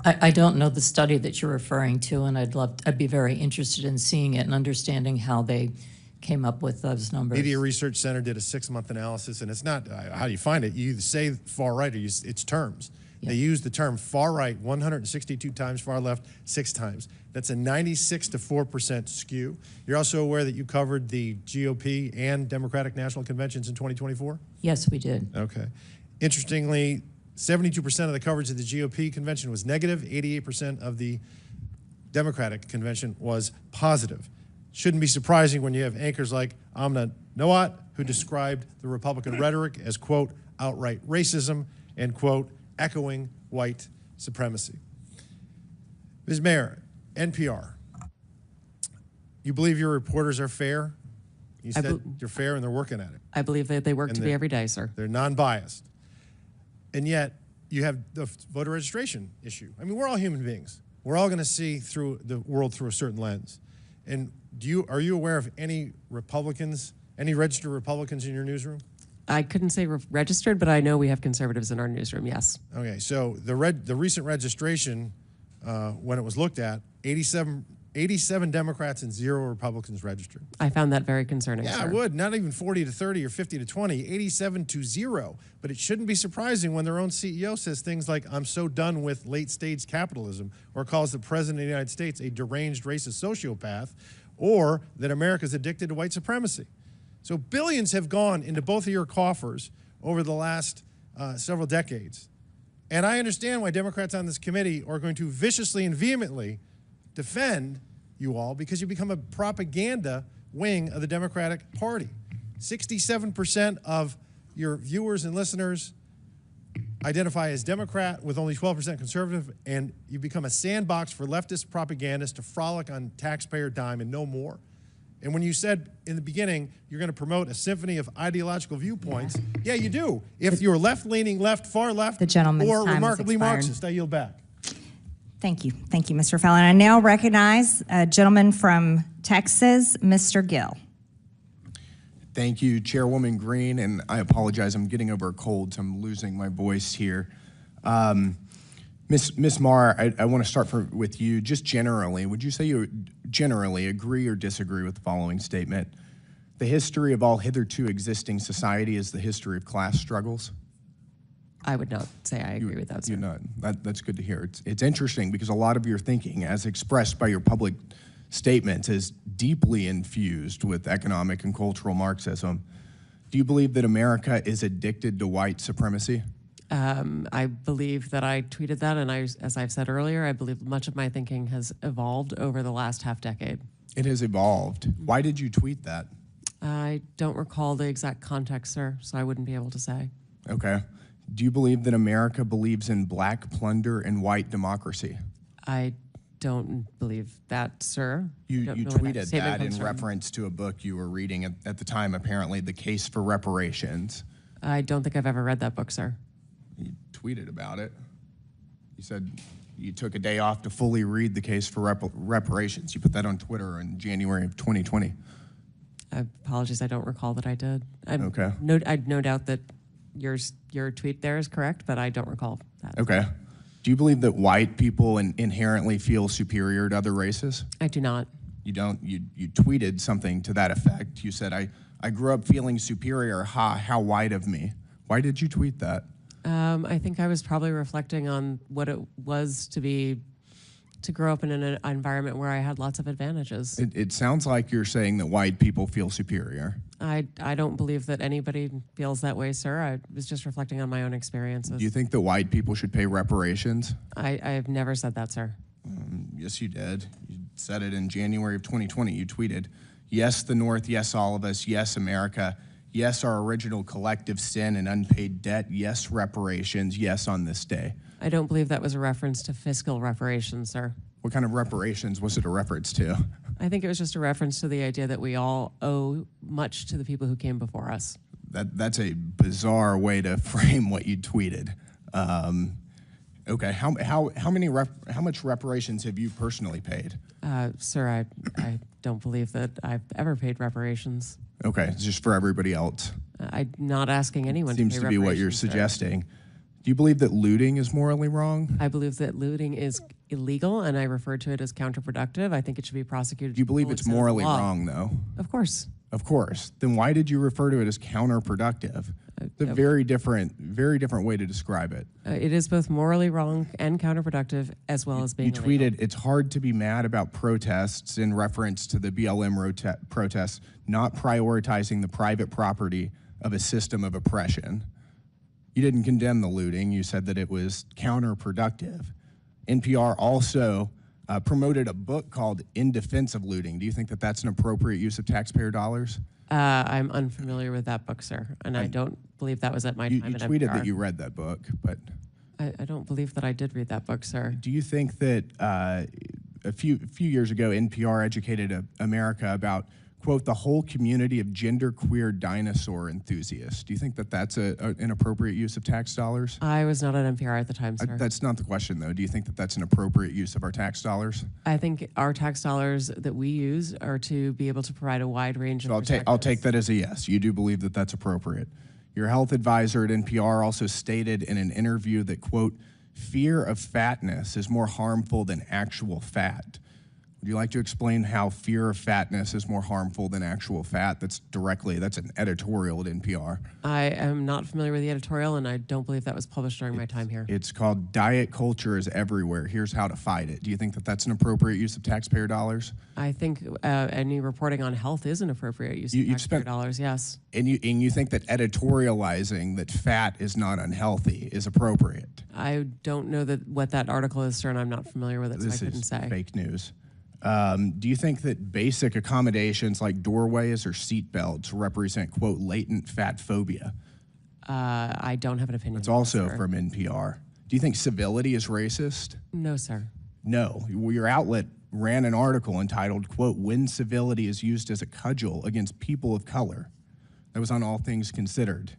I don't know the study that you're referring to, and I'd be very interested in seeing it and understanding how they came up with those numbers. Media Research Center did a 6-month analysis, and it's not how do you find it. You either say far right or it's terms. Yeah. They use the term far right 162 times, far left 6 times. That's a 96 to 4% skew. You're also aware that you covered the GOP and Democratic National Conventions in 2024? Yes, we did. Okay. Interestingly, 72% of the coverage of the GOP convention was negative, 88% of the Democratic convention was positive. Shouldn't be surprising when you have anchors like Amna Noat, who described the Republican rhetoric as, quote, outright racism and, quote, echoing white supremacy. Ms. Maher, NPR, you believe your reporters are fair? You said they're fair and they're working at it. I believe that they work to be every day, sir. They're non-biased. And yet, you have the voter registration issue. I mean, we're all human beings. We're all going to see through the world through a certain lens. And are you aware of any Republicans, any registered Republicans in your newsroom? I couldn't say registered, but I know we have conservatives in our newsroom, yes. Okay, so the recent registration, when it was looked at, 87 Democrats and 0 Republicans registered. I found that very concerning, Yeah, sir. I would. Not even 40 to 30 or 50 to 20, 87 to 0. But it shouldn't be surprising when their own CEO says things like, I'm so done with late-stage capitalism, or calls the President of the United States a deranged racist sociopath, or that America's addicted to white supremacy. So billions have gone into both of your coffers over the last several decades. And I understand why Democrats on this committee are going to viciously and vehemently defend you all, because you become a propaganda wing of the Democratic Party. 67% of your viewers and listeners identify as Democrat, with only 12% conservative, and you become a sandbox for leftist propagandists to frolic on taxpayer dime and no more. And when you said in the beginning you're going to promote a symphony of ideological viewpoints, yeah, you do. If you're left-leaning, left, far left, or remarkably Marxist, I yield back. Thank you. Thank you, Mr. Fallon. I now recognize a gentleman from Texas, Mr. Gill. Thank you, Chairwoman Green, and I apologize, I'm getting over a cold, so I'm losing my voice here. Ms. Maher, I want to start with you. Just generally, would you say you generally agree or disagree with the following statement? The history of all hitherto existing society is the history of class struggles? I would not say I agree with that, sir. You're not. That's good to hear. It's interesting because a lot of your thinking, as expressed by your public statements, is deeply infused with economic and cultural Marxism. Do you believe that America is addicted to white supremacy? I believe that I tweeted that, and as I've said earlier, I believe much of my thinking has evolved over the last half-decade. It has evolved. Why did you tweet that? I don't recall the exact context, sir, so I wouldn't be able to say. Okay. Do you believe that America believes in black plunder and white democracy? I don't believe that, sir. You tweeted that in reference to a book you were reading at the time, apparently, The Case for Reparations. I don't think I've ever read that book, sir. You tweeted about it. You said you took a day off to fully read The Case for Reparations. You put that on Twitter in January of 2020. Apologies, I don't recall that I did. Okay. I'd no doubt that your tweet there is correct, but I don't recall that. Okay. Do you believe that white people inherently feel superior to other races? I do not. You don't? You tweeted something to that effect. You said, I grew up feeling superior. How white of me. Why did you tweet that? I think I was probably reflecting on what it was to grow up in an environment where I had lots of advantages. It sounds like you're saying that white people feel superior. I don't believe that anybody feels that way, sir. I was just reflecting on my own experiences. Do you think that white people should pay reparations? I have never said that, sir. Yes, you did. You said it in January of 2020. You tweeted, yes, the North, yes, all of us, yes, America, yes, our original collective sin and unpaid debt, yes, reparations, yes, on this day. I don't believe that was a reference to fiscal reparations, sir. What kind of reparations was it a reference to? I think it was just a reference to the idea that we all owe much to the people who came before us. Okay. How much reparations have you personally paid? Sir, I don't believe that I've ever paid reparations. Okay, it's just for everybody else. I'm not asking anyone Seems to to pay be what you're reparations, sir. suggesting. Do you believe that looting is morally wrong? I believe that looting is illegal, and I refer to it as counterproductive. I think it should be prosecuted. Do you to the believe full it's extent of the morally law. wrong, though? Of course. Of course. Then why did you refer to it as counterproductive? It's a very different way to describe it. It is both morally wrong and counterproductive, as well as being You illegal. tweeted, "It's hard to be mad about protests," in reference to the BLM protests, not prioritizing the private property of a system of oppression. You didn't condemn the looting. You said that it was counterproductive. NPR also promoted a book called In Defense of Looting. Do you think that that's an appropriate use of taxpayer dollars? I'm unfamiliar with that book, sir, and I don't believe that was at my You time at tweeted NPR. that you read that book, but I don't believe that I did read that book, sir. do you think that a few years ago, NPR educated America about, quote, the whole community of genderqueer dinosaur enthusiasts? Do you think that that's an appropriate use of tax dollars? I was not at NPR at the time, sir. That's not the question, though. Do you think that that's an appropriate use of our tax dollars? I think our tax dollars that we use are to be able to provide a wide range of I'll take that as a yes. You do believe that that's appropriate. Your health advisor at NPR also stated in an interview that, quote, fear of fatness is more harmful than actual fat. Would you like to explain how fear of fatness is more harmful than actual fat? That's an editorial at NPR. I am not familiar with the editorial, and I don't believe that was published during my time here. It's called Diet Culture is Everywhere. Here's how to fight it. Do you think that that's an appropriate use of taxpayer dollars? I think any reporting on health is an appropriate use of taxpayer dollars, yes. And you think that editorializing that fat is not unhealthy is appropriate? I don't know what that article is, sir, and I'm not familiar with it, so I couldn't say. Fake news. Do you think that basic accommodations like doorways or seat belts represent, quote, latent fat phobia? I don't have an opinion. It's on that, also sir. from NPR. Do you think civility is racist? No, sir. No. Your outlet ran an article entitled, quote, when civility is used as a cudgel against people of color. That was on All Things Considered.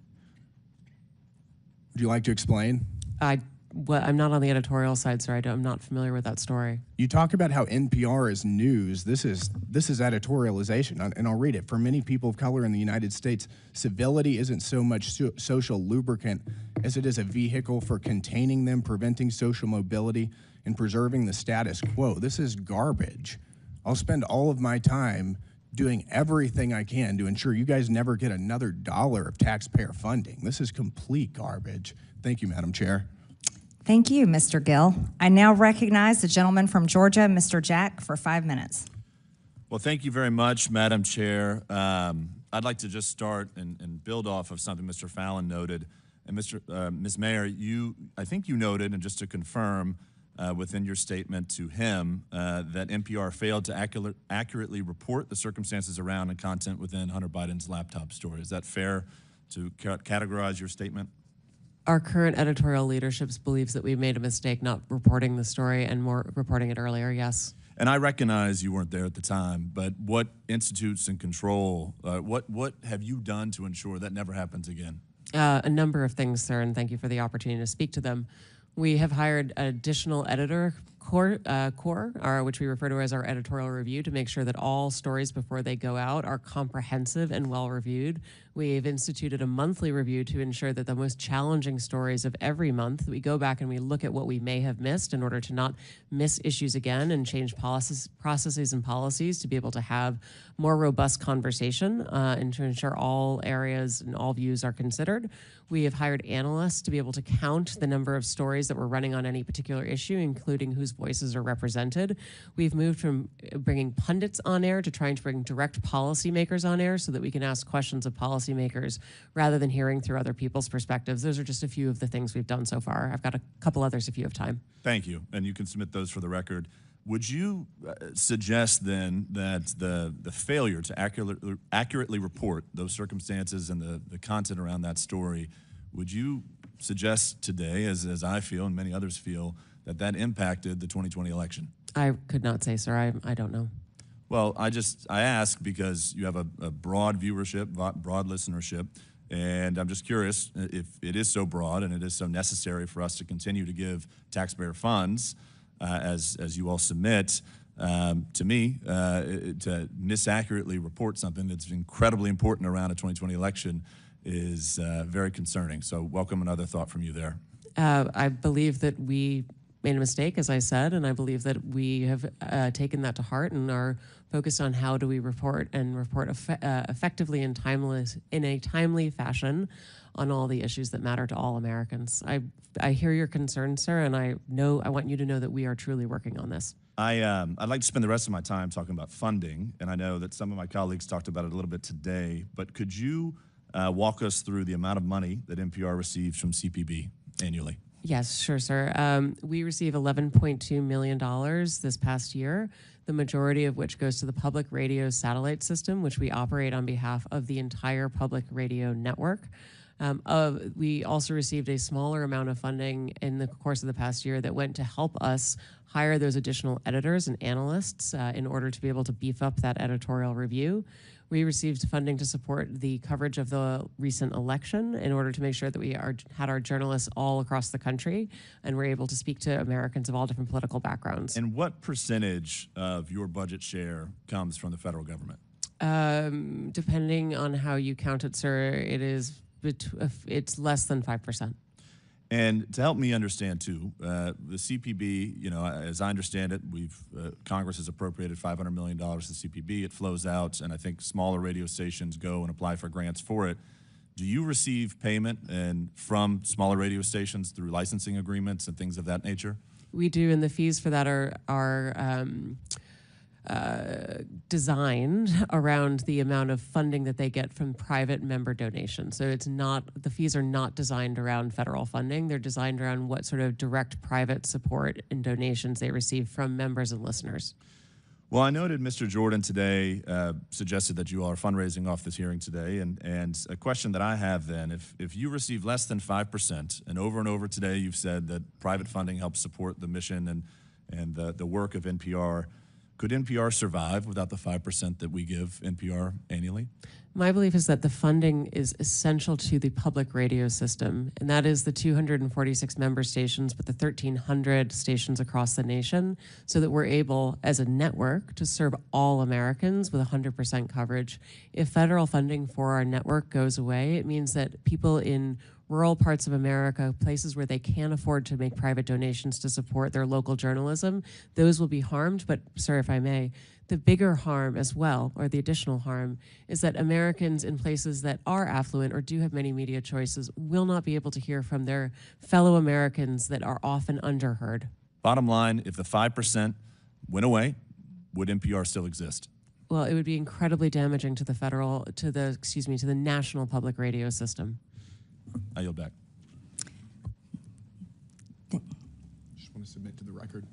Would you like to explain? I'm not on the editorial side, sir. I'm not familiar with that story. You talk about how NPR is news. This is editorialization, and I'll read it. For many people of color in the United States, civility isn't so much social lubricant as it is a vehicle for containing them, preventing social mobility, and preserving the status quo. This is garbage. I'll spend all of my time doing everything I can to ensure you guys never get another dollar of taxpayer funding. This is complete garbage. Thank you, Madam Chair. Thank you, Mr. Gill. I now recognize the gentleman from Georgia, Mr. Jack, for 5 minutes. Well, thank you very much, Madam Chair. I'd like to just start and build off of something Mr. Fallon noted. And Ms. Maher, I think you noted, and just to confirm within your statement to him, that NPR failed to accurately report the circumstances around and content within Hunter Biden's laptop story. Is that fair to categorize your statement? Our current editorial leadership believes that we made a mistake not reporting the story and more reporting it earlier, yes. And I recognize you weren't there at the time, but what institutes and control, what have you done to ensure that never happens again? A number of things, sir, and thank you for the opportunity to speak to them. We have hired an additional editor core, which we refer to as our editorial review, to make sure that all stories before they go out are comprehensive and well reviewed. We've instituted a monthly review to ensure that the most challenging stories of every month, we go back and we look at what we may have missed in order to not miss issues again and change processes and policies to be able to have more robust conversation and to ensure all areas and all views are considered. We have hired analysts to be able to count the number of stories that we're running on any particular issue, including whose voices are represented. We've moved from bringing pundits on air to trying to bring direct policymakers on air so that we can ask questions of policymakers rather than hearing through other people's perspectives. Those are just a few of the things we've done so far. I've got a couple others if you have time. Thank you, and you can submit those for the record. Would you suggest then that the failure to accurately report those circumstances and the content around that story, would you suggest today, as I feel and many others feel, that impacted the 2020 election? I could not say, sir. I don't know. Well, I ask because you have a broad viewership, broad listenership. And I'm just curious if it is so broad and it is so necessary for us to continue to give taxpayer funds as you all submit, to me, to misaccurately report something that's incredibly important around a 2020 election is very concerning. So welcome another thought from you there. I believe that we made a mistake, as I said, and I believe that we have taken that to heart and are focused on how do we report and report effectively and in a timely fashion on all the issues that matter to all Americans. I hear your concern, sir, and I want you to know that we are truly working on this. I'd like to spend the rest of my time talking about funding, and I know that some of my colleagues talked about it a little bit today, but could you walk us through the amount of money that NPR receives from CPB annually? Yes, sure, sir. We receive $11.2 million this past year, the majority of which goes to the public radio satellite system, which we operate on behalf of the entire public radio network. We also received a smaller amount of funding in the course of the past year that went to help us hire those additional editors and analysts in order to be able to beef up that editorial review. We received funding to support the coverage of the recent election in order to make sure that we had our journalists all across the country and were able to speak to Americans of all different political backgrounds. And what percentage of your budget share comes from the federal government? Depending on how you count it, sir, it's less than 5%. And to help me understand too, the CPB, you know, as I understand it, Congress has appropriated $500 million to CPB. It flows out, and I think smaller radio stations go and apply for grants for it. Do you receive payment from smaller radio stations through licensing agreements and things of that nature? We do, and the fees for that are designed around the amount of funding that they get from private member donations. So the fees are not designed around federal funding. They're designed around what sort of direct private support and donations they receive from members and listeners. Well, I noted Mr. Jordan today suggested that you all are fundraising off this hearing today, and a question that I have then, if you receive less than 5%, and over today you've said that private funding helps support the mission and the work of NPR, could NPR survive without the 5% that we give NPR annually? My belief is that the funding is essential to the public radio system, and that is the 246 member stations with the 1,300 stations across the nation, so that we're able, as a network, to serve all Americans with 100% coverage. If federal funding for our network goes away, it means that people in rural parts of America, places where they can't afford to make private donations to support their local journalism, those will be harmed. But, sir, if I may, the bigger harm as well, or the additional harm, is that Americans in places that are affluent or do have many media choices will not be able to hear from their fellow Americans that are often underheard. Bottom line, if the 5% went away, would NPR still exist? Well, it would be incredibly damaging to the national public radio system. I yield back. Just want to submit to the record.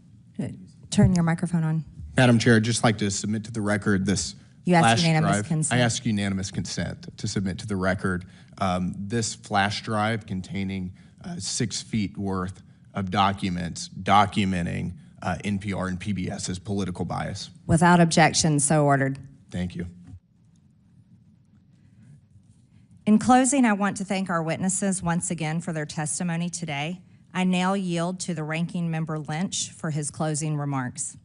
Turn your microphone on. Madam Chair, I'd just like to submit to the record this You asked flash unanimous drive. consent. I ask unanimous consent to submit to the record this flash drive containing 6 feet worth of documents documenting NPR and PBS's political bias. Without objection, so ordered. Thank you. In closing, I want to thank our witnesses once again for their testimony today. I now yield to the Ranking Member Lynch for his closing remarks.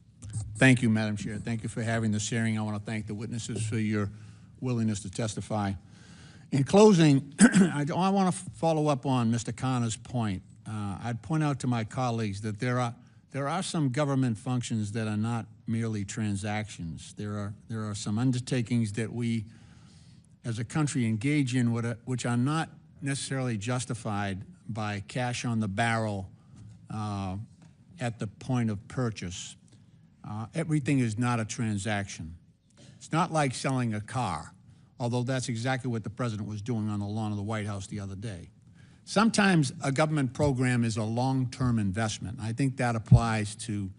Thank you, Madam Chair. Thank you for having this hearing. I want to thank the witnesses for your willingness to testify. In closing, I want to follow up on Mr. Connor's point. I'd point out to my colleagues that there are some government functions that are not merely transactions. There are some undertakings that we, as a country, engage in which are not necessarily justified by cash on the barrel at the point of purchase. Everything is not a transaction. It's not like selling a car, although that's exactly what the president was doing on the lawn of the White House the other day. Sometimes a government program is a long-term investment. I think that applies to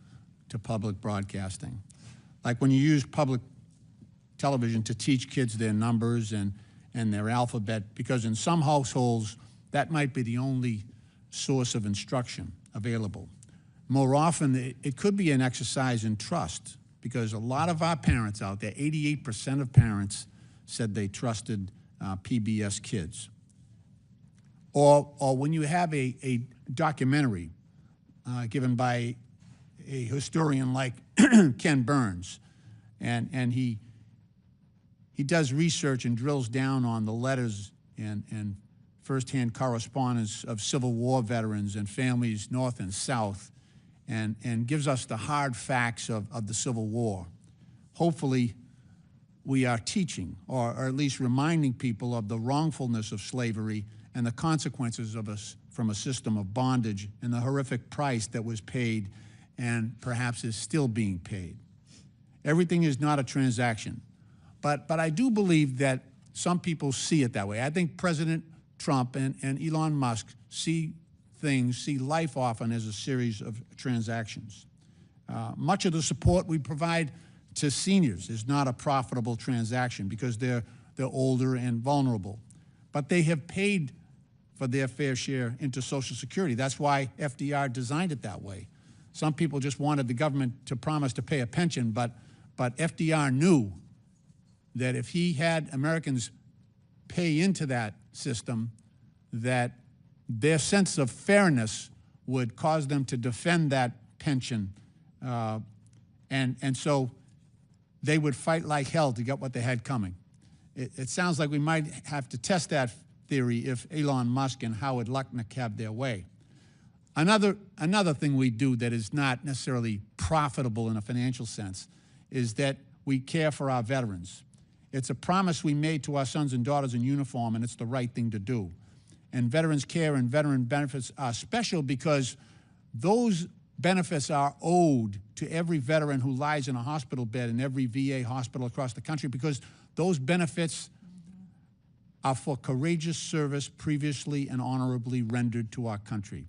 public broadcasting. Like when you use public television to teach kids their numbers and their alphabet, because in some households, that might be the only source of instruction available. More often, it could be an exercise in trust, because a lot of our parents out there, 88% of parents said they trusted PBS Kids. or when you have a documentary given by a historian like Ken Burns, and he does research and drills down on the letters and firsthand correspondence of Civil War veterans and families north and south, and gives us the hard facts of the Civil War. Hopefully, we are teaching, or at least reminding people of the wrongfulness of slavery and the consequences of us from a system of bondage and the horrific price that was paid and perhaps is still being paid. Everything is not a transaction. But I do believe that some people see it that way. I think President Trump and Elon Musk see life often as a series of transactions. Much of the support we provide to seniors is not a profitable transaction because they're older and vulnerable. But they have paid for their fair share into Social Security. That's why FDR designed it that way. Some people just wanted the government to promise to pay a pension, but FDR knew that if he had Americans pay into that system, that their sense of fairness would cause them to defend that pension. And so they would fight like hell to get what they had coming. It sounds like we might have to test that theory if Elon Musk and Howard Lutnick have their way. Another thing we do that is not necessarily profitable in a financial sense is that we care for our veterans. It's a promise we made to our sons and daughters in uniform, and it's the right thing to do. And veterans care and veteran benefits are special because those benefits are owed to every veteran who lies in a hospital bed in every VA hospital across the country, because those benefits are for courageous service previously and honorably rendered to our country.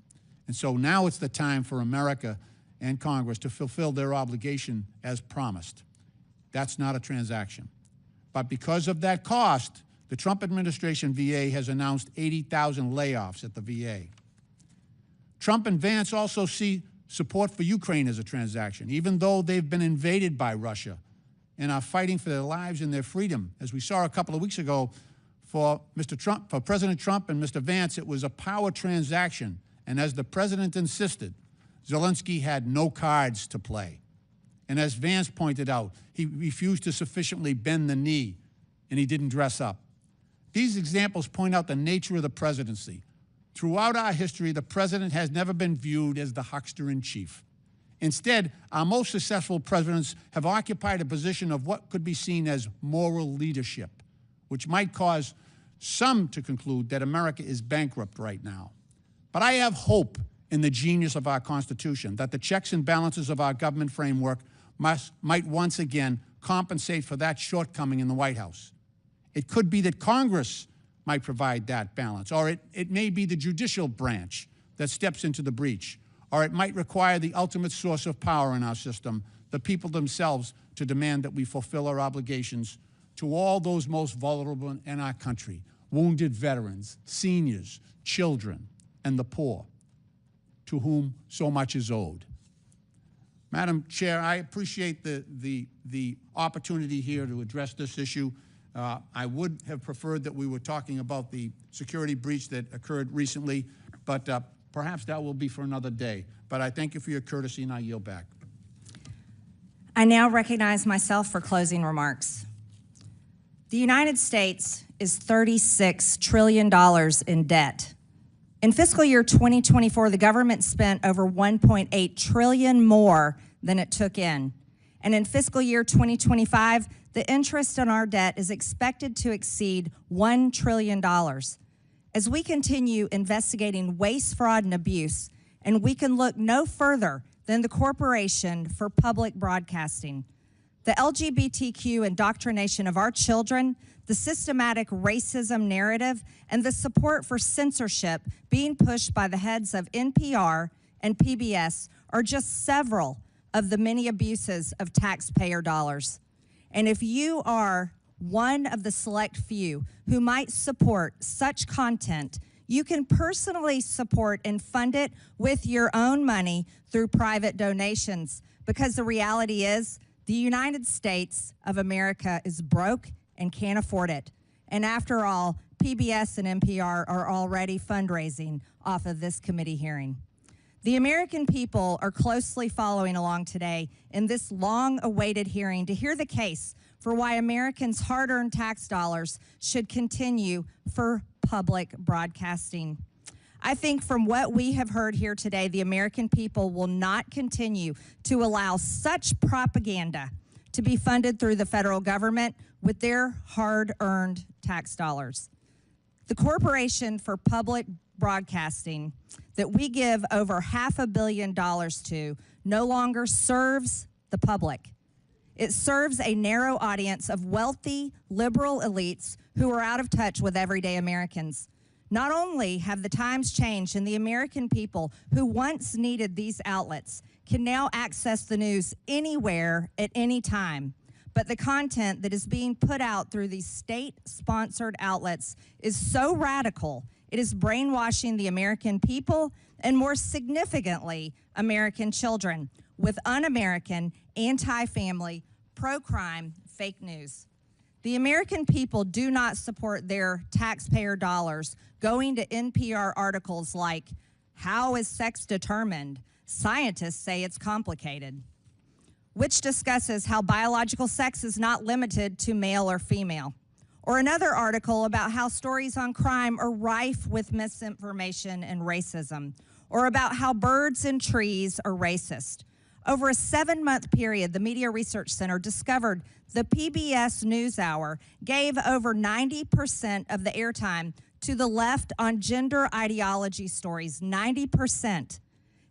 And so now it's the time for America and Congress to fulfill their obligation as promised. That's not a transaction. But because of that cost, the Trump administration VA has announced 80,000 layoffs at the VA. Trump and Vance also see support for Ukraine as a transaction, even though they've been invaded by Russia and are fighting for their lives and their freedom. As we saw a couple of weeks ago, for President Trump and Mr. Vance, it was a power transaction. And as the president insisted, Zelensky had no cards to play. And as Vance pointed out, he refused to sufficiently bend the knee, and he didn't dress up. These examples point out the nature of the presidency. Throughout our history, the president has never been viewed as the huckster-in-chief. Instead, our most successful presidents have occupied a position of what could be seen as moral leadership, which might cause some to conclude that America is bankrupt right now. But I have hope in the genius of our Constitution, that the checks and balances of our government framework might once again compensate for that shortcoming in the White House. It could be that Congress might provide that balance, or it may be the judicial branch that steps into the breach, or it might require the ultimate source of power in our system, the people themselves, to demand that we fulfill our obligations to all those most vulnerable in our country: wounded veterans, seniors, children, and the poor, to whom so much is owed. Madam Chair, I appreciate the opportunity here to address this issue. I would have preferred that we were talking about the security breach that occurred recently, but perhaps that will be for another day. But I thank you for your courtesy, and I yield back. I now recognize myself for closing remarks. The United States is $36 trillion in debt. In fiscal year 2024, the government spent over $1.8 trillion more than it took in. And in fiscal year 2025, the interest on our debt is expected to exceed $1 trillion. As we continue investigating waste, fraud, and abuse, and we can look no further than the Corporation for Public Broadcasting, the LGBTQ indoctrination of our children, the systematic racism narrative, and the support for censorship being pushed by the heads of NPR and PBS are just several of the many abuses of taxpayer dollars. And if you are one of the select few who might support such content, you can personally support and fund it with your own money through private donations, because the reality is the United States of America is broke and can't afford it. And after all, PBS and NPR are already fundraising off of this committee hearing. The American people are closely following along today in this long-awaited hearing to hear the case for why Americans' hard-earned tax dollars should continue for public broadcasting. I think from what we have heard here today, the American people will not continue to allow such propaganda to be funded through the federal government with their hard-earned tax dollars. The Corporation for Public Broadcasting that we give over $500 million to no longer serves the public. It serves a narrow audience of wealthy, liberal elites who are out of touch with everyday Americans. Not only have the times changed and the American people who once needed these outlets can now access the news anywhere at any time, but the content that is being put out through these state-sponsored outlets is so radical, it is brainwashing the American people and, more significantly, American children with un-American, anti-family, pro-crime fake news. The American people do not support their taxpayer dollars going to NPR articles like, "How is sex determined? Scientists say it's complicated," which discusses how biological sex is not limited to male or female. Or another article about how stories on crime are rife with misinformation and racism. Or about how birds and trees are racist. Over a 7-month period, the Media Research Center discovered the PBS NewsHour gave over 90% of the airtime to the left on gender ideology stories, 90%.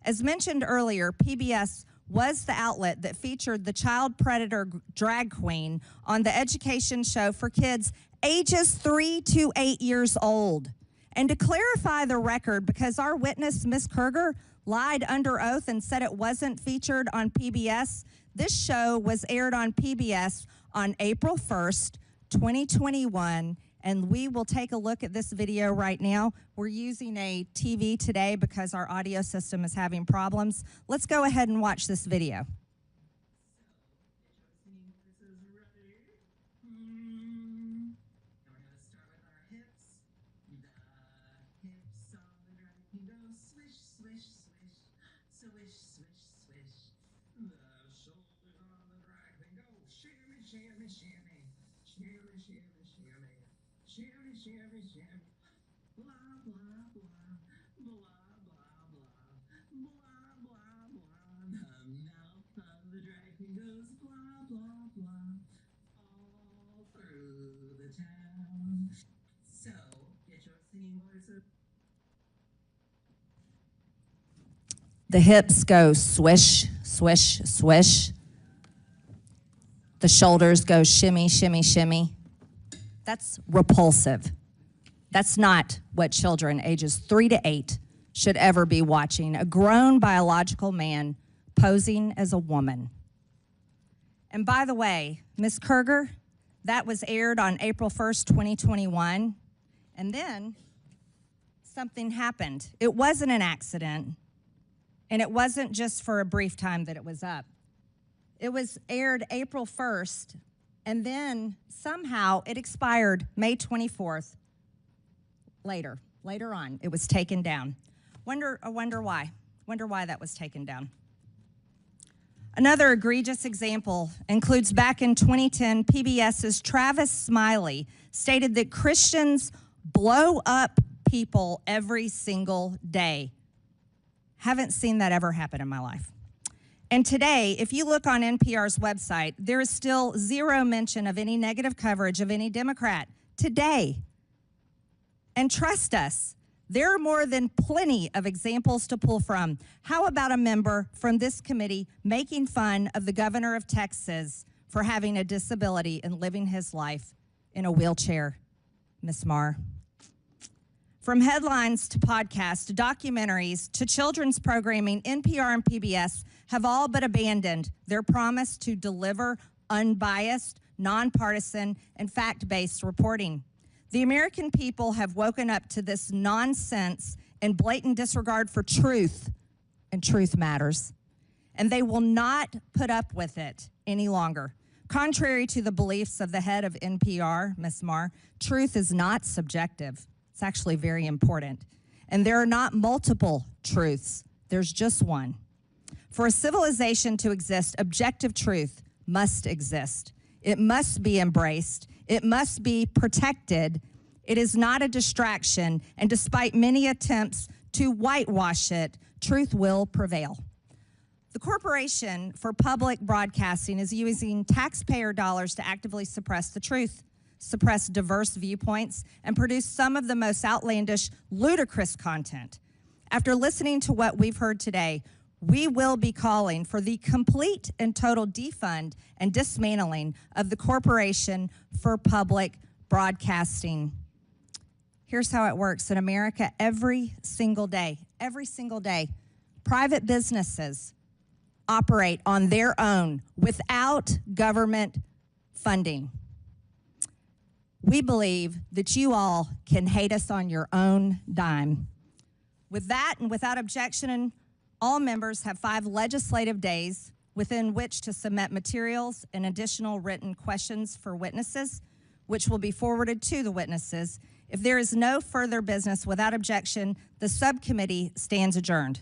As mentioned earlier, PBS was the outlet that featured the child predator drag queen on the education show for kids ages 3 to 8 years old. And to clarify the record, because our witness, Ms. Kerger, lied under oath and said it wasn't featured on PBS, this show was aired on PBS on April 1st, 2021, and we will take a look at this video right now. We're using a TV today because our audio system is having problems. Let's go ahead and watch this video. The hips go swish, swish, swish. The shoulders go shimmy, shimmy, shimmy. That's repulsive. That's not what children ages 3 to 8 should ever be watching. A grown biological man posing as a woman. And by the way, Ms. Kerger, that was aired on April 1st, 2021. And then something happened. It wasn't an accident. And it wasn't just for a brief time that it was up. It was aired April 1st, and then somehow it expired May 24th. Later on, it was taken down. I wonder why. Wonder why that was taken down. Another egregious example includes back in 2010, PBS's Travis Smiley stated that Christians blow up people every single day. Haven't seen that ever happen in my life. And today, if you look on NPR's website, there is still zero mention of any negative coverage of any Democrat today. And trust us, there are more than plenty of examples to pull from. How about a member from this committee making fun of the governor of Texas for having a disability and living his life in a wheelchair, Ms. Maher? From headlines to podcasts to documentaries to children's programming, NPR and PBS have all but abandoned their promise to deliver unbiased, nonpartisan, and fact-based reporting. The American people have woken up to this nonsense and blatant disregard for truth, and truth matters. And they will not put up with it any longer. Contrary to the beliefs of the head of NPR, Ms. Maher, truth is not subjective. It's actually very important. And there are not multiple truths. There's just one. For a civilization to exist, objective truth must exist. It must be embraced. It must be protected. It is not a distraction, and despite many attempts to whitewash it, truth will prevail. The Corporation for Public Broadcasting is using taxpayer dollars to actively suppress the truth, suppress diverse viewpoints, and produce some of the most outlandish, ludicrous content. After listening to what we've heard today, we will be calling for the complete and total defund and dismantling of the Corporation for Public Broadcasting. Here's how it works in America every single day, private businesses operate on their own without government funding. We believe that you all can hate us on your own dime. With that and without objection, all members have 5 legislative days within which to submit materials and additional written questions for witnesses, which will be forwarded to the witnesses. If there is no further business without objection, the subcommittee stands adjourned.